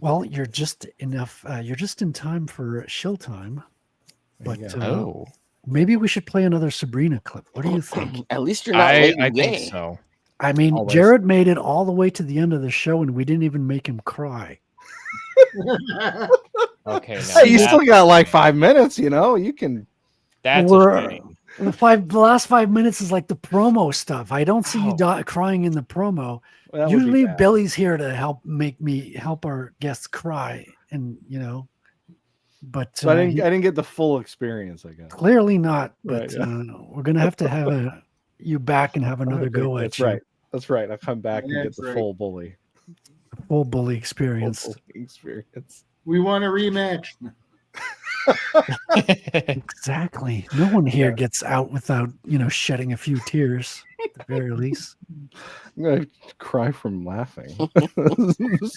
Well, you're just enough. You're just in time for shill time. But maybe we should play another Sabrina clip. What do you think? At least you're not late. I think so. I mean, Always. Jared made it all the way to the end of the show, and we didn't even make him cry. Okay, now Hey, you still got like 5 minutes. You can. That's a shame. The last 5 minutes is like the promo stuff. I don't see you crying in the promo. Well, usually Billy's here to help our guests cry, and but So I didn't get the full experience, I guess. clearly not. Right, But we're gonna have to have you back and have another go at you. That's right. I'll come back and get the full bully. Full bully experience. Full bully experience. We want a rematch. Exactly. No one here gets out without shedding a few tears at the very least. I'm gonna cry from laughing. All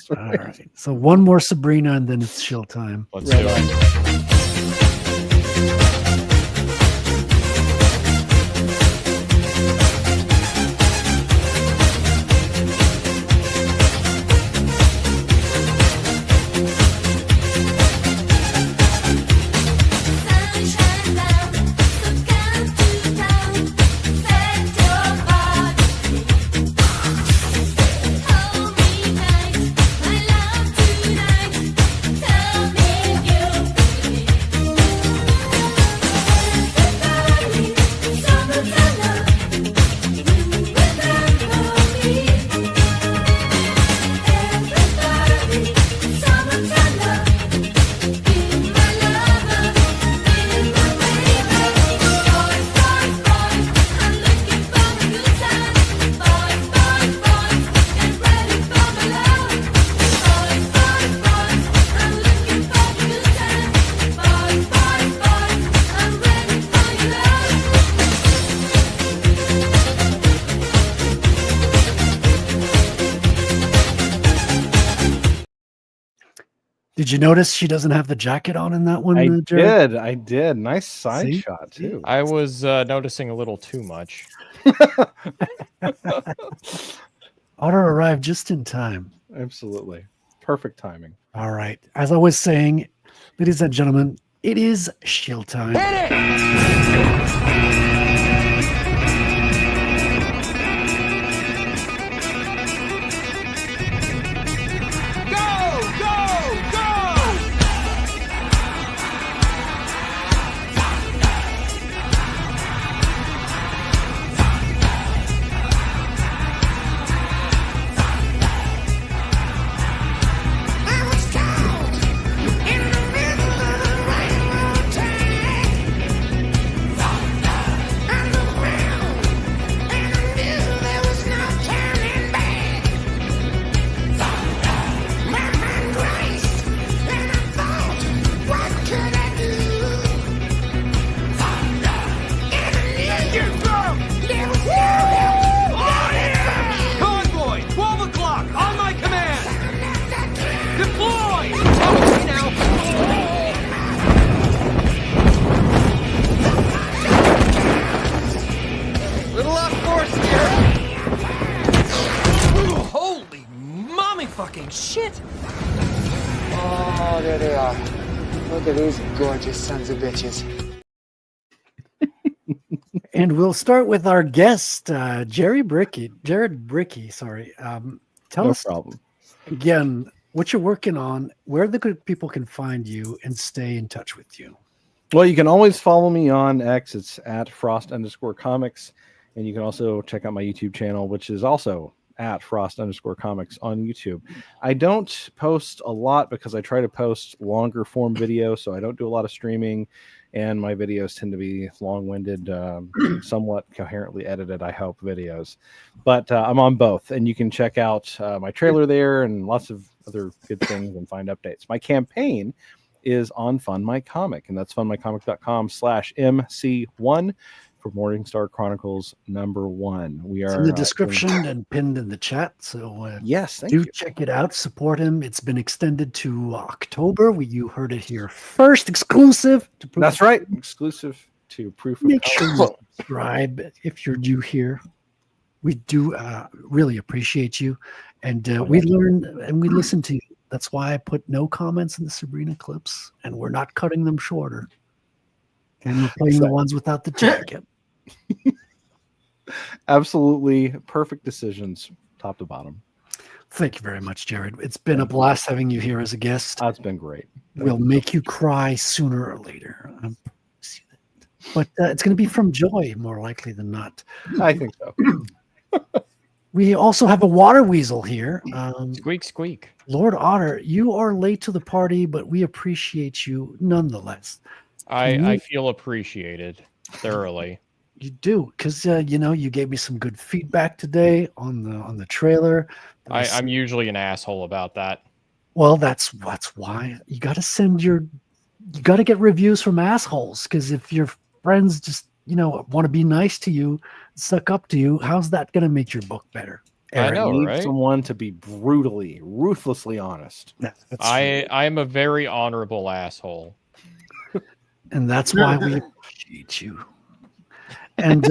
right. So one more Sabrina and then it's chill time. Let's do it. Did you notice she doesn't have the jacket on in that one? I did. Nice side shot too. I was noticing a little too much. Otter arrived just in time. Absolutely. Perfect timing. All right. As I was saying, ladies and gentlemen, it is shill time. Shit! Oh, there they are. Look at these gorgeous sons of bitches. And we'll start with our guest, Jared Bricky. Sorry. Tell us again what you're working on, where the good people can find you and stay in touch with you. Well, you can always follow me on X. It's at Frost_comics. And you can also check out my YouTube channel, which is also at Frost_comics on YouTube. I don't post a lot because I try to post longer form videos, so I don't do a lot of streaming, and my videos tend to be long-winded, somewhat coherently edited, I hope, videos. But I'm on both, and you can check out my trailer there and lots of other good things and find updates. My campaign is on Fund My Comic, and that's fundmycomic.com/MC1 for MorningStar Chronicles #1. We are it's in the description and pinned in the chat. So yes, do check it out. Support him. It's been extended to October. You heard it here first. Exclusive. That's right. Exclusive to Proof. Make sure you subscribe if you're new here. We do really appreciate you, and we learn and we listen to That's why I put no comments in the Sabrina clips, and we're not cutting them shorter. And we're playing the ones without the jacket. Absolutely perfect decisions, top to bottom. Thank you very much, Jared. It's been a blast having you here as a guest. That's been great. We'll make you cry sooner or later. I promise you that. But it's going to be from joy, more likely than not. I think so. We also have a water weasel here. Squeak, squeak. Lord Otter, you are late to the party, but we appreciate you nonetheless. I feel appreciated thoroughly. You do, because you gave me some good feedback today on the trailer. I'm usually an asshole about that. Well, that's why you got to get reviews from assholes, because if your friends just want to be nice to you, suck up to you, how's that going to make your book better? I know, need right? someone to be ruthlessly honest. I am a very honorable asshole. And that's why we appreciate you. And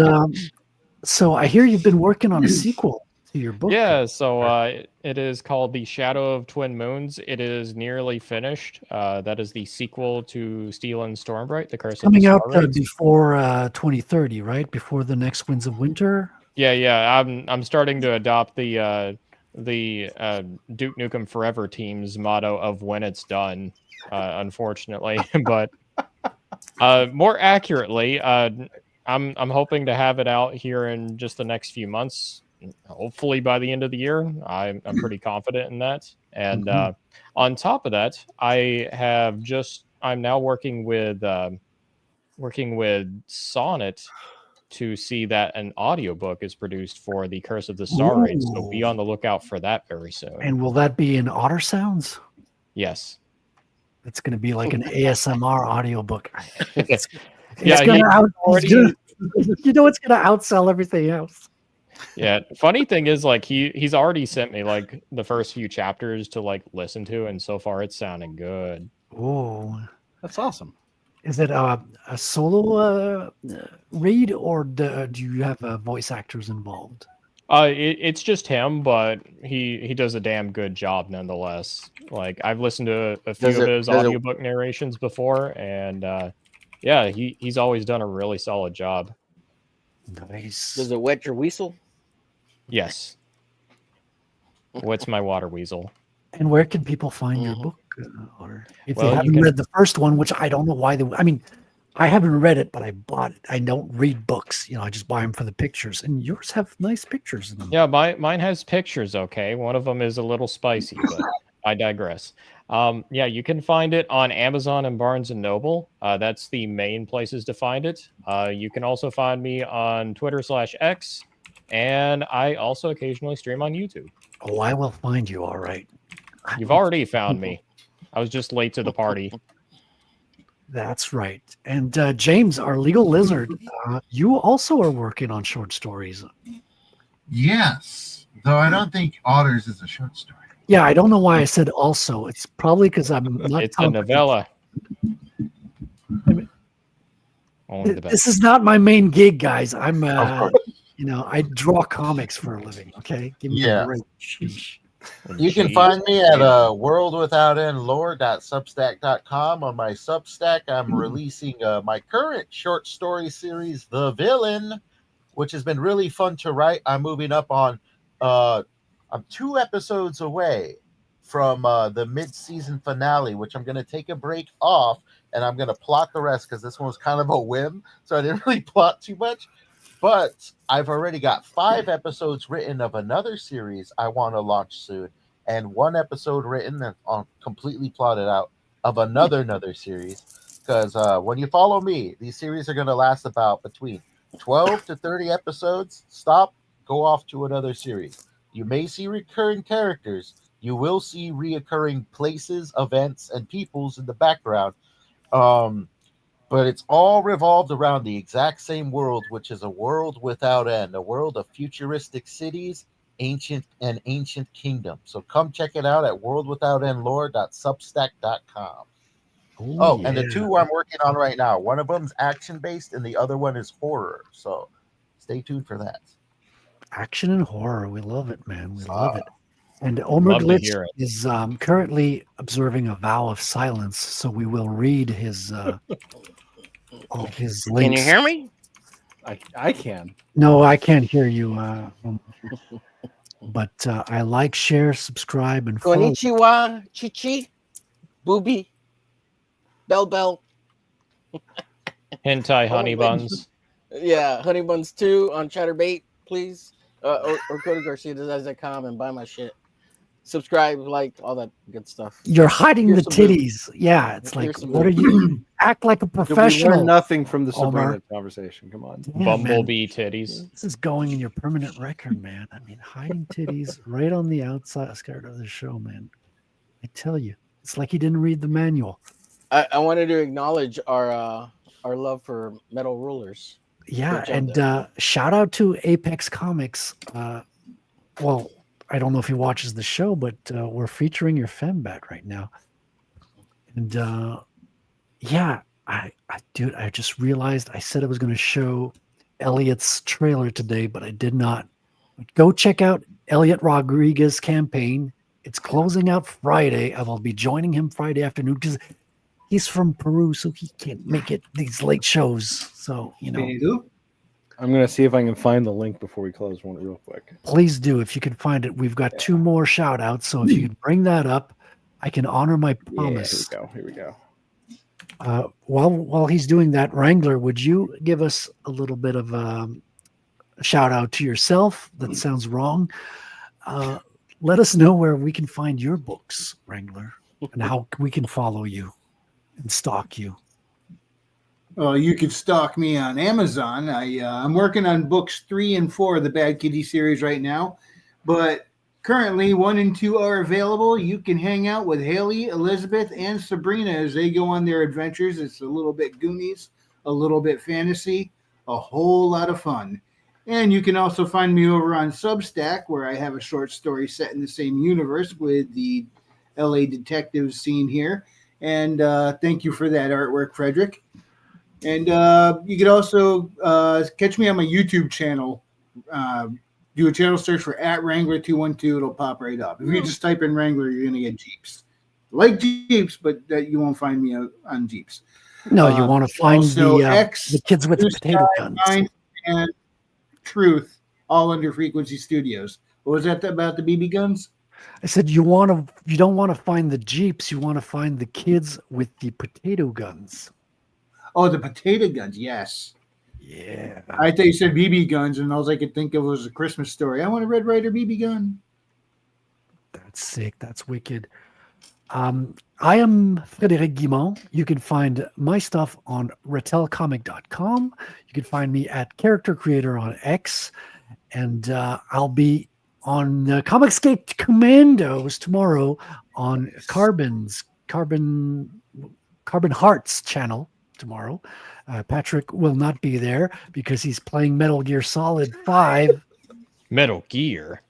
so I hear you've been working on a sequel to your book. Yeah, so it is called The Shadow of Twin Moons. It is nearly finished. That is the sequel to Steel and Stormbright, The Curse Coming of out the Starlight. before 2030, right? Before the next Winds of Winter. Yeah. I'm starting to adopt the Duke Nukem Forever team's motto of when it's done, unfortunately. But more accurately, I'm hoping to have it out here in just the next few months. Hopefully by the end of the year. I'm pretty confident in that. And on top of that, I'm now working with Sonnet to see that an audiobook is produced for The Curse of the Star Raid. So be on the lookout for that very soon. And will that be in Otter Sounds? Yes. It's going to be like an ASMR audiobook. It's going to outsell everything else. Yeah. Funny thing is, like, he's already sent me like the first few chapters to like listen to, and so far it's sounding good. Oh, that's awesome. Is it a solo read, or do you have voice actors involved? It's just him, but he does a damn good job nonetheless. Like, I've listened to a few of his audiobook narrations before, and yeah, he's always done a really solid job. Nice. Does it wet your weasel? Yes. What's my water weasel? And where can people find your book? Or if Well, they haven't read the first one, which I don't know why I haven't read it, but I bought it. I don't read books. I just buy them for the pictures. And yours have nice pictures in them. Yeah, mine has pictures, okay? One of them is a little spicy, but I digress. Yeah, you can find it on Amazon and Barnes & Noble. That's the main places to find it. You can also find me on Twitter/X, and I also occasionally stream on YouTube. Oh, I will find you, all right. You've already found me. I was just late to the party. That's right. And James, our legal lizard, you also are working on short stories. Yes, though I don't think Otters is a short story. Yeah, I don't know why I said also. It's probably because I'm not. It's a novella. Only the best. This is not my main gig, guys. I'm, I draw comics for a living. Okay, give me a break. Sheesh. You can find me at worldwithoutendlore.substack.com. On my Substack, I'm releasing my current short story series, The Villain, which has been really fun to write. I'm moving up on. I'm 2 episodes away from the mid-season finale, which I'm going to take a break off, and I'm going to plot the rest because this one was kind of a whim, so I didn't really plot too much. But I've already got 5 episodes written of another series I want to launch soon, and 1 episode written and completely plotted out of another series. Because when you follow me, these series are going to last about between 12 to 30 episodes. Stop, go off to another series. You may see recurring characters. You will see reoccurring places, events, and peoples in the background. But it's all revolved around the exact same world, which is a world without end, a world of futuristic cities, ancient kingdoms. So come check it out at worldwithoutendlore.substack.com. And the 2 I'm working on right now, one of them's action-based and the other one is horror. So stay tuned for that. Action and horror. We love it, man. We love it. And Omer Love to Glitch hear it. is currently observing a vow of silence, so we will read his all his links. Can you hear me? I can. No, I can't hear you. But I like, share, subscribe, and follow. Konnichiwa, Chichi, Booby, Bell. Hentai honey buns. Yeah, honey buns 2 on Chatterbait, please. Or go to GarciaDesigns.com and buy my shit. Subscribe, like, all that good stuff. You're hiding Here's the some boob. titties. Yeah, it's like, Here's some what are boob. you? Act like a We professional. learned nothing from the Omar. Sabrina conversation. Come on. Yeah, Bumblebee man. titties. This is going in your permanent record, man. I mean, hiding titties right on the outside skirt of the show, man. I tell you, it's like he didn't read the manual. I wanted to acknowledge our love for metal rulers. Yeah, Good job and there. shout out to Apex Comics. Well, I don't know if he watches the show, but we're featuring your fembat right now. And yeah, I just realized I said I was going to show Elliot's trailer today, but I did not. Go check out Elliot Rodriguez's campaign. It's closing out Friday. I will be joining him Friday afternoon because he's from Peru, so he can't make it these late shows. So, you know. I'm going to see if I can find the link before we close one real quick. Please do. If you can find it, we've got 2 more shout outs. So if you could bring that up, I can honor my promise. Yeah, here we go. While he's doing that, Wrangler, would you give us a little bit of a shout out to yourself? That sounds wrong. Let us know where we can find your books, Wrangler, and how we can follow you and stalk you. You could stalk me on Amazon. I'm working on books 3 and 4 of the Bad Kitty series right now, but currently 1 and 2 are available. You can hang out with Haley, Elizabeth, and Sabrina as they go on their adventures. It's a little bit Goonies, a little bit fantasy, a whole lot of fun. And you can also find me over on Substack, where I have a short story set in the same universe with the LA detective scene here. And thank you for that artwork, Frederic. And you could also catch me on my YouTube channel. Do a channel search for @Wrangler212. It'll pop right up. If you just type in Wrangler, you're going to get Jeeps. Like Jeeps, but you won't find me on Jeeps. No, you want to find the kids with the potato guns. And Truth, all under Frequency Studios. What was that about the BB guns? I said you don't want to find the Jeeps. You want to find the kids with the potato guns. Oh, the potato guns, yes. Yeah. I thought you said BB guns, and all I could think of was a Christmas story. I want a Red Ryder BB gun. That's sick. That's wicked. I am Frederic Guimont. You can find my stuff on ratelcomic.com. You can find me at Character Creator on X. And I'll be on Comicsgate Commandos tomorrow on Carbon Hearts channel tomorrow. Patrick will not be there because he's playing Metal Gear Solid 5. Metal Gear?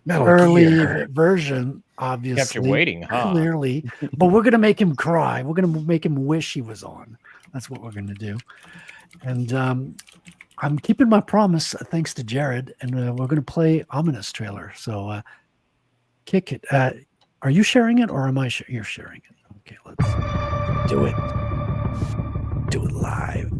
Early version, obviously. Kept you waiting, huh? Clearly. But we're going to make him cry. We're going to make him wish he was on. That's what we're going to do. And I'm keeping my promise, thanks to Jared, and we're going to play Ominous trailer. So kick it. Are you sharing it or am I? You're sharing it. Okay, let's do it. Do it live.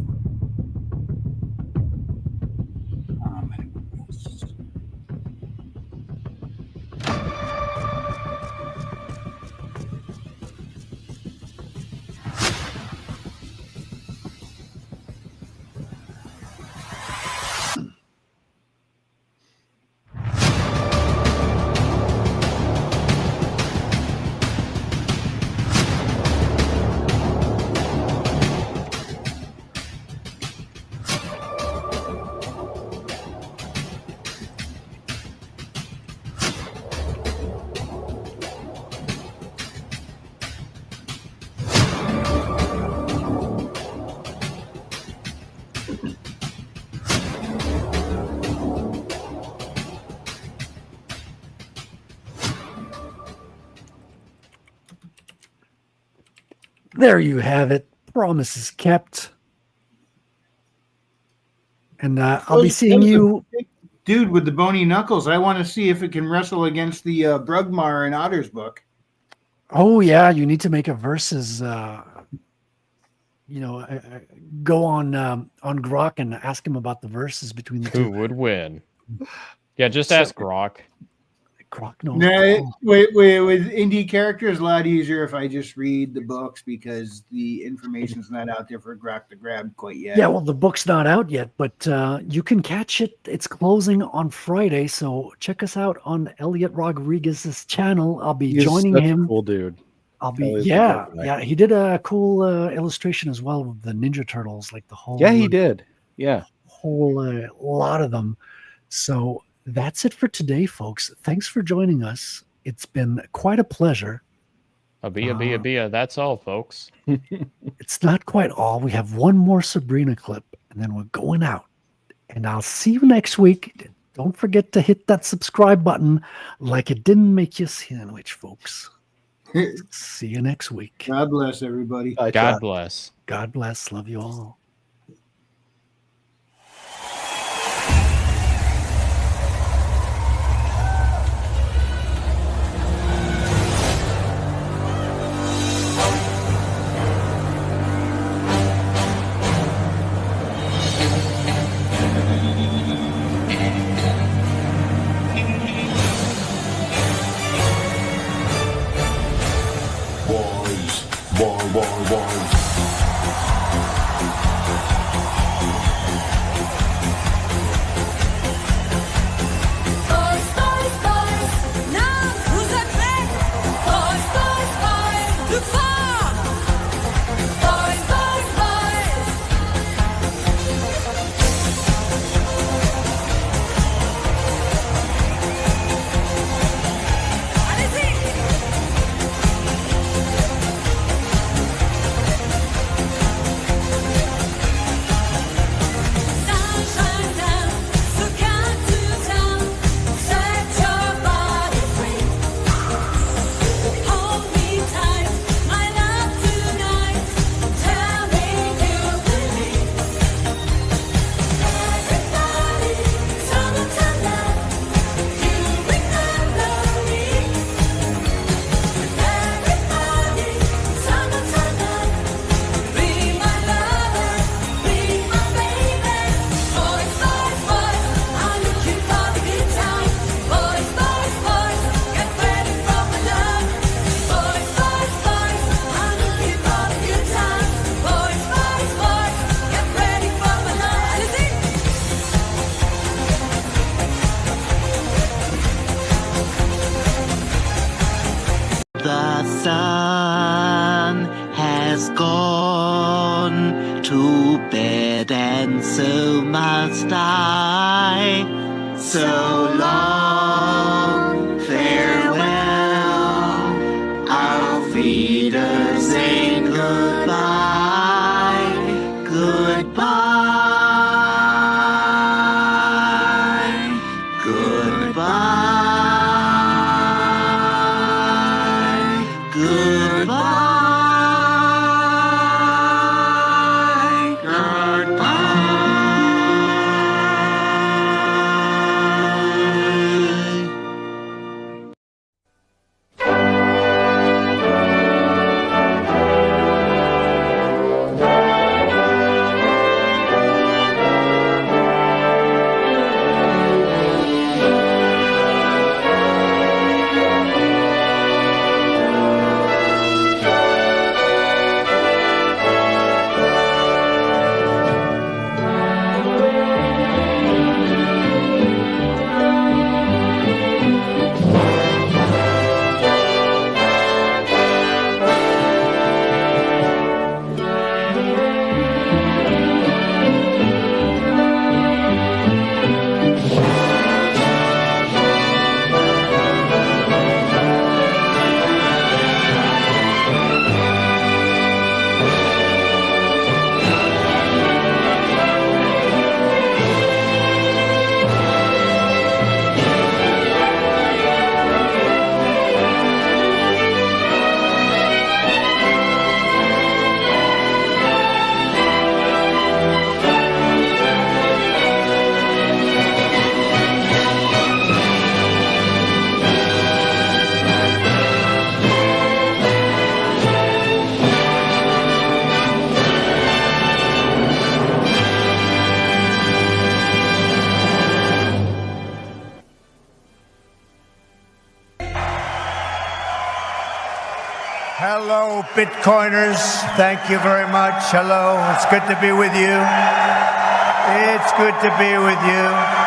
There you have it. Promise is kept. And I'll be seeing you. dude with the bony knuckles. I want to see if it can wrestle against the Brugmar in Otter's book. Oh yeah, you need to make a versus. Go on Grok and ask him about the verses between the two. Who would win? Yeah, just ask Grok. Grok knows. No, with indie characters, a lot easier if I just read the books because the information's not out there for Grok to grab quite yet. Yeah, well, the book's not out yet, but you can catch it. It's closing on Friday, so check us out on Elliot Rodriguez's channel. I'll be joining such a him. cool dude. I'll be Elliot's a yeah. great guy. Yeah, he did a cool illustration as well with the Ninja Turtles, like the whole. Yeah, he did. Yeah, whole lot of them. So that's it for today, folks. Thanks for joining us. It's been quite a pleasure. Abia. That's all, folks. It's not quite all. We have one more Sabrina clip, and then we're going out. And I'll see you next week. Don't forget to hit that subscribe button like it didn't make you sandwich, folks. See you next week. God bless everybody. God bless. God bless. Love you all. The sun has gone to bed, and so must I. So long, farewell. Auf Wiedersehen, goodbye, goodbye, goodbye. Goodbye. Hello, Bitcoiners. Thank you very much. Hello. It's good to be with you. It's good to be with you.